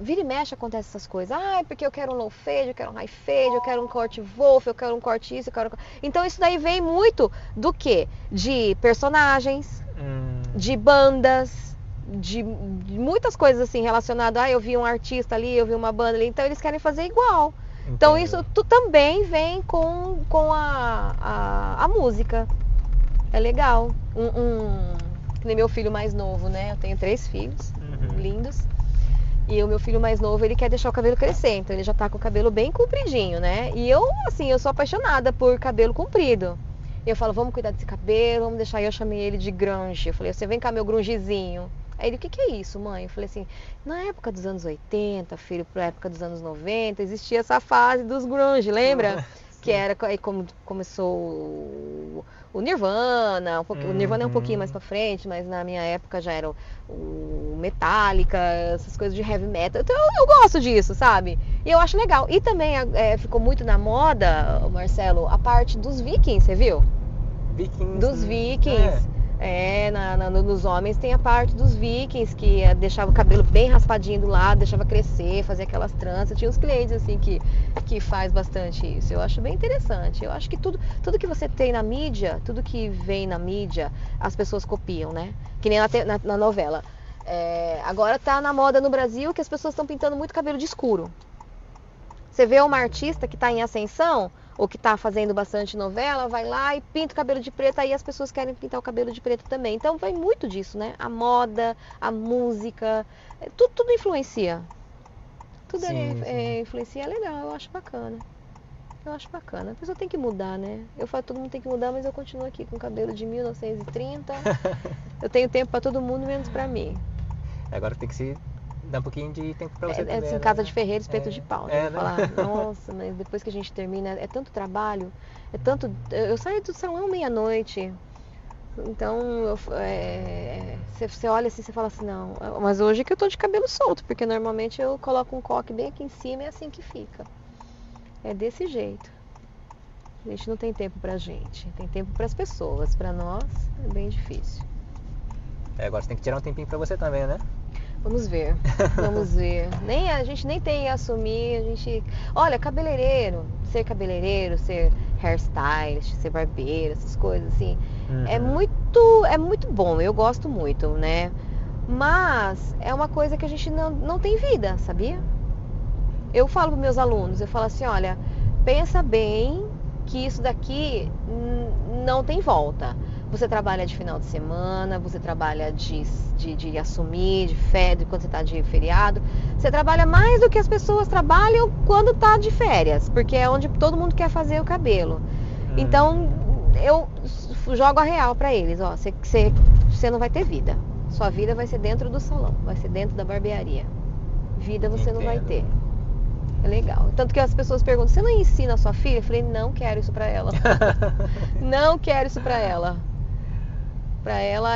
vira e mexe acontece essas coisas. Porque eu quero um low fade, eu quero um high fade, eu quero um corte wolf, eu quero um corte isso, Então isso daí vem muito do quê? De personagens, de bandas, de muitas coisas assim relacionadas. Eu vi um artista ali, eu vi uma banda ali, então eles querem fazer igual. Entendo. Então isso também vem com a música. É legal. Que nem meu filho mais novo, né? Eu tenho 3 filhos lindos. E o meu filho mais novo, ele quer deixar o cabelo crescer, então ele já tá com o cabelo bem compridinho, né? E eu, assim, eu sou apaixonada por cabelo comprido. E eu falo, vamos cuidar desse cabelo, vamos deixar. E eu chamei ele de grunge. Eu falei, você vem cá, meu grungezinho. Aí ele, o que é isso, mãe? Eu falei assim, na época dos anos 80, filho, pra época dos anos 90, existia essa fase dos grunge, lembra? Que era aí como começou o Nirvana, o Nirvana é um pouquinho mais pra frente, mas na minha época já era o Metallica, essas coisas de heavy metal. Então eu gosto disso, sabe? E eu acho legal. E também ficou muito na moda, Marcelo, a parte dos vikings, você viu? Vikings. Dos vikings. Nos homens tem a parte dos vikings, que deixava o cabelo bem raspadinho do lado, deixava crescer, fazia aquelas tranças. Tinha uns clientes assim que faz bastante isso. Eu acho bem interessante. Eu acho que tudo que você tem na mídia, tudo que vem na mídia, as pessoas copiam, né? Que nem na novela. Agora tá na moda no Brasil que as pessoas estão pintando muito cabelo de escuro. Você vê uma artista que está em ascensão, ou que está fazendo bastante novela, vai lá e pinta o cabelo de preto, aí as pessoas querem pintar o cabelo de preto também. Então vai muito disso, né? A moda, a música, tudo influencia. Tudo influencia, é legal, eu acho bacana. A pessoa tem que mudar, né? Eu falo, todo mundo tem que mudar, mas eu continuo aqui com o cabelo de 1930. Eu tenho tempo para todo mundo, menos para mim. Agora tem que se dar um pouquinho de tempo pra você também, assim, né? Casa de ferreiro, espeto de pau. Né? Falar, nossa, mas depois que a gente termina, é tanto trabalho, eu saio do salão meia-noite. Então, você olha assim, você fala assim, não, mas hoje que eu tô de cabelo solto, porque normalmente eu coloco um coque bem aqui em cima e é assim que fica. É desse jeito. A gente não tem tempo pra gente, tem tempo pras pessoas, pra nós é bem difícil. Agora você tem que tirar um tempinho pra você também, né? Vamos ver. A gente nem tem a assumir, olha, ser cabeleireiro, ser hairstylist, ser barbeiro, essas coisas assim, é muito bom, eu gosto muito, né? Mas é uma coisa que a gente não tem vida, sabia? Eu falo para meus alunos, eu falo assim, olha, pensa bem que isso daqui não tem volta. Você trabalha de final de semana, você trabalha de assumir, de férias, quando você está de feriado. Você trabalha mais do que as pessoas trabalham quando está de férias, porque é onde todo mundo quer fazer o cabelo. Então, eu jogo a real para eles, ó, você não vai ter vida. Sua vida vai ser dentro do salão, vai ser dentro da barbearia. Vida você não vai ter. É legal. Tanto que as pessoas perguntam, você não ensina a sua filha? Eu falei, não quero isso pra ela. Não quero isso pra ela. Pra ela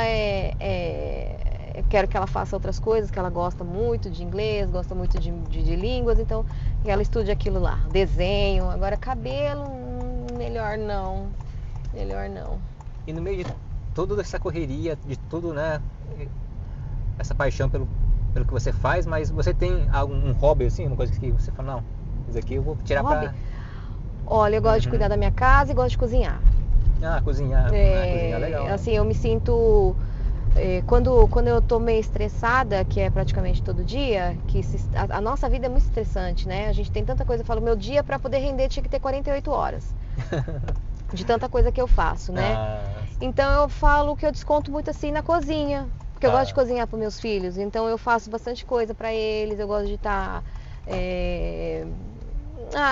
eu quero que ela faça outras coisas, que ela gosta muito de inglês, gosta muito de línguas, então que ela estude aquilo lá. Desenho, agora cabelo, melhor não. Melhor não. E no meio de toda essa correria, de tudo, né? Essa paixão pelo que você faz, mas você tem algum hobby assim, uma coisa que você fala, não, isso aqui eu vou tirar hobby? pra... Olha, eu gosto de cuidar da minha casa e gosto de cozinhar. Cozinhar. Cozinhar é legal. Assim, eu me sinto... Quando eu tô meio estressada, que é praticamente todo dia, a nossa vida é muito estressante, né? A gente tem tanta coisa, eu falo, meu dia pra poder render tinha que ter 48 horas. De tanta coisa que eu faço, né? Então eu falo que eu desconto muito assim na cozinha. Porque eu gosto de cozinhar para meus filhos, então eu faço bastante coisa para eles, eu gosto de estar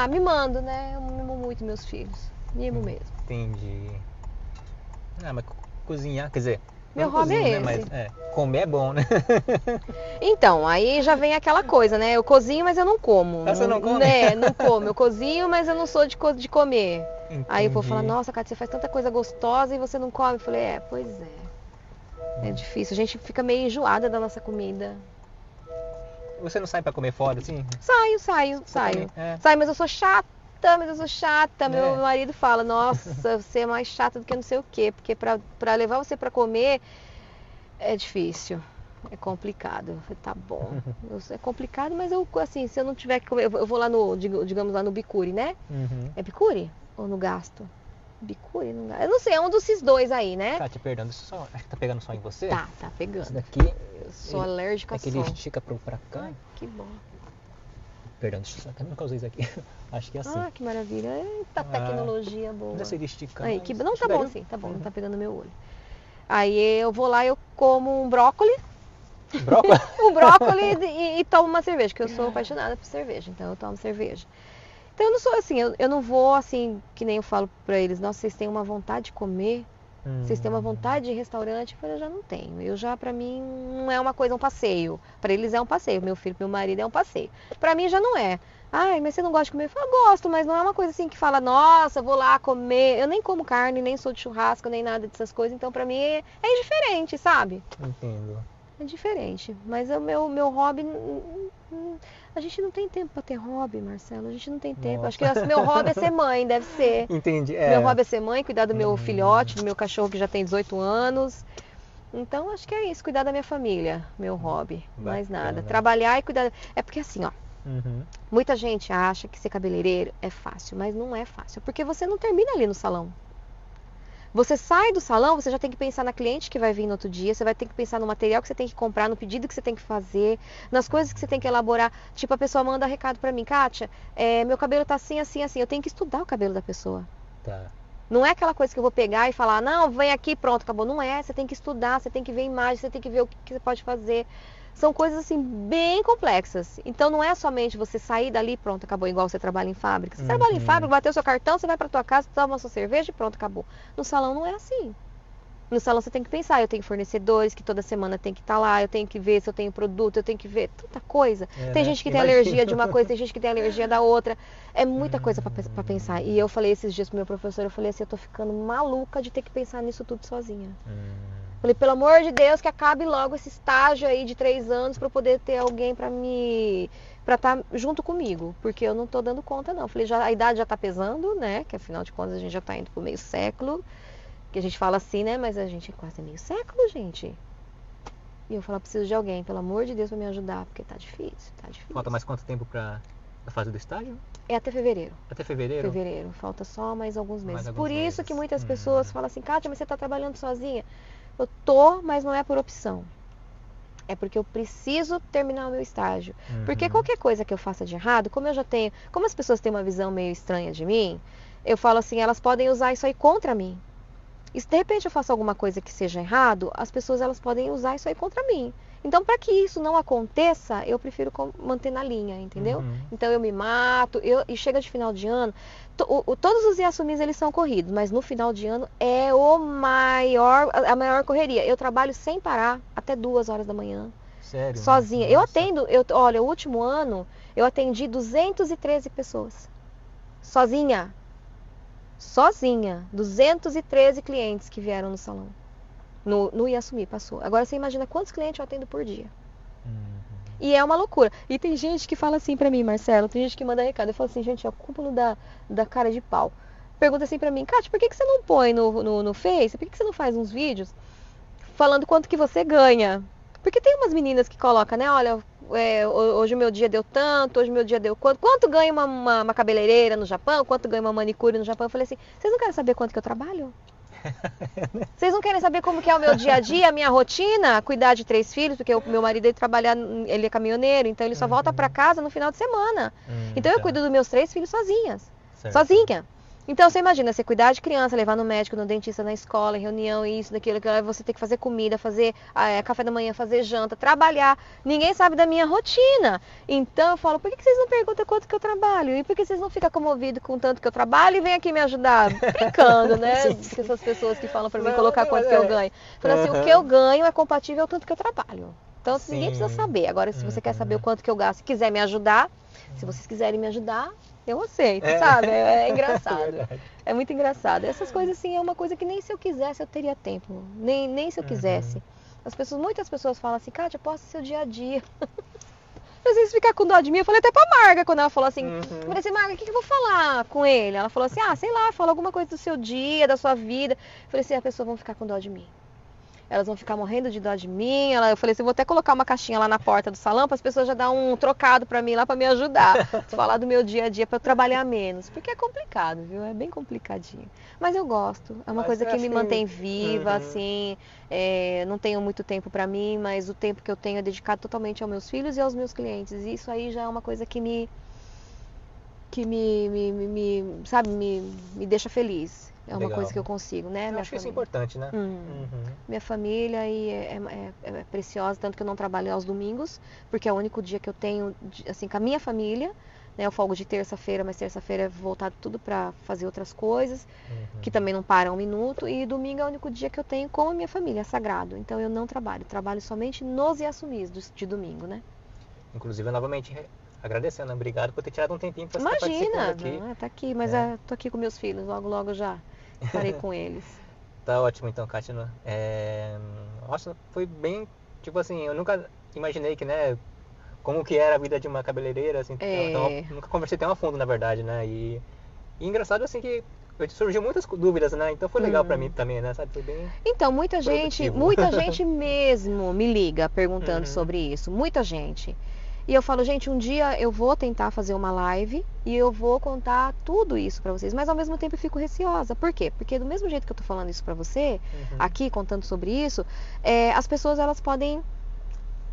mimando, né? Eu mimo muito meus filhos, mimo mesmo. Entendi. Mas cozinhar, quer dizer, meu hobby é esse. Mas comer é bom, né? Então, aí já vem aquela coisa, né? Eu cozinho, mas eu não como. Você não come? Não como. Eu cozinho, mas eu não sou de comer. Entendi. Aí eu vou falar, nossa, Cátia, você faz tanta coisa gostosa e você não come. Eu falei, pois é. É difícil, a gente fica meio enjoada da nossa comida. Você não sai pra comer fora, assim? Saio. Saio, mas eu sou chata. Meu marido fala, nossa, você é mais chata do que não sei o quê. Porque pra levar você pra comer é difícil, é complicado. Eu falei, tá bom, é complicado, mas eu, assim, se eu não tiver que comer, eu vou lá digamos lá no Bicuri, né? É Bicuri? Ou no Gasto? Bicuri, não dá. Eu não sei, é um desses dois aí, né? Tá te pegando só. Acho que tá pegando só em você? Tá pegando. Esse daqui. Eu sou alérgica a som. Ele estica pra cá. Ai, que bom. Perdão, deixa eu só nunca usei isso aqui. Acho que é assim. Ah, que maravilha. Eita, tecnologia boa. Não sei esticar. Aí, que... Não, tá bom assim, tá bom, não tá pegando meu olho. Aí eu vou lá, eu como um brócolis. Brócolis? Um brócolis e tomo uma cerveja, porque eu sou apaixonada por cerveja, então eu tomo cerveja. Então eu não sou assim, eu não vou assim, que nem eu falo pra eles, nossa, vocês têm uma vontade de comer, vocês têm uma vontade de restaurante, eu falei, eu já não tenho. Eu já, pra mim, não é uma coisa, um passeio. Pra eles é um passeio, meu filho, meu marido é um passeio. Pra mim já não é. Ai, mas você não gosta de comer? Eu falo, gosto, mas não é uma coisa assim que fala, nossa, vou lá comer. Eu nem como carne, nem sou de churrasco, nem nada dessas coisas, então pra mim é indiferente, sabe? Entendo. É diferente, mas o meu hobby... A gente não tem tempo pra ter hobby, Marcelo. A gente não tem tempo. Acho que meu hobby é ser mãe, deve ser. Entendi. Meu hobby é ser mãe, cuidar do meu filhote, do meu cachorro que já tem 18 anos. Então, acho que é isso, cuidar da minha família, meu hobby. Mais nada. Trabalhar e cuidar... É porque assim, ó. Muita gente acha que ser cabeleireiro é fácil, mas não é fácil. Porque você não termina ali no salão. Você sai do salão, você já tem que pensar na cliente que vai vir no outro dia, você vai ter que pensar no material que você tem que comprar, no pedido que você tem que fazer, nas coisas que você tem que elaborar. Tipo, a pessoa manda recado pra mim, Kátia, meu cabelo tá assim, assim, assim. Eu tenho que estudar o cabelo da pessoa. Tá. Não é aquela coisa que eu vou pegar e falar, não, vem aqui, pronto, acabou. Não é, você tem que estudar, você tem que ver imagem, você tem que ver o que você pode fazer. São coisas assim bem complexas. Então não é somente você sair dali, pronto, acabou, igual você trabalha em fábrica. Você trabalha em fábrica, bateu o seu cartão, você vai pra tua casa, toma a sua cerveja e pronto, acabou. No salão não é assim. No salão você tem que pensar, eu tenho fornecedores que toda semana tem que estar lá, eu tenho que ver se eu tenho produto, eu tenho que ver tanta coisa. Tem gente que tem alergia de uma coisa, tem gente que tem alergia da outra. É muita coisa pra pensar. E eu falei esses dias pro meu professor, eu falei assim, eu tô ficando maluca de ter que pensar nisso tudo sozinha. Falei, pelo amor de Deus, que acabe logo esse estágio aí de 3 anos pra eu poder ter alguém pra estar junto comigo. Porque eu não tô dando conta, não. Falei, a idade já tá pesando, né? Que afinal de contas a gente já tá indo pro meio século. Que a gente fala assim, né? Mas a gente é quase meio século, gente. E eu falo, preciso de alguém, pelo amor de Deus, pra me ajudar. Porque tá difícil, tá difícil. Falta mais quanto tempo pra fase do estágio? É até fevereiro. Até fevereiro? Fevereiro. Falta só mais alguns meses. Mais alguns Por isso meses. que muitas pessoas falam assim, Kátia, mas você tá trabalhando sozinha? Eu tô, mas não é por opção. É porque eu preciso terminar o meu estágio. Porque qualquer coisa que eu faça de errado, como as pessoas têm uma visão meio estranha de mim, eu falo assim, elas podem usar isso aí contra mim. E se de repente eu faço alguma coisa que seja errado, as pessoas elas podem usar isso aí contra mim. Então, para que isso não aconteça, eu prefiro manter na linha, entendeu? Então, eu me mato, e chega de final de ano, todos os Yasumis, eles são corridos, mas no final de ano é a maior correria. Eu trabalho sem parar, até 2 horas da manhã. Sério? Sozinha. Olha, o último ano, eu atendi 213 pessoas. Sozinha. 213 clientes que vieram no salão. No Yasumi passou. Agora você imagina quantos clientes eu atendo por dia. E é uma loucura. E tem gente que fala assim pra mim, Marcelo, tem gente que manda recado. Eu falo assim, gente, é o cúmulo da cara de pau. Pergunta assim pra mim, Kátia, por que você não põe no Face? Por que você não faz uns vídeos falando quanto que você ganha? Porque tem umas meninas que colocam, né? Olha, hoje o meu dia deu tanto, hoje o meu dia deu quanto. Quanto ganha uma cabeleireira no Japão? Quanto ganha uma manicure no Japão? Eu falei assim, vocês não querem saber quanto que eu trabalho? Vocês não querem saber como que é o meu dia a dia, a minha rotina? Cuidar de 3 filhos, porque o meu marido ele é caminhoneiro, então ele só volta pra casa no final de semana. Então eu cuido dos meus 3 filhos sozinha. Então você imagina, você cuidar de criança, levar no médico, no dentista, na escola, em reunião, isso, daquilo, aquilo, você tem que fazer comida, fazer café da manhã, fazer janta, trabalhar. Ninguém sabe da minha rotina. Então eu falo, por que vocês não perguntam quanto que eu trabalho? E por que vocês não ficam comovidos com tanto que eu trabalho e vêm aqui me ajudar? Brincando, né? Essas pessoas que falam pra mim colocar quanto que eu ganho. Falando assim, o que eu ganho é compatível ao tanto que eu trabalho. Então ninguém precisa saber. Agora, se você quer saber o quanto que eu gasto, se quiser me ajudar, se vocês quiserem me ajudar, eu aceito, sabe? É engraçado. É muito engraçado. Essas coisas, assim, é uma coisa que nem se eu quisesse eu teria tempo. Nem se eu quisesse. Muitas pessoas falam assim, Kátia, posta seu dia a dia. Às vezes ficar com dó de mim, eu falei até pra Marga quando ela falou assim, eu falei assim, Marga, o que eu vou falar com ele? Ela falou assim, sei lá, fala alguma coisa do seu dia, da sua vida. Eu falei assim, as pessoas vão ficar com dó de mim. Elas vão ficar morrendo de dó de mim. Eu falei assim, eu vou até colocar uma caixinha lá na porta do salão para as pessoas já dar um trocado para mim lá para me ajudar. Falar do meu dia a dia para eu trabalhar menos. Porque é complicado, viu? É bem complicadinho. Mas eu gosto. É uma coisa que me mantém viva, assim. Não tenho muito tempo para mim, mas o tempo que eu tenho é dedicado totalmente aos meus filhos e aos meus clientes. E isso aí já é uma coisa que me deixa feliz. É uma coisa que eu consigo, né? Eu acho isso importante, né? Minha família aí é preciosa, tanto que eu não trabalho aos domingos, porque é o único dia que eu tenho, assim, com a minha família, né? Eu folgo de terça-feira, mas terça-feira é voltado tudo para fazer outras coisas, que também não param um minuto, e domingo é o único dia que eu tenho com a minha família, é sagrado. Então eu não trabalho somente nos Yasumis de domingo, né? Inclusive, novamente, agradecendo, obrigado por ter tirado um tempinho para estar participando aqui. Imagina, tá aqui, mas tô aqui com meus filhos, logo já estarei com eles. Tá ótimo então, Kátia. Nossa, foi bem, tipo assim, eu nunca imaginei que, né, como que era a vida de uma cabeleireira, assim, nunca conversei tão a fundo, na verdade, né, e engraçado, assim, que surgiu muitas dúvidas, né, então foi legal pra mim também, né, sabe, foi bem Então, muita gente mesmo me liga perguntando sobre isso, muita gente. E eu falo, gente, um dia eu vou tentar fazer uma live e eu vou contar tudo isso pra vocês. Mas ao mesmo tempo eu fico receosa. Por quê? Porque do mesmo jeito que eu tô falando isso pra você, aqui contando sobre isso, as pessoas elas podem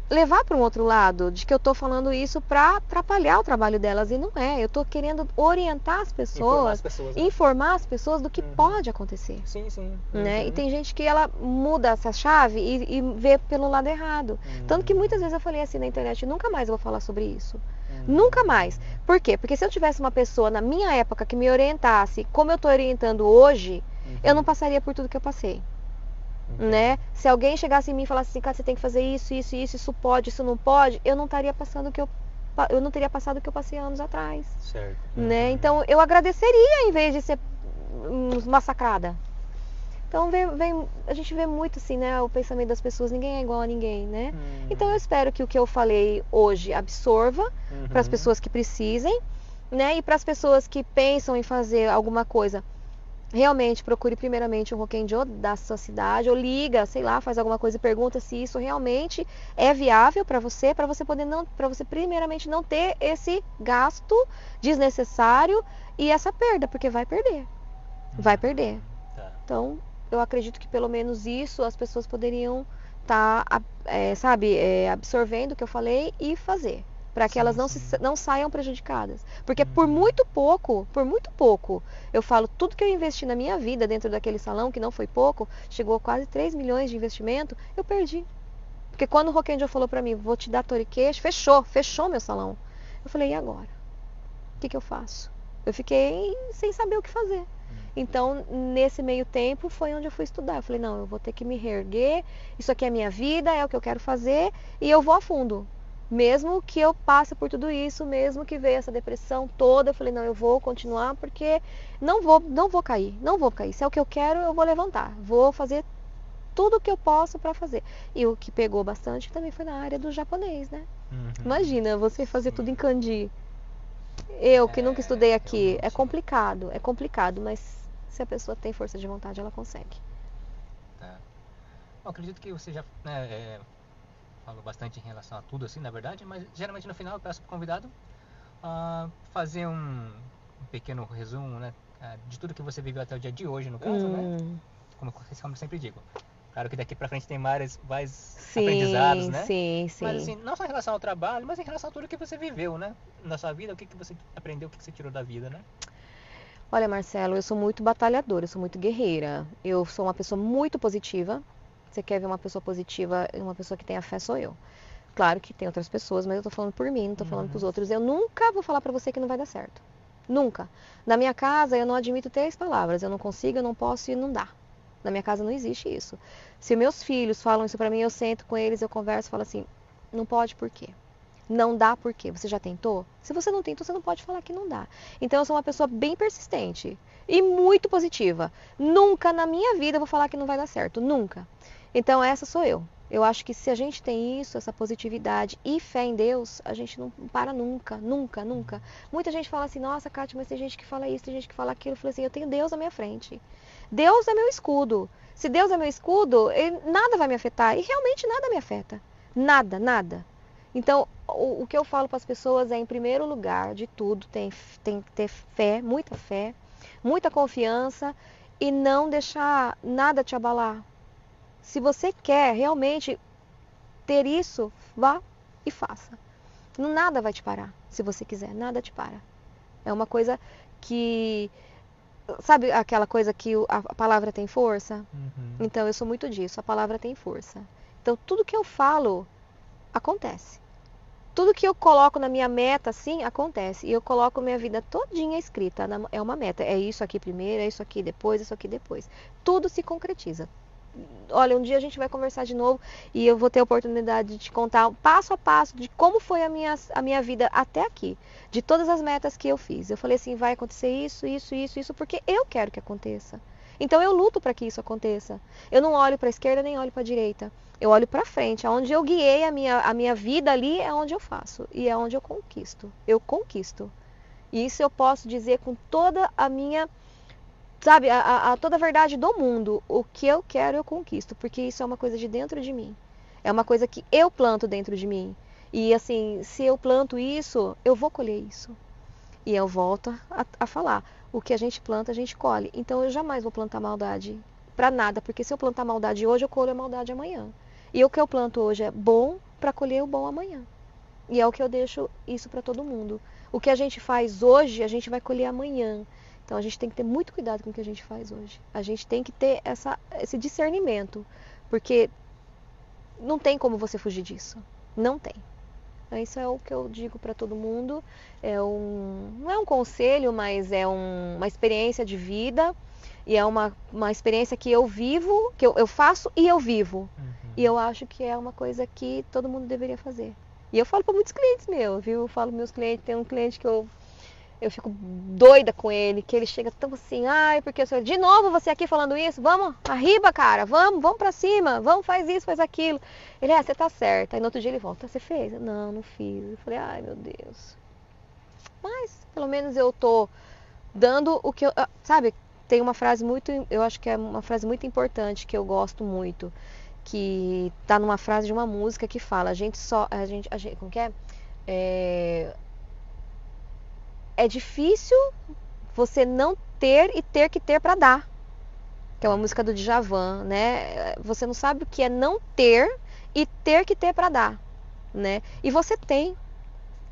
levar para um outro lado, de que eu tô falando isso pra atrapalhar o trabalho delas. E não é. Eu tô querendo orientar as pessoas, informar as pessoas do que pode acontecer. Sim. Né? E tem gente que ela muda essa chave e vê pelo lado errado. Tanto que muitas vezes eu falei assim na internet, nunca mais eu vou falar sobre isso. Nunca mais. Por quê? Porque se eu tivesse uma pessoa na minha época que me orientasse como eu tô orientando hoje, eu não passaria por tudo que eu passei. Né? Se alguém chegasse em mim e falasse assim, cara, você tem que fazer isso pode, isso não pode, eu não teria passado o que eu passei anos atrás. Certo. Né? Então eu agradeceria em vez de ser massacrada. Então a gente vê muito assim, né, o pensamento das pessoas, ninguém é igual a ninguém, né? Então eu espero que o que eu falei hoje absorva para as pessoas que precisem, né? E para as pessoas que pensam em fazer alguma coisa, realmente procure primeiramente um Rokenjo da sua cidade, ou liga, sei lá, faz alguma coisa e pergunta se isso realmente é viável para você primeiramente não ter esse gasto desnecessário e essa perda, porque vai perder. Então, eu acredito que pelo menos isso as pessoas poderiam estar, absorvendo o que eu falei e fazer. para que elas não saiam prejudicadas. Porque por muito pouco, eu falo, tudo que eu investi na minha vida dentro daquele salão, que não foi pouco, chegou a quase 3 milhões de investimento, eu perdi. Porque quando o Rock Angel falou para mim, vou te dar toriqueixo, fechou meu salão. Eu falei, e agora? O que eu faço? Eu fiquei sem saber o que fazer. Então, nesse meio tempo, foi onde eu fui estudar. Eu falei, não, eu vou ter que me reerguer, isso aqui é minha vida, é o que eu quero fazer, e eu vou a fundo. Mesmo que eu passe por tudo isso, mesmo que veio essa depressão toda, eu falei, não, eu vou continuar, porque não vou cair. Se é o que eu quero, eu vou levantar. Vou fazer tudo o que eu posso para fazer. E o que pegou bastante também foi na área do japonês, né? Imagina, você fazer tudo em kanji. Eu, que nunca estudei aqui, é complicado, mas se a pessoa tem força de vontade, ela consegue. Tá. Bom, acredito que você já falou bastante em relação a tudo, assim, na verdade, mas geralmente no final eu peço para o convidado fazer um pequeno resumo, né, de tudo que você viveu até o dia de hoje, no caso, né? Como eu sempre digo. Claro que daqui pra frente tem mais aprendizados, né? Sim. Mas assim, não só em relação ao trabalho, mas em relação a tudo que você viveu, né? Na sua vida, o que você aprendeu, o que você tirou da vida, né? Olha, Marcelo, eu sou muito batalhadora, eu sou muito guerreira. Eu sou uma pessoa muito positiva. Você quer ver uma pessoa positiva, uma pessoa que tenha fé, sou eu. Claro que tem outras pessoas, mas eu tô falando por mim, não tô falando pros outros. Eu nunca vou falar pra você que não vai dar certo. Nunca. Na minha casa, eu não admito 3 palavras. Eu não consigo, eu não posso e não dá. Na minha casa não existe isso. Se meus filhos falam isso pra mim, eu sento com eles, eu converso e falo assim, não pode por quê? Não dá por quê? Você já tentou? Se você não tentou, você não pode falar que não dá. Então eu sou uma pessoa bem persistente e muito positiva. Nunca na minha vida eu vou falar que não vai dar certo. Nunca. Então essa sou eu. Eu acho que se a gente tem isso, essa positividade e fé em Deus, a gente não para nunca. Muita gente fala assim, nossa, Kátia, mas tem gente que fala isso, tem gente que fala aquilo. Eu falei assim, eu tenho Deus à minha frente. Deus é meu escudo. Se Deus é meu escudo, nada vai me afetar. E realmente nada me afeta. Nada. Então, o que eu falo para as pessoas é, em primeiro lugar, de tudo, tem que ter fé, muita confiança e não deixar nada te abalar. Se você quer realmente ter isso, vá e faça. Nada vai te parar, se você quiser, nada te para. É uma coisa que... Sabe aquela coisa que a palavra tem força? Então, eu sou muito disso, a palavra tem força. Então, tudo que eu falo, acontece. Tudo que eu coloco na minha meta, assim, acontece. E eu coloco minha vida todinha escrita. É uma meta. É isso aqui primeiro, é isso aqui depois, isso aqui depois. Tudo se concretiza. Olha, um dia a gente vai conversar de novo e eu vou ter a oportunidade de te contar passo a passo de como foi a minha vida até aqui. De todas as metas que eu fiz. Eu falei assim, vai acontecer isso, porque eu quero que aconteça. Então eu luto para que isso aconteça. Eu não olho para a esquerda nem olho para a direita. Eu olho para frente. Aonde eu guiei a minha vida ali é onde eu faço. E é onde eu conquisto. Eu conquisto. E isso eu posso dizer com toda a minha... Sabe, toda a verdade do mundo. O que eu quero, eu conquisto. Porque isso é uma coisa de dentro de mim. É uma coisa que eu planto dentro de mim. E assim, se eu planto isso, eu vou colher isso. E eu volto a falar. O que a gente planta, a gente colhe. Então eu jamais vou plantar maldade pra nada. Porque se eu plantar maldade hoje, eu colho a maldade amanhã. E o que eu planto hoje é bom para colher o bom amanhã. E é o que eu deixo isso para todo mundo. O que a gente faz hoje, a gente vai colher amanhã. Então a gente tem que ter muito cuidado com o que a gente faz hoje. A gente tem que ter esse discernimento. Porque não tem como você fugir disso. Não tem. Então, isso é o que eu digo para todo mundo. Não é um conselho, mas é uma experiência de vida. E é uma experiência que eu vivo, que eu faço e eu vivo. E eu acho que é uma coisa que todo mundo deveria fazer. E eu falo para muitos clientes meus, viu? Eu falo para meus clientes, tem um cliente que eu fico doida com ele, que ele chega tão assim, ai, porque eu sou... De novo você aqui falando isso? Vamos, arriba, cara, vamos pra cima, vamos, faz isso, faz aquilo. Ele, você tá certa. Aí no outro dia ele volta, você fez? Não fiz. Eu falei, ai, meu Deus. Mas, pelo menos eu tô dando o que eu... Sabe, tem uma frase muito... Eu acho que é uma frase muito importante, que eu gosto muito, que tá numa frase de uma música que fala, como que é? É difícil você não ter e ter que ter para dar. Que é uma música do Djavan, né? Você não sabe o que é não ter e ter que ter para dar, né? E você tem.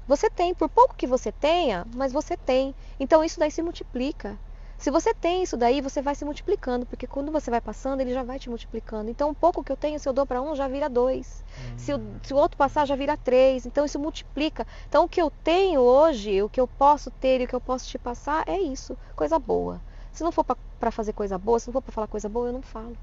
Você tem, por pouco que você tenha, mas você tem. Então isso daí se multiplica. Se você tem isso daí, você vai se multiplicando, porque quando você vai passando, ele já vai te multiplicando. Então o pouco que eu tenho, se eu dou para um, já vira 2. Se o outro passar, já vira 3. Então isso multiplica. Então o que eu tenho hoje, o que eu posso ter e o que eu posso te passar é isso, coisa boa. Se não for para fazer coisa boa, se não for para falar coisa boa, eu não falo.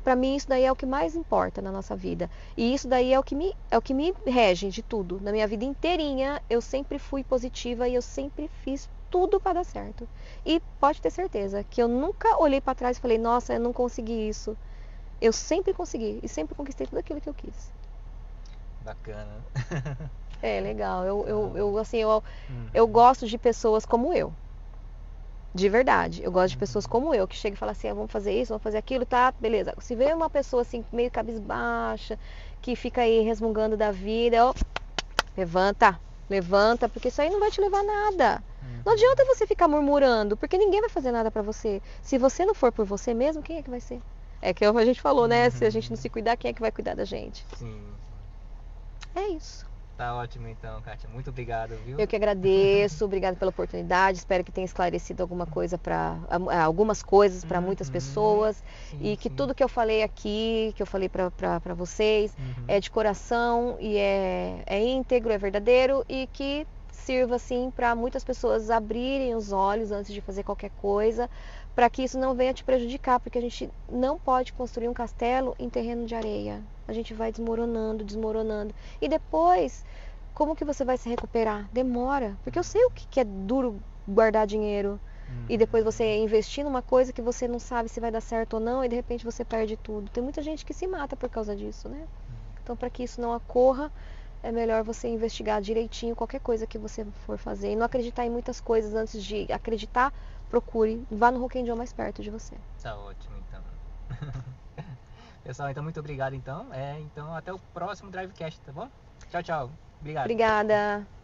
Para mim isso daí é o que mais importa na nossa vida. E isso daí é o que me rege de tudo. Na minha vida inteirinha, eu sempre fui positiva e eu sempre fiz tudo para dar certo. E pode ter certeza que eu nunca olhei para trás e falei, nossa, eu não consegui isso. Eu sempre consegui e sempre conquistei tudo aquilo que eu quis. Bacana. É legal. Eu gosto de pessoas como eu. De verdade. Eu gosto de pessoas como eu, que chegam e falam assim, vamos fazer isso, vamos fazer aquilo, tá, beleza. Se vê uma pessoa assim, meio cabisbaixa, que fica aí resmungando da vida, ó, levanta, porque isso aí não vai te levar a nada. Não adianta você ficar murmurando, porque ninguém vai fazer nada pra você. Se você não for por você mesmo, quem é que vai ser? É que a gente falou, né? Se a gente não se cuidar, quem é que vai cuidar da gente? Sim. É isso. Tá ótimo então, Kátia. Muito obrigado, viu? Eu que agradeço, obrigada pela oportunidade. Espero que tenha esclarecido algumas coisas para muitas pessoas. E que tudo que eu falei aqui, que eu falei para vocês, é de coração e é íntegro, é verdadeiro e que sirva assim para muitas pessoas abrirem os olhos antes de fazer qualquer coisa, para que isso não venha te prejudicar, porque a gente não pode construir um castelo em terreno de areia. A gente vai desmoronando. E depois, como que você vai se recuperar? Demora, porque eu sei o que é duro guardar dinheiro e depois você investir numa coisa que você não sabe se vai dar certo ou não e de repente você perde tudo. Tem muita gente que se mata por causa disso, né? Então, para que isso não ocorra, é melhor você investigar direitinho qualquer coisa que você for fazer e não acreditar em muitas coisas antes de acreditar. Procure, vá no Rock'n'Roll mais perto de você. Tá ótimo então. Pessoal, então muito obrigado então. Então até o próximo Drivecast, tá bom? Tchau, tchau. Obrigado. Obrigada.